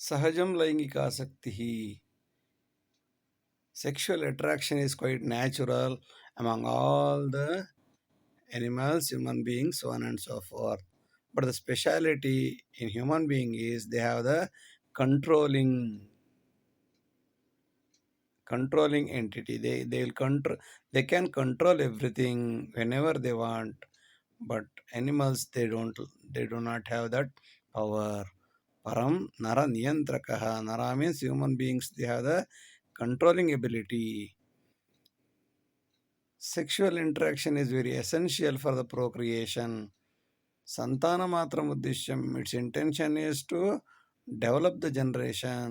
ಸಹಜಂ ಲೈಂಗಿಕಾಸಕ್ತಿ. Sexual attraction is quite natural among all the animals, human beings, so on and so forth. But the speciality in human being is they have the controlling entity. They can control everything whenever they want. But animals, they do not have that power. Param nara niyantrakaha. Nara means human beings, they have the controlling ability. Sexual interaction is very essential for the procreation. Santana matram uddeshyam. Its intention is to develop the generation.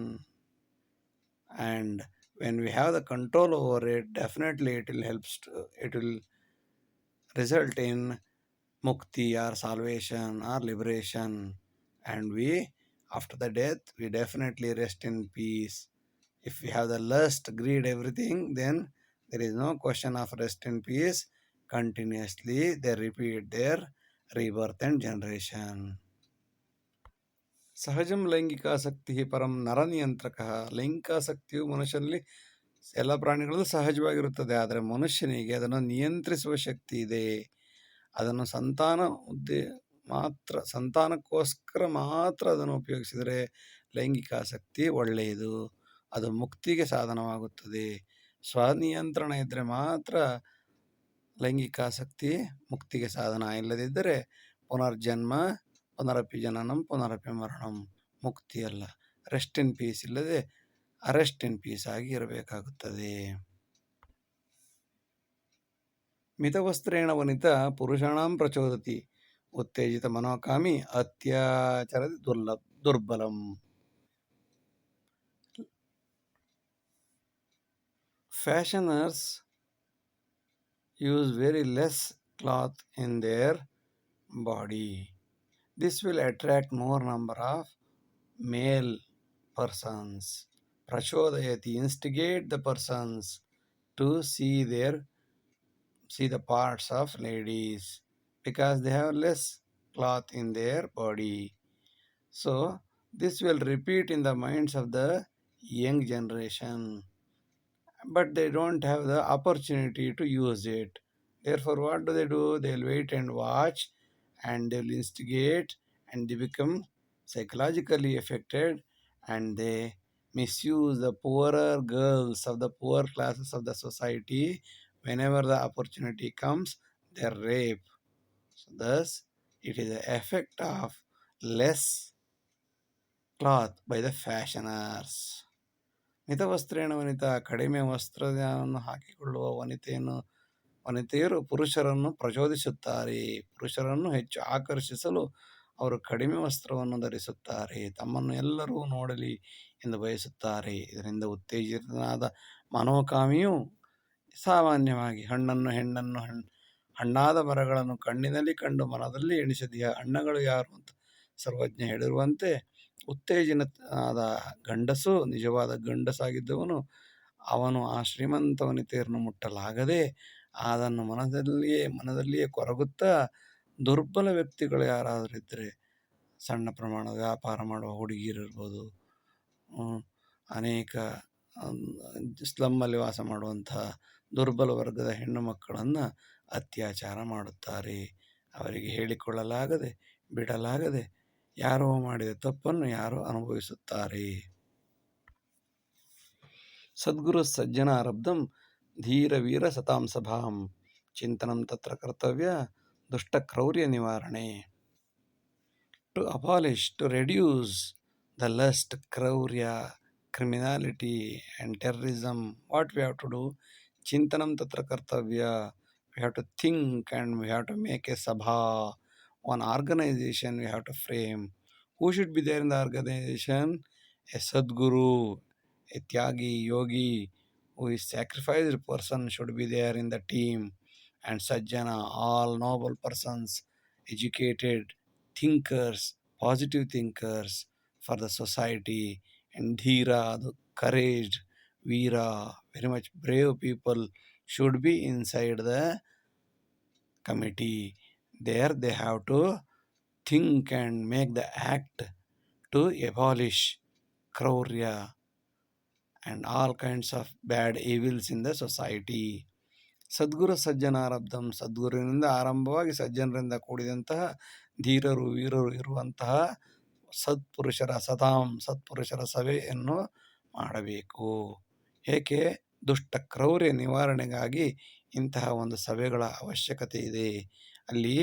And when we have the control over it, definitely it will result in mukti or salvation or liberation. And we, after the death, we definitely rest in peace. If we have the lust, greed, everything, then there is no question of rest in peace. Continuously they repeat their rebirth and generation. ಸಹಜಂ ಲೈಂಗಿಕಾಸಕ್ತಿ ಪರಂ ನರನಿಯಂತ್ರಕ. ಲೈಂಗಿಕಾಸಕ್ತಿಯು ಮನುಷ್ಯನಲ್ಲಿ ಎಲ್ಲ ಪ್ರಾಣಿಗಳಲ್ಲೂ ಸಹಜವಾಗಿರುತ್ತದೆ. ಆದರೆ ಮನುಷ್ಯನಿಗೆ ಅದನ್ನು ನಿಯಂತ್ರಿಸುವ ಶಕ್ತಿ ಇದೆ. ಅದನ್ನು ಸಂತಾನಕ್ಕೋಸ್ಕರ ಮಾತ್ರ ಅದನ್ನು ಉಪಯೋಗಿಸಿದರೆ ಲೈಂಗಿಕಾಸಕ್ತಿ ಒಳ್ಳೆಯದು. ಅದು ಮುಕ್ತಿಗೆ ಸಾಧನವಾಗುತ್ತದೆ. ಸ್ವನಿಯಂತ್ರಣ ಇದ್ದರೆ ಮಾತ್ರ ಲೈಂಗಿಕಾಸಕ್ತಿ ಮುಕ್ತಿಗೆ ಸಾಧನ. ಇಲ್ಲದಿದ್ದರೆ ಪುನರ್ಜನ್ಮ, ಪುನರಪಿ ಜನನಂ, ಪುನರಪಿ ಮರಣಂ. ಮುಕ್ತಿಯಲ್ಲ. ರೆಸ್ಟ್ ಇನ್ ಪೀಸ್ ಇಲ್ಲದೆ ಅರೆಸ್ಟ್ ಇನ್ ಪೀಸ್ ಆಗಿ ಇರಬೇಕಾಗುತ್ತದೆ. ಮಿತವಸ್ತ್ರೇಣ Vanitha ಪುರುಷಾಣಂ ಪ್ರಚೋದತಿ. ಉತ್ತೇಜಿತ ಮನೋಕಾಮಿ ಅತ್ಯಾಚರದಿ ದುರ್ಬಲಂ. Fashioners use very less cloth in their body. This will attract more number of male persons. Prachodayati, instigate the persons to see their see the parts of ladies because they have less cloth in their body. So this will repeat in the minds of the young generation, but they don't have the opportunity to use it. Therefore, what do? They'll wait and watch, and they'll instigate, and they become psychologically affected, and they misuse the poorer girls of the poor classes of the society. Whenever the opportunity comes, they're raped. So thus, it is the effect of less cloth by the fashioners. ಮಿತವಸ್ತ್ರೇಣ ವನಿತಾ, ಕಡಿಮೆ ವಸ್ತ್ರವನ್ನು ಹಾಕಿಕೊಳ್ಳುವ ವನಿತೆಯರು ಪುರುಷರನ್ನು ಪ್ರಚೋದಿಸುತ್ತಾರೆ. ಪುರುಷರನ್ನು ಹೆಚ್ಚು ಆಕರ್ಷಿಸಲು ಅವರು ಕಡಿಮೆ ವಸ್ತ್ರವನ್ನು ಧರಿಸುತ್ತಾರೆ. ತಮ್ಮನ್ನು ಎಲ್ಲರೂ ನೋಡಲಿ ಎಂದು ಬಯಸುತ್ತಾರೆ. ಇದರಿಂದ ಉತ್ತೇಜಿತನಾದ ಮನೋಕಾಮಿಯು ಸಾಮಾನ್ಯವಾಗಿ ಹೆಣ್ಣನ್ನು ಹಣ್ಣಾದ ಮರಗಳನ್ನು ಕಣ್ಣಿನಲ್ಲಿ ಕಂಡು ಮನದಲ್ಲಿ ಎಣಿಸಿದೆಯ ಹಣ್ಣುಗಳು ಯಾರು ಅಂತ ಸರ್ವಜ್ಞ ಹೇಳಿರುವಂತೆ, ಉತ್ತೇಜಿತನಾದ ಗಂಡಸು ನಿಜವಾದ ಗಂಡಸಾಗಿದ್ದವನು ಅವನು ಆ ಶ್ರೀಮಂತ ವನಿತೆಯರನ್ನು ಮುಟ್ಟಲಾಗದೆ ಅದನ್ನು ಮನದಲ್ಲಿಯೇ ಕೊರಗುತ್ತಾ, ದುರ್ಬಲ ವ್ಯಕ್ತಿಗಳು ಯಾರಾದರೂ ಇದ್ದರೆ, ಸಣ್ಣ ಪ್ರಮಾಣದ ವ್ಯಾಪಾರ ಮಾಡುವ ಹುಡುಗಿಯರಿರ್ಬೋದು, ಅನೇಕ ಸ್ಲಮ್ಮಲ್ಲಿ ವಾಸ ಮಾಡುವಂತಹ ದುರ್ಬಲ ವರ್ಗದ ಹೆಣ್ಣು ಮಕ್ಕಳನ್ನು ಅತ್ಯಾಚಾರ ಮಾಡುತ್ತಾರೆ. ಅವರಿಗೆ ಹೇಳಿಕೊಳ್ಳಲಾಗದೆ ಬಿಡಲಾಗದೆ ಯಾರೋ ಮಾಡಿದ ತಪ್ಪನ್ನು ಯಾರೋ ಅನುಭವಿಸುತ್ತಾರೆ. ಸದ್ಗುರು ಸಜ್ಜನಾರಬ್ಧಂ ಧೀರವೀರ ಸತಾಂ ಸಭಾಂ ಚಿಂತನಂ ತತ್ರ ಕರ್ತವ್ಯ ದುಷ್ಟಕ್ರೌರ್ಯ ನಿವಾರಣೆ. To abolish, to reduce the lust, kraurya, criminality and terrorism, what we have to do? Chintanam tatra kartavya. We have to think and we have to make a sabha, one organization we have to frame. Who should be there in the organization? A Sadguru, a Tyagi, yogi, who is sacrificed person should be there in the team. And Sajjana, all noble persons, educated, thinkers, positive thinkers for the society. And Dhira, the courage, Veera, very much brave people should be inside the committee. There they have to think and make the act to abolish kraurya and all kinds of bad evils in the society. ಸದ್ಗುರು ಸಜ್ಜನಾರಬ್ಧಂ, ಸದ್ಗುರುವಿನಿಂದ ಆರಂಭವಾಗಿ ಸಜ್ಜನರಿಂದ ಕೂಡಿದಂತಹ ಧೀರರು ವೀರರು ಇರುವಂತಹ ಸತ್ಪುರುಷರ ಸಭೆಯನ್ನು ಮಾಡಬೇಕು. ಏಕೆ? ದುಷ್ಟ ಕ್ರೌರ್ಯ ನಿವಾರಣೆಗಾಗಿ ಇಂತಹ ಒಂದು ಸಭೆಗಳ ಅವಶ್ಯಕತೆ ಇದೆ. ಅಲ್ಲಿ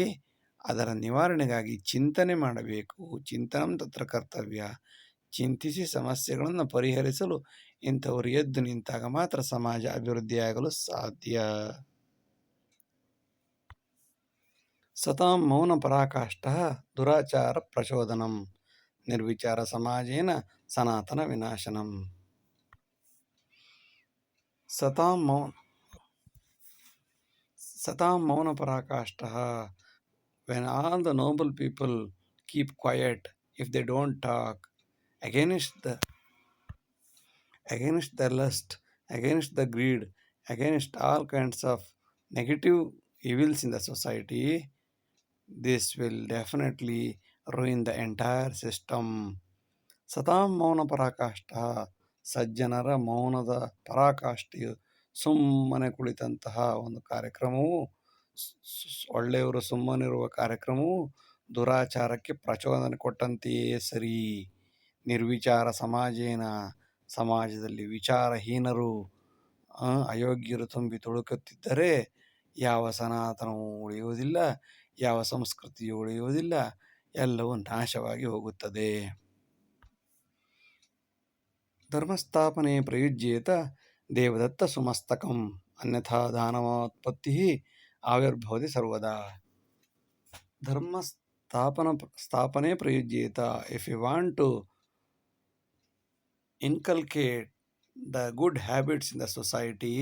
ಅದರ ನಿವಾರಣೆಗಾಗಿ ಚಿಂತನೆ ಮಾಡಬೇಕು. ಚಿಂತನಂ ತತ್ರ ಕರ್ತವ್ಯ. ಚಿಂತಿಸಿ ಸಮಸ್ಯೆಗಳನ್ನು ಪರಿಹರಿಸಲು ಇಂಥವರು ಎದ್ದು ನಿಂತಾಗ ಮಾತ್ರ ಸಮಾಜ ಅಭಿವೃದ್ಧಿಯಾಗಲು ಸಾಧ್ಯ. ಸತಾಂ ಮೌನ ಪರಾಕಾಷ್ಠ ದುರಾಚಾರ ಪ್ರಚೋದನಂ ನಿರ್ವಿಚಾರ ಸಮಾಜೇನ ಸನಾತನ ವಿನಾಶನಂ. ಸತಾಂ ಮೌನ ಪರಾಕಾಷ್ಠ. When all the noble people keep quiet, if they don't talk against the lust, against the greed, against all kinds of negative evils in the society, this will definitely ruin the entire system. ಸತಾಂ ಮೌನ ಪರಾಕಾಷ್ಠ. ಸಜ್ಜನರ ಮೌನದ ಪರಾಕಾಷ್ಠೆಯು ಸುಮ್ಮನೆ ಕುಳಿತಂತಹ ಒಂದು ಕಾರ್ಯಕ್ರಮವು, ಒಳ್ಳೆಯವರು ಸುಮ್ಮನಿರುವ ಕಾರ್ಯಕ್ರಮವು ದುರಾಚಾರಕ್ಕೆ ಪ್ರಚೋದನೆ ಕೊಟ್ಟಂತೆಯೇ ಸರಿ. ನಿರ್ವಿಚಾರ ಸಮಾಜೇನ, ಸಮಾಜದಲ್ಲಿ ವಿಚಾರಹೀನರು ಅಯೋಗ್ಯರು ತುಂಬಿ ತುಳುಕುತ್ತಿದ್ದರೆ ಯಾವ ಸನಾತನವೂ ಉಳಿಯುವುದಿಲ್ಲ, ಯಾವ ಸಂಸ್ಕೃತಿಯೂ ಉಳಿಯುವುದಿಲ್ಲ, ಎಲ್ಲವೂ ನಾಶವಾಗಿ ಹೋಗುತ್ತದೆ. ಧರ್ಮಸ್ಥಾಪನೆ ಪ್ರಯುಜ್ಯೇತ ದೇವದತ್ತ ಸುಮಸ್ತಕಂ ಅನ್ಯಥಾ ದಾನವೋತ್ಪತ್ತಿ ಆವಿರ್ಭವತಿ ಸರ್ವದಾ. ಸ್ಥಾಪನೆ ಪ್ರಯುಜ್ಯೇತ. If you want to inculcate the good habits in the society,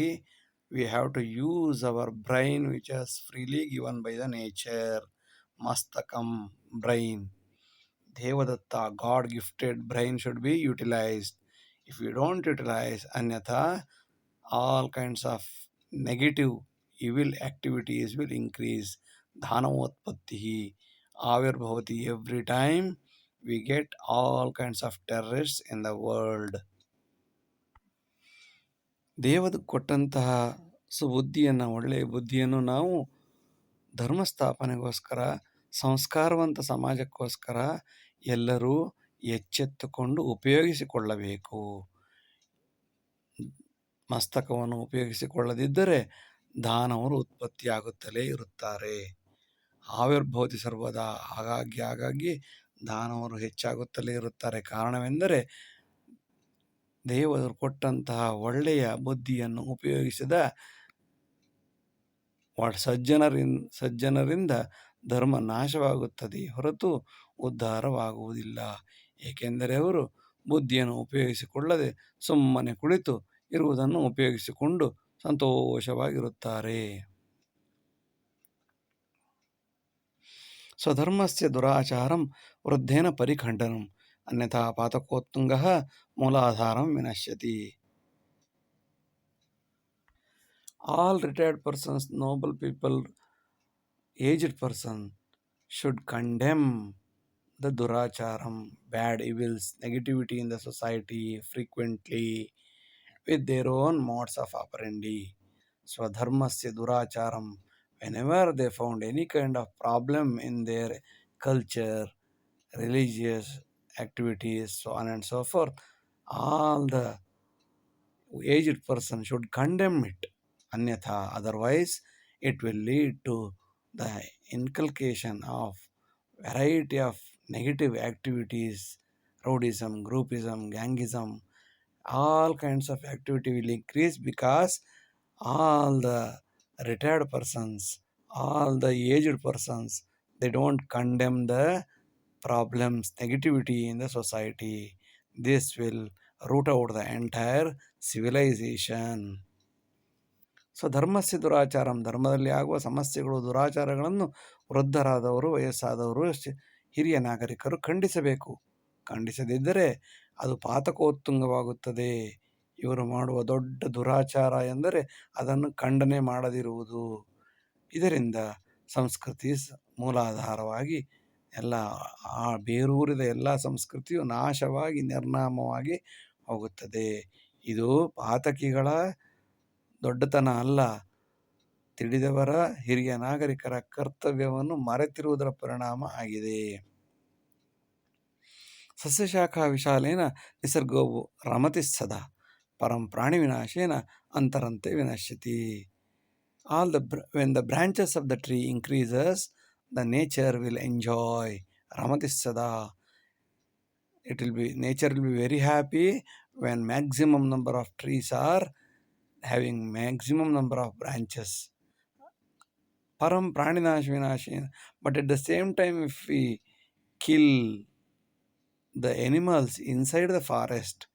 we have to use our brain, which is freely given by the nature. Mastakam, brain. Devadatta, God gifted brain should be utilized. If we don't utilize, anyatha, all kinds of negative evil activities will increase. Dhanavoत्पत्तिः आविर्भवति. Every time we get all kinds of terrorists in the world. ದೇವರು ಕೊಟ್ಟಂತಹ ಸುಬುದ್ಧಿಯನ್ನು, ಒಳ್ಳೆಯ ಬುದ್ಧಿಯನ್ನು ನಾವು ಧರ್ಮ ಸ್ಥಾಪನೆಗೋಸ್ಕರ, ಸಂಸ್ಕಾರವಂತ ಸಮಾಜಕ್ಕೋಸ್ಕರ ಎಲ್ಲರೂ ಎಚ್ಚೆತ್ತುಕೊಂಡು ಉಪಯೋಗಿಸಿಕೊಳ್ಳಬೇಕು. ಮಸ್ತಕವನ್ನು ಉಪಯೋಗಿಸಿಕೊಳ್ಳದಿದ್ದರೆ ದಾನವರು ಉತ್ಪತ್ತಿಯಾಗುತ್ತಲೇ ಇರುತ್ತಾರೆ. ಆವಿರ್ಭವತಿ ಸರ್ವದಾ, ಆಗಾಗ್ಗೆ ದಾನವರು ಹೆಚ್ಚಾಗುತ್ತಲೇ ಇರುತ್ತಾರೆ. ಕಾರಣವೆಂದರೆ ದೇವರು ಕೊಟ್ಟಂತಹ ಒಳ್ಳೆಯ ಬುದ್ಧಿಯನ್ನು ಉಪಯೋಗಿಸಿದ ಸಜ್ಜನರಿಂದ ಧರ್ಮ ನಾಶವಾಗುತ್ತದೆ ಹೊರತು ಉದ್ಧಾರವಾಗುವುದಿಲ್ಲ. ಏಕೆಂದರೆ ಅವರು ಬುದ್ಧಿಯನ್ನು ಉಪಯೋಗಿಸಿಕೊಳ್ಳದೆ ಸುಮ್ಮನೆ ಕುಳಿತು ಇರುವುದನ್ನು ಉಪಯೋಗಿಸಿಕೊಂಡು ಸಂತೋಷವಾಗಿರುತ್ತಾರೆ. ಸ್ವಧರ್ಮಸ್ಯ ದುರಾಚಾರಂ ವೃದ್ಧೇನ ಪರಿಖಂಡನಂ ಅನ್ಯಥಾ ಪಾತಕೋತ್ತುಂಗಃ ಮೂಲಾಧಾರಂ ವಿನಶ್ಯತಿ. All retired persons, noble people, aged person should condemn the duracharam, bad evils, negativity in the society frequently with their own modes of operandi. Swadharmasya duracharam, whenever they found any kind of problem in their culture, religious activities, so on and so forth, all the aged person should condemn it. Anyatha, otherwise it will lead to the inculcation of variety of negative activities, rowdyism, groupism, gangism, all kinds of activity will increase because all the retired persons, all the aged persons, they don't condemn the problems, negativity in the society. This will root out the entire civilization. So ಧರ್ಮಸ್ಯ ದುರಾಚಾರಂ, ಧರ್ಮದಲ್ಲಿ ಆಗುವ ಸಮಸ್ಯೆಗಳು, ದುರಾಚಾರಗಳನ್ನು ವೃದ್ಧರಾದವರು, ವಯಸ್ಸಾದವರು, ಹಿರಿಯ ನಾಗರಿಕರು ಖಂಡಿಸಬೇಕು. ಖಂಡಿಸದಿದ್ದರೆ ಅದು ಪಾತಕೋತ್ತುಂಗವಾಗುತ್ತದೆ. ಇವರು ಮಾಡುವ ದೊಡ್ಡ ದುರಾಚಾರ ಎಂದರೆ ಅದನ್ನು ಖಂಡನೆ ಮಾಡದಿರುವುದು. ಇದರಿಂದ ಸಂಸ್ಕೃತಿ ಮೂಲಾಧಾರವಾಗಿ ಎಲ್ಲ ಬೇರೂರಿದ ಎಲ್ಲ ಸಂಸ್ಕೃತಿಯು ನಾಶವಾಗಿ ನಿರ್ನಾಮವಾಗಿ ಹೋಗುತ್ತದೆ. ಇದು ಪಾತಕಿಗಳ ದೊಡ್ಡತನ ಅಲ್ಲ, ತಿಳಿದವರ ಹಿರಿಯ ನಾಗರಿಕರ ಕರ್ತವ್ಯವನ್ನು ಮರೆತಿರುವುದರ ಪರಿಣಾಮ ಆಗಿದೆ. ಸಸ್ಯಶಾಖಾ ವಿಶಾಲೇನ ನಿಸರ್ಗೋವು ರಮತಿ ಸದಾ ಪರಂ ಪ್ರಾಣಿ ವಿನಾಶೇನ ಅಂತರಂತೆ ವಿನಶ್ಯತಿ. When the branches of the tree increases, the nature will enjoy. Ramati sada. Nature will be very happy when maximum number of trees are having maximum number of branches. Param praninash vinashena. But at the same time, if we kill the animals inside the forest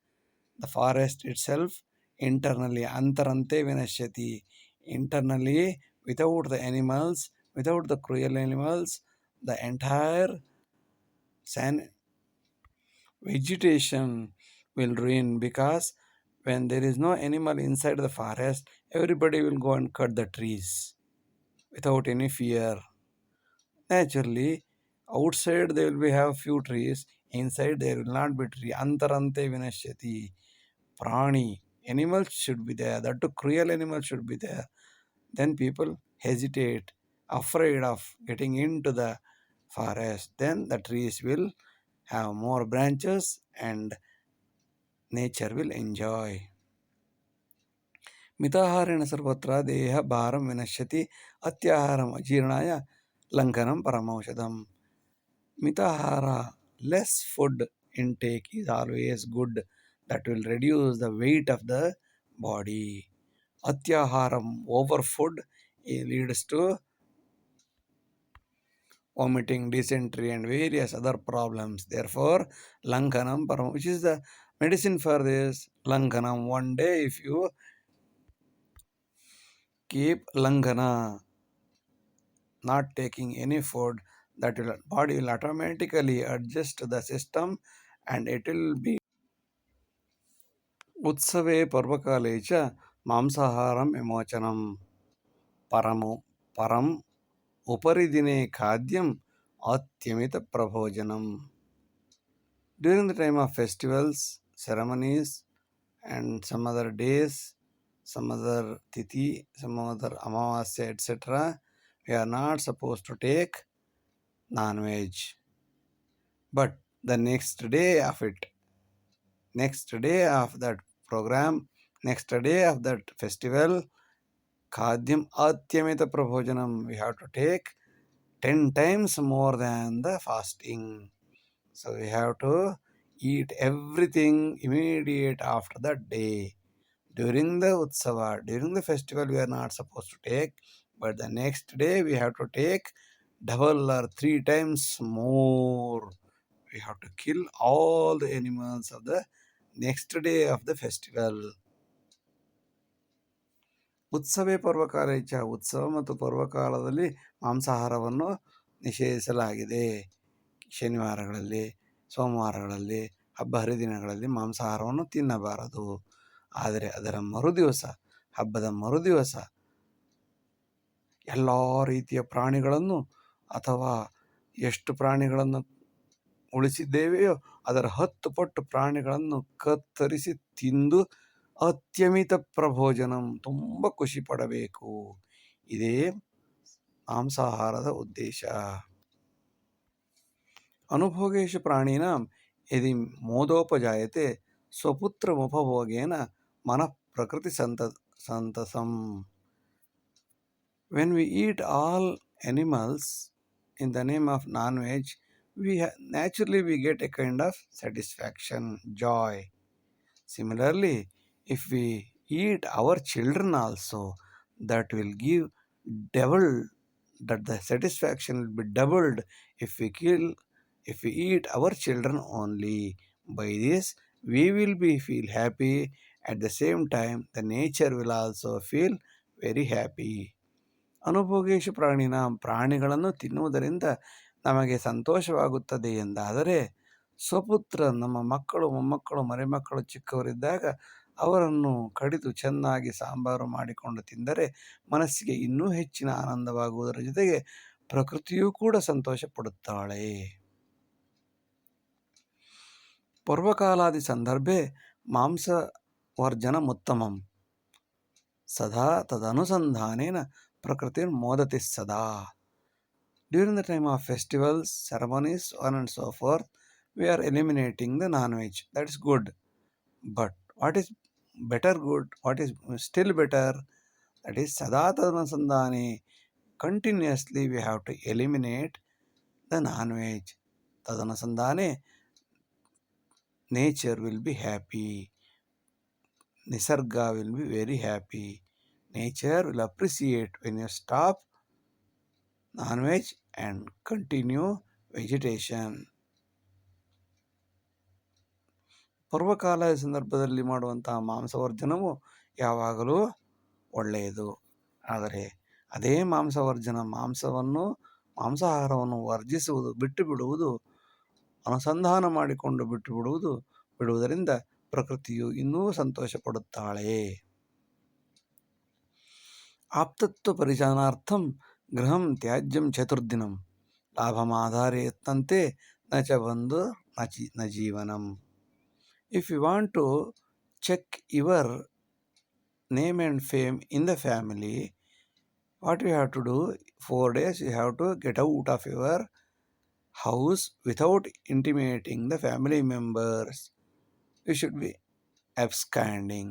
itself internally antarante vinashyati, internally without the animals, without the cruel animals, the entire vegetation will ruin, because when there is no animal inside the forest, everybody will go and cut the trees without any fear. Naturally, outside there will have few trees, inside there will not be tree. Antarante vinashyati. Prani, animals should be there, that too cruel animals should be there. Then people hesitate, afraid of getting into the forest. Then the trees will have more branches and nature will enjoy. ಮಿತಾಹಾರೇಣ ಸರ್ವತ್ರ ದೇಹ ಭಾರಂ ವಿನಶ್ಯತಿ ಅತ್ಯಾಹಾರಂ ಅಜೀರ್ಣಾಯ ಲಂಘನಂ ಪರಮೌಷಧಂ. ಮಿತಾಹಾರ, less food intake is always good. That will reduce the weight of the body. Atyaharam, over food, leads to vomiting, dysentery and various other problems. Therefore, lankanam param, which is the medicine for this? Lankanam. One day if you keep lankana, not taking any food, that body will automatically adjust to the system and it will be ಉತ್ಸವೇ ಪರ್ವಕಾಲೇ ಚ ಮಾಂಸಾಹಾರಂ ವಿಮೋಚನಂ. परम उपरि दिने खाद्यम अत्यमित प्रभोजनम. During the time of festivals, ceremonies, and some other days, some other tithi, some other amavasya, etc., we are not supposed to take non-veg. But the next day of that program, next day of that festival, Khadyam Atyamita Prabhojanam, we have to take 10 times more than the fasting. So we have to eat everything immediate after that day. During the Utsava, during the festival, we are not supposed to take, but the next day we have to take double or 3 times more. We have to kill all the animals of the next day of the festival. ಉತ್ಸವೇ ಪರ್ವಕಾಲ ಇಚ್ಛ, ಉತ್ಸವ ಮತ್ತು ಪರ್ವಕಾಲದಲ್ಲಿ ಮಾಂಸಾಹಾರವನ್ನು ನಿಷೇಧಿಸಲಾಗಿದೆ. ಶನಿವಾರಗಳಲ್ಲಿ, ಸೋಮವಾರಗಳಲ್ಲಿ, ಹಬ್ಬ ಹರಿದಿನಗಳಲ್ಲಿ ಮಾಂಸಾಹಾರವನ್ನು ತಿನ್ನಬಾರದು. ಆದರೆ ಅದರ ಮರುದಿವಸ, ಹಬ್ಬದ ಮರುದಿವಸ ಎಲ್ಲ ರೀತಿಯ ಪ್ರಾಣಿಗಳನ್ನು ಅಥವಾ ಎಷ್ಟು ಪ್ರಾಣಿಗಳನ್ನು ಉಳಿಸಿದ್ದೇವೆಯೋ ಅದರ 10 ಪಟ್ಟು ಪ್ರಾಣಿಗಳನ್ನು ಕತ್ತರಿಸಿ ತಿಂದು ಅತ್ಯಮಿತ ಪ್ರಭೋಜನಂ, ತುಂಬ ಖುಷಿ ಪಡಬೇಕು. ಇದೇ ಮಾಂಸಾಹಾರದ ಉದ್ದೇಶ. ಅನುಭೋಗೇಶು ಪ್ರಾಣಿನಾಂ ಯದಿ ಮೋದೋಪಜಾಯತೆ ಸ್ವಪುತ್ರಮುಪಭೋಗೇನ ಮನಃ ಪ್ರಕೃತಿ ಸಂತಸಂ. When we eat all animals in the name of non-veg, naturally we get a kind of satisfaction, joy. Similarly, if we eat our children also, that will give double, that the satisfaction will be doubled if we eat our children only. By this, we will feel happy. At the same time, the nature will also feel very happy. ಅನುಭೋಗೇಶು ಪ್ರಾಣಿಗಳನ್ನು ತಿನ್ನುವುದರಿಂದ ನಮಗೆ ಸಂತೋಷವಾಗುತ್ತದೆ ಎಂದಾದರೆ, ಸ್ವಪುತ್ರ, ನಮ್ಮ ಮಕ್ಕಳು, ಮೊಮ್ಮಕ್ಕಳು, ಮರಿಮಕ್ಕಳು ಚಿಕ್ಕವರಿದ್ದಾಗ ಅವರನ್ನು ಕಡಿದು ಚೆನ್ನಾಗಿ ಸಾಂಬಾರು ಮಾಡಿಕೊಂಡು ತಿಂದರೆ ಮನಸ್ಸಿಗೆ ಇನ್ನೂ ಹೆಚ್ಚಿನ ಆನಂದವಾಗುವುದರ ಜೊತೆಗೆ ಪ್ರಕೃತಿಯೂ ಕೂಡ ಸಂತೋಷ ಪಡುತ್ತಾಳೆ. ಪರ್ವಕಾಲಾದಿ ಸಂದರ್ಭೆ ಮಾಂಸವರ್ಜನಮುತ್ತಮಂ ಸದಾ ತದನುಸಂಧಾನೇನ ಪ್ರಕೃತಿರ್ ಮೋದತಿ ಸದಾ. During the time of festivals, ceremonies, on and so forth, we are eliminating the non-veg. That is good. But what is better good? What is still better? That is sada tadanusandhane. Continuously we have to eliminate the non-veg. Tadanusandhane, nature will be happy. Nisarga will be very happy. Nature will appreciate when you stop non-veg and continue vegetation. ಪರ್ವಕಾಲ ಸಂದರ್ಭದಲ್ಲಿ ಮಾಡುವಂತಹ ಮಾಂಸವರ್ಜನವು ಯಾವಾಗಲೂ ಒಳ್ಳೆಯದು. ಆದರೆ ಅದೇ ಮಾಂಸಾಹಾರವನ್ನು ವರ್ಜಿಸುವುದು, ಬಿಟ್ಟು ಬಿಡುವುದು, ಅನುಸಂಧಾನ ಮಾಡಿಕೊಂಡು ಬಿಡುವುದರಿಂದ ಪ್ರಕೃತಿಯು ಇನ್ನೂ ಸಂತೋಷ ಪಡುತ್ತಾಳೆ. ಆಪ್ತತ್ವ ಪರಿಚಯಾರ್ಥಂ ಗೃಹಂ ತ್ಯಾಜ್ಯಂ ಚತುರ್ದಿನಂ ಲಾಭಮಾಧಾರೆ ಯತ್ನಂತೆ ನ ಚ ಬಂಧು ನ ಜೀವನಂ. If you want to check your name and fame in the family, what you have to do, 4 days you have to get out of your house without intimating the family members. You should be absconding,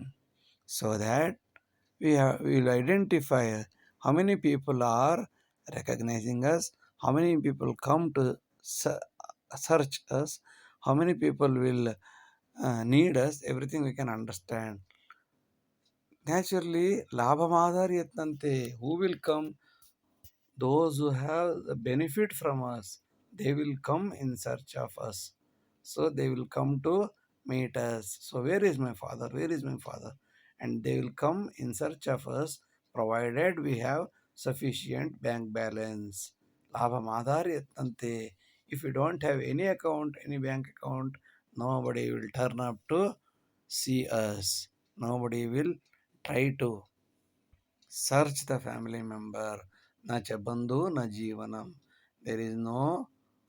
so that we will identify how many people are recognizing us, how many people come to search us, how many people will need us. Everything we can understand. Naturally, labhamadhari yatnante, who will come? Those who have the benefit from us, they will come in search of us. So they will come to meet us. So where is my father? Where is my father? And they will come in search of us, provided we have sufficient bank balance. Labhamadhari yatnante. If you don't have any account, any bank account, nobody will turn up to see us. Nobody will try to search the family member. Na cha bandhu, na jeevanam. There is no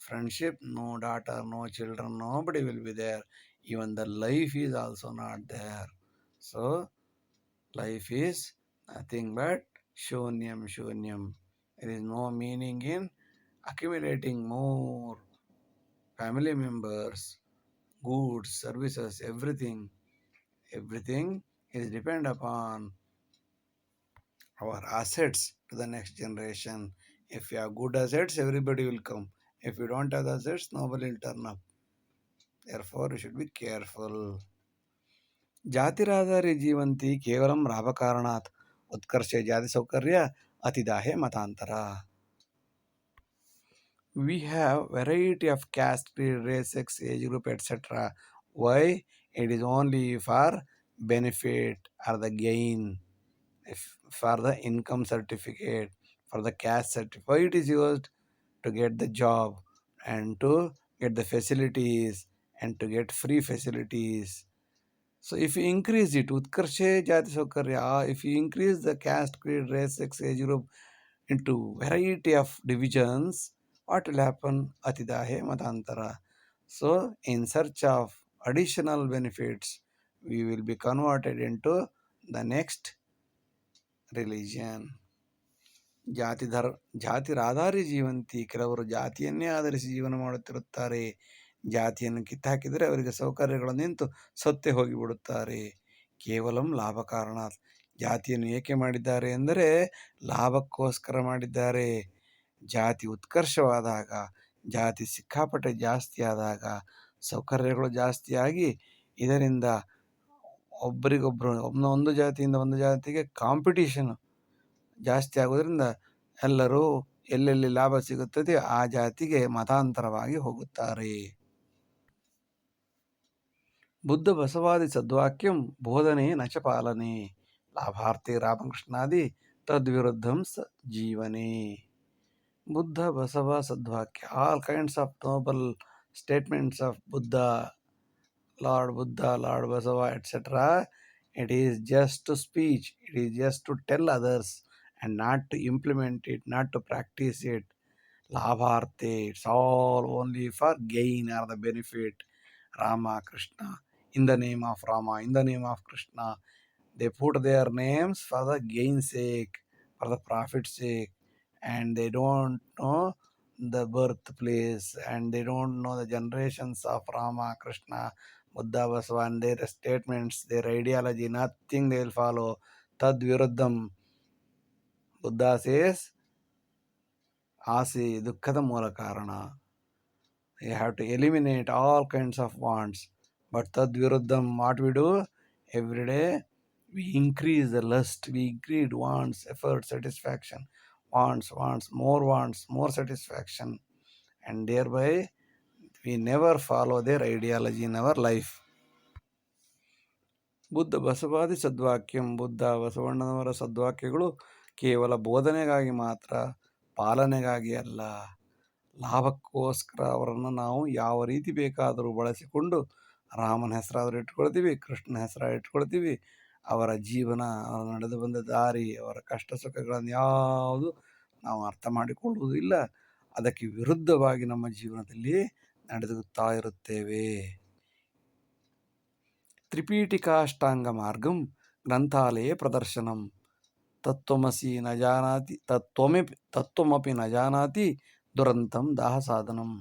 friendship, no daughter, no children, nobody will be there. Even the life is also not there. So life is nothing but shunyam, shunyam. There is no meaning in accumulating more family members, goods, services, everything. Everything is depend upon our assets to the next generation. If you have good assets, everybody will come. If you don't have assets, nobody will turn up. Therefore, you should be careful. ಜಾತಿರಾಧಾರಿ Jeevanti ಕೇವಲಂ ಲಾಭಕಾರಣಾತ್ ಉತ್ಕರ್ಷೆ ಜಾತಿ ಸೌಕರ್ಯ ಅತಿದಾಹೆ ಮತಾಂತರ. We have variety of caste, creed, race, sex, age group, etc. Why? It is only for benefit or the gain, for the income certificate, for the caste certificate. Why it is used? To get the job and to get the facilities and to get free facilities. So if you increase it, Utkarshe Jati Saukarya, if you increase the caste, creed, race, sex, age group into variety of divisions, what will happen? Atidahe Matantara. So in search of additional benefits, we will be converted into the next religion. ಜಾತಿರಾಧಾರಿ Jeevanti, ಕೆಲವರು ಜಾತಿಯನ್ನೇ ಆಧರಿಸಿ ಜೀವನ ಮಾಡುತ್ತಿರುತ್ತಾರೆ. ಜಾತಿಯನ್ನು ಕಿತ್ತಾಕಿದರೆ ಅವರಿಗೆ ಸೌಕರ್ಯಗಳು ನಿಂತು ಸತ್ತೇ ಹೋಗಿಬಿಡುತ್ತಾರೆ. ಕೇವಲಂ ಲಾಭ ಕಾರಣ. ಜಾತಿಯನ್ನು ಏಕೆ ಮಾಡಿದ್ದಾರೆ ಎಂದರೆ ಲಾಭಕ್ಕೋಸ್ಕರ ಮಾಡಿದ್ದಾರೆ. ಜಾತಿ ಉತ್ಕರ್ಷವಾದಾಗ, ಜಾತಿ ಸಿಕ್ಕಾಪಟ್ಟೆ ಜಾಸ್ತಿ ಆದಾಗ, ಸೌಕರ್ಯಗಳು ಜಾಸ್ತಿಯಾಗಿ ಇದರಿಂದ ಒಬ್ಬರಿಗೊಬ್ಬರು ಒಂದು ಜಾತಿಯಿಂದ ಒಂದು ಜಾತಿಗೆ ಕಾಂಪಿಟೀಷನ್ ಜಾಸ್ತಿ ಆಗೋದ್ರಿಂದ ಎಲ್ಲರೂ ಎಲ್ಲೆಲ್ಲಿ ಲಾಭ ಸಿಗುತ್ತದೆ ಆ ಜಾತಿಗೆ ಮತಾಂತರವಾಗಿ ಹೋಗುತ್ತಾರೆ. ಬುದ್ಧ ಬಸವಾದಿ ಸದ್ವಾಕ್ಯಂ ಬೋಧನೆ ನಚ ಪಾಲನೆ ಲಾಭಾರ್ಥಿ ರಾಮಕೃಷ್ಣಾದಿ ತದ್ವಿರುದ್ಧಂ ಜೀವನೆ. ಬುದ್ಧ ಬಸವ ಸದ್ವಾಕ್ಯ, all kinds of noble statements of Buddha, Lord Buddha, Lord Basava, etc. It is just to speech, it is just to tell others and not to implement it, not to practice it. Labharte, it's all only for gain or the benefit. Rama, Krishna, in the name of Rama, in the name of Krishna, they put their names for the gain sake, for the profit sake, and they don't know the birthplace and they don't know the generations of Rama, Krishna, Buddha, Basava, and their statements, their ideology, nothing they will follow. Tad viruddham. Buddha says, Ase dukkhada moola karana. You have to eliminate all kinds of wants. But tad viruddham, what we do? Every day, we increase the lust, we increase wants, effort, satisfaction, wants, more satisfaction. And thereby, we never follow their ideology in our life. Buddha ಬಸವಾದಿ ಸದ್ವಾಕ್ಯಂ, ಬುದ್ಧ ಬಸವಣ್ಣನವರ ಸದ್ವಾಕ್ಯಗಳು ಕೇವಲ ಬೋಧನೆಗಾಗಿ ಮಾತ್ರ, ಪಾಲನೆಗಾಗಿ ಅಲ್ಲ. ಲಾಭಕ್ಕೋಸ್ಕರ ಅವರನ್ನು ನಾವು ಯಾವ ರೀತಿ ಬೇಕಾದರೂ ಬಳಸಿಕೊಂಡು ರಾಮನ ಹೆಸರಾದರೂ ಇಟ್ಕೊಳ್ತೀವಿ, ಕೃಷ್ಣನ ಹೆಸರು ಇಟ್ಕೊಳ್ತೀವಿ. ಅವರ ಜೀವನ, ಅವರು ನಡೆದು ಬಂದ ದಾರಿ, ಅವರ ಕಷ್ಟ ಸುಖಗಳನ್ನು ಯಾವುದು ನಾವು ಅರ್ಥ ಮಾಡಿಕೊಳ್ಳುವುದಿಲ್ಲ. ಅದಕ್ಕೆ ವಿರುದ್ಧವಾಗಿ ನಮ್ಮ ಜೀವನದಲ್ಲಿ ನಡೆದುತ್ತಾ ಇರುತ್ತೇವೆ. ತ್ರಿಪೀಠಿಕಾಷ್ಟಾಂಗ ಮಾರ್ಗಂ ಗ್ರಂಥಾಲಯೇ ಪ್ರದರ್ಶನಂ ತತ್ವಮಸಿ ನ ಜಾನಾತಿ ತತ್ವಮಪಿ ನ ಜಾನಾತಿ ದುರಂತಂ ದಾಹ ಸಾಧನಂ.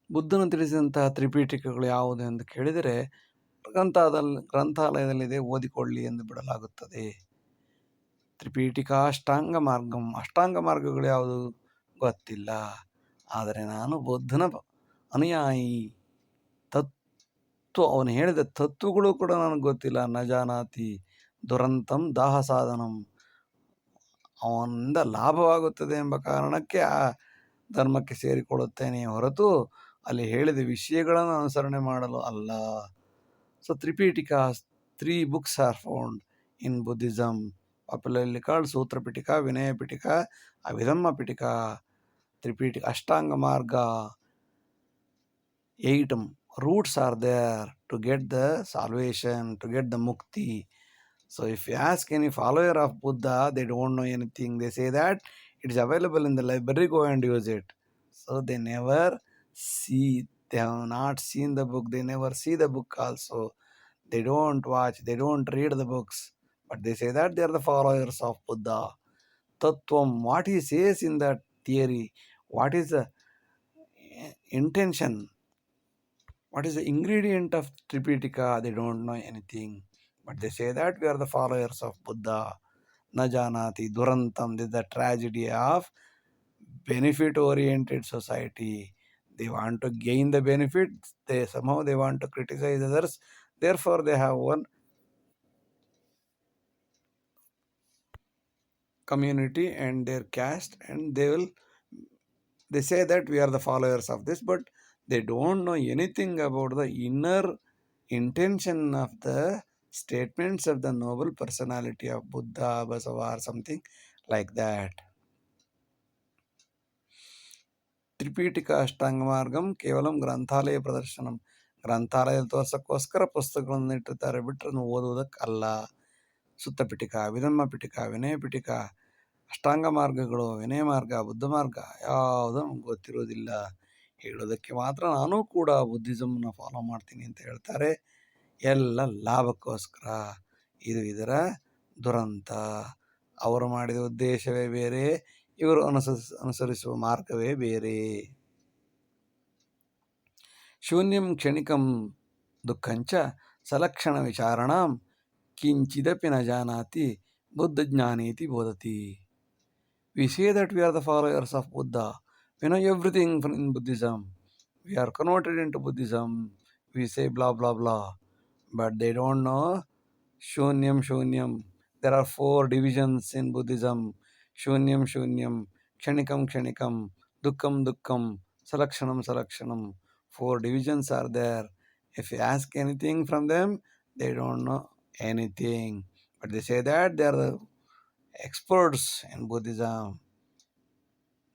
ಬುದ್ಧನು ತಿಳಿಸಿದಂತಹ ತ್ರಿಪೀಠಿಕೆಗಳು ಯಾವುದು ಎಂದು ಕೇಳಿದರೆ ಗ್ರಂಥಾಲಯದಲ್ಲಿದೆ, ಓದಿಕೊಳ್ಳಿ ಎಂದು ಬಿಡಲಾಗುತ್ತದೆ. ತ್ರಿಪೀಠಿಕಾಷ್ಟಾಂಗ ಮಾರ್ಗಂ, ಅಷ್ಟಾಂಗ ಮಾರ್ಗಗಳು ಯಾವುದು ಗೊತ್ತಿಲ್ಲ. ಆದರೆ ನಾನು ಬುದ್ಧನ ಅನುಯಾಯಿ, ಅವನು ಹೇಳಿದ ತತ್ವಗಳು ಕೂಡ ನನಗೆ ಗೊತ್ತಿಲ್ಲ. ನ ಜಾನಾತಿ ದುರಂತಂ ದಾಹ ಸಾಧನಂ, ಅವನಿಂದ ಲಾಭವಾಗುತ್ತದೆ ಎಂಬ ಕಾರಣಕ್ಕೆ ಆ ಧರ್ಮಕ್ಕೆ ಸೇರಿಕೊಳ್ಳುತ್ತೇನೆ ಹೊರತು ಅಲ್ಲಿ ಹೇಳಿದ ವಿಷಯಗಳನ್ನು ಅನುಸರಣೆ ಮಾಡಲು ಅಲ್ಲ. So Tripitaka, 3 books are found in Buddhism, popularly called Sutra Pitika, Vinaya Pitika, Abhidhamma Pitika. Tripitaka, Ashtanga Marga, 8 roots are there to get the salvation, to get the mukti. So if you ask any follower of Buddha, they don't know anything. They say that it's available in the library, go and use it. So they never see, they have not seen the book, they never see the book also. They don't watch, they don't read the books, but they say that they are the followers of Buddha. Tattvam, what he says in that theory, what is the intention, what is the ingredient of Tripitaka, they don't know anything. But they say that we are the followers of Buddha. Na janati durantam, this is the tragedy of benefit oriented society. They want to gain the benefit, they somehow they want to criticize others, therefore they have one community and their caste, and they say that we are the followers of this, but they don't know anything about the inner intention of the statements of the noble personality of Buddha, Basava, or something like that. ತ್ರಿಪೀಠಿಕ ಅಷ್ಟಾಂಗ ಮಾರ್ಗಂ ಕೇವಲಂ ಗ್ರಂಥಾಲಯ ಪ್ರದರ್ಶನಂ, ಗ್ರಂಥಾಲಯದಲ್ಲಿ ತೋರ್ಸಕ್ಕೋಸ್ಕರ ಪುಸ್ತಕಗಳನ್ನು ಇಟ್ಟಿರ್ತಾರೆ, ಬಿಟ್ಟರೆ ಓದುವುದಕ್ಕಲ್ಲ. ಸುತ್ತ ಪಿಟಿಕ, ವಿಧಮ್ಮ ಪಿಟಿಕ, ವಿನಯ ಪಿಟಿಕ, ಅಷ್ಟಾಂಗ ಮಾರ್ಗಗಳು, ವಿನಯ ಮಾರ್ಗ, ಬುದ್ಧ ಮಾರ್ಗ ಯಾವುದೂ ನಮ್ಗೆ ಗೊತ್ತಿರೋದಿಲ್ಲ. ಹೇಳೋದಕ್ಕೆ ಮಾತ್ರ ನಾನು ಕೂಡ ಬುದ್ಧಿಸಮ್ನ ಫಾಲೋ ಮಾಡ್ತೀನಿ ಅಂತ ಹೇಳ್ತಾರೆ, ಎಲ್ಲ ಲಾಭಕ್ಕೋಸ್ಕರ. ಇದು ಇದರ ದುರಂತ. ಅವರು ಮಾಡಿದ ಉದ್ದೇಶವೇ ಬೇರೆ, ಇವರು ಅನುಸರಿಸುವ ಮಾರ್ಗವೇ ಬೇರೆ. ಶೂನ್ಯಂ ಕ್ಷಣಿಕಂ ದುಃಖಂಚ ಸಲಕ್ಷಣ ವಿಚಾರಣಾಂ ಕಿಂಚಿದಪಿ ನ ಜಾನಾತಿ ಬುದ್ಧಜ್ಞಾನೇತಿ ಬೋಧತಿ. We say that we are the followers of Buddha. We know everything in Buddhism. We are converted into Buddhism. We say blah blah blah. But they don't know Shunyam Shunyam. There are 4 divisions in Buddhism. Shunyam Shunyam, Kshanikam Kshanikam, Dukkam Dukkam, Salakshanam Salakshanam. 4 divisions are there. If you ask anything from them, they don't know anything. But they say that they are the experts in Buddhism.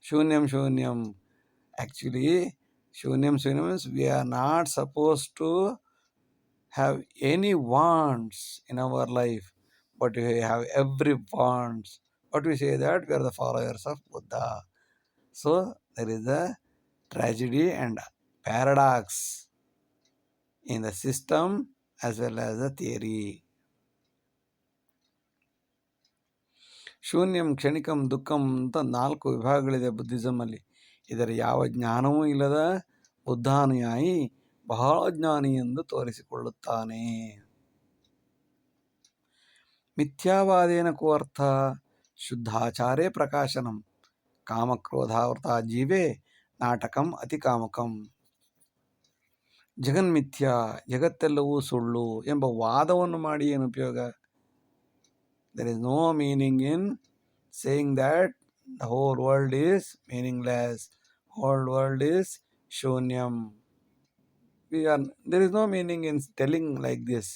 Shunyam Shunyam. Actually, Shunyam Shunyam means we are not supposed to have any wants in our life, but we have every wants. But we say that we are the followers of Buddha. So there is a tragedy and paradox in the system as well as the theory. ಶೂನ್ಯಂ ಕ್ಷಣಿಕಂ ದುಃಖಂ ಅಂತ 4 ವಿಭಾಗಗಳಿದೆ ಬುದ್ಧಿಸಮಲ್ಲಿ. ಇದರ ಯಾವ ಜ್ಞಾನವೂ ಇಲ್ಲದ ಬುದ್ಧಾನುಯಾಯಿ ಬಹಳ ಜ್ಞಾನಿ ಎಂದು ತೋರಿಸಿಕೊಳ್ಳುತ್ತಾನೆ. ಮಿಥ್ಯಾವಾದೇನ ಕೋ ಅರ್ಥ ಶುದ್ಧಾಚಾರೇ ಪ್ರಕಾಶನಂ ಕಾಮಕ್ರೋಧಾವೃತ ಜೀವೇ ನಾಟಕಂ ಅತಿ ಕಾಮಕಂ. ಜಗನ್ಮಿಥ್ಯಾ, ಜಗತ್ತೆಲ್ಲವೂ ಸುಳ್ಳು ಎಂಬ ವಾದವನ್ನು ಮಾಡಿ ಏನು ಉಪಯೋಗ? There is no meaning in saying that the whole world is meaningless, whole world is shunyam. There is no meaning in telling like this,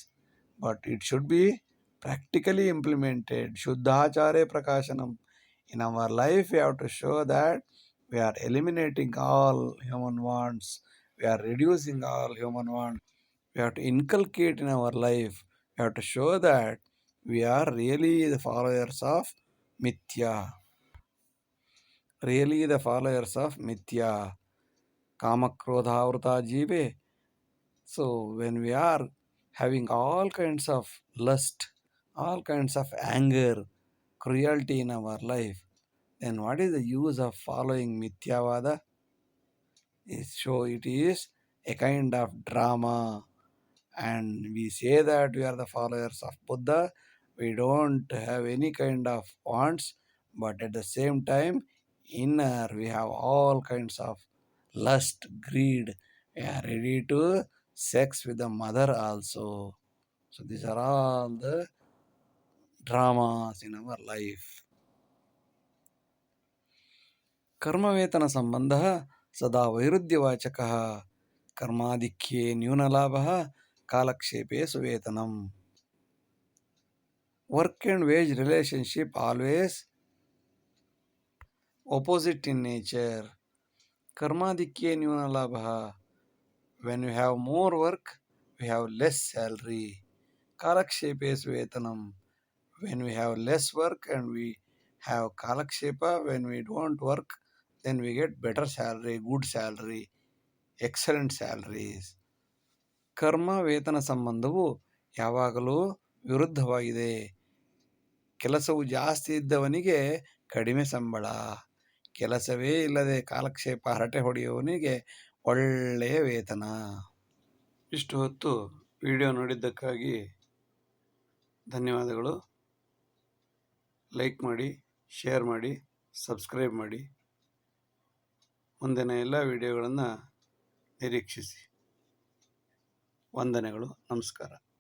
but it should be practically implemented. Shuddhachare prakashanam. In our life, we have to show that we are eliminating all human wants, we are reducing all human wants. We have to inculcate in our life, we have to show that we are really the followers of Mithya. Really the followers of Mithya. Kamakrodhavrata jive. So when we are having all kinds of lust, all kinds of anger, cruelty in our life, then what is the use of following Mithyavada? It is a kind of drama. And we say that we are the followers of Buddha. We don't have any kind of wants, but at the same time, inner we have all kinds of lust, greed. We are ready to sex with the mother also. So these are all the dramas in our life. कर्मवेतन संबंधः सदा वैरुध्यवाचकः कर्माधिक्ये न्यूनलाभः कालक्षेपे सुवेतनम्. Work and wage relationship always opposite in nature. Karmadikye nyuna labha. When we have more work, we have less salary. Kalakshepe vetanam. When we have less work and we have ಕಾಲಕ್ಷೇಪ, when we don't work then we get better salary, good salary, excellent salaries. ಕರ್ಮ ವೇತನ ಸಂಬಂಧವು ಯಾವಾಗಲೂ ವಿರುದ್ಧವಾಗಿದೆ. ಕೆಲಸವು ಜಾಸ್ತಿ ಇದ್ದವನಿಗೆ ಕಡಿಮೆ ಸಂಬಳ, ಕೆಲಸವೇ ಇಲ್ಲದೆ ಕಾಲಕ್ಷೇಪ ಹರಟೆ ಹೊಡೆಯುವವನಿಗೆ ಒಳ್ಳೆಯ ವೇತನ. ಇಷ್ಟು ಹೊತ್ತು ವಿಡಿಯೋ ನೋಡಿದ್ದಕ್ಕಾಗಿ ಧನ್ಯವಾದಗಳು. ಲೈಕ್ ಮಾಡಿ, ಶೇರ್ ಮಾಡಿ, ಸಬ್ಸ್ಕ್ರೈಬ್ ಮಾಡಿ. ಮುಂದಿನ ಎಲ್ಲ ವಿಡಿಯೋಗಳನ್ನು ನಿರೀಕ್ಷಿಸಿ. ವಂದನೆಗಳು. ನಮಸ್ಕಾರ.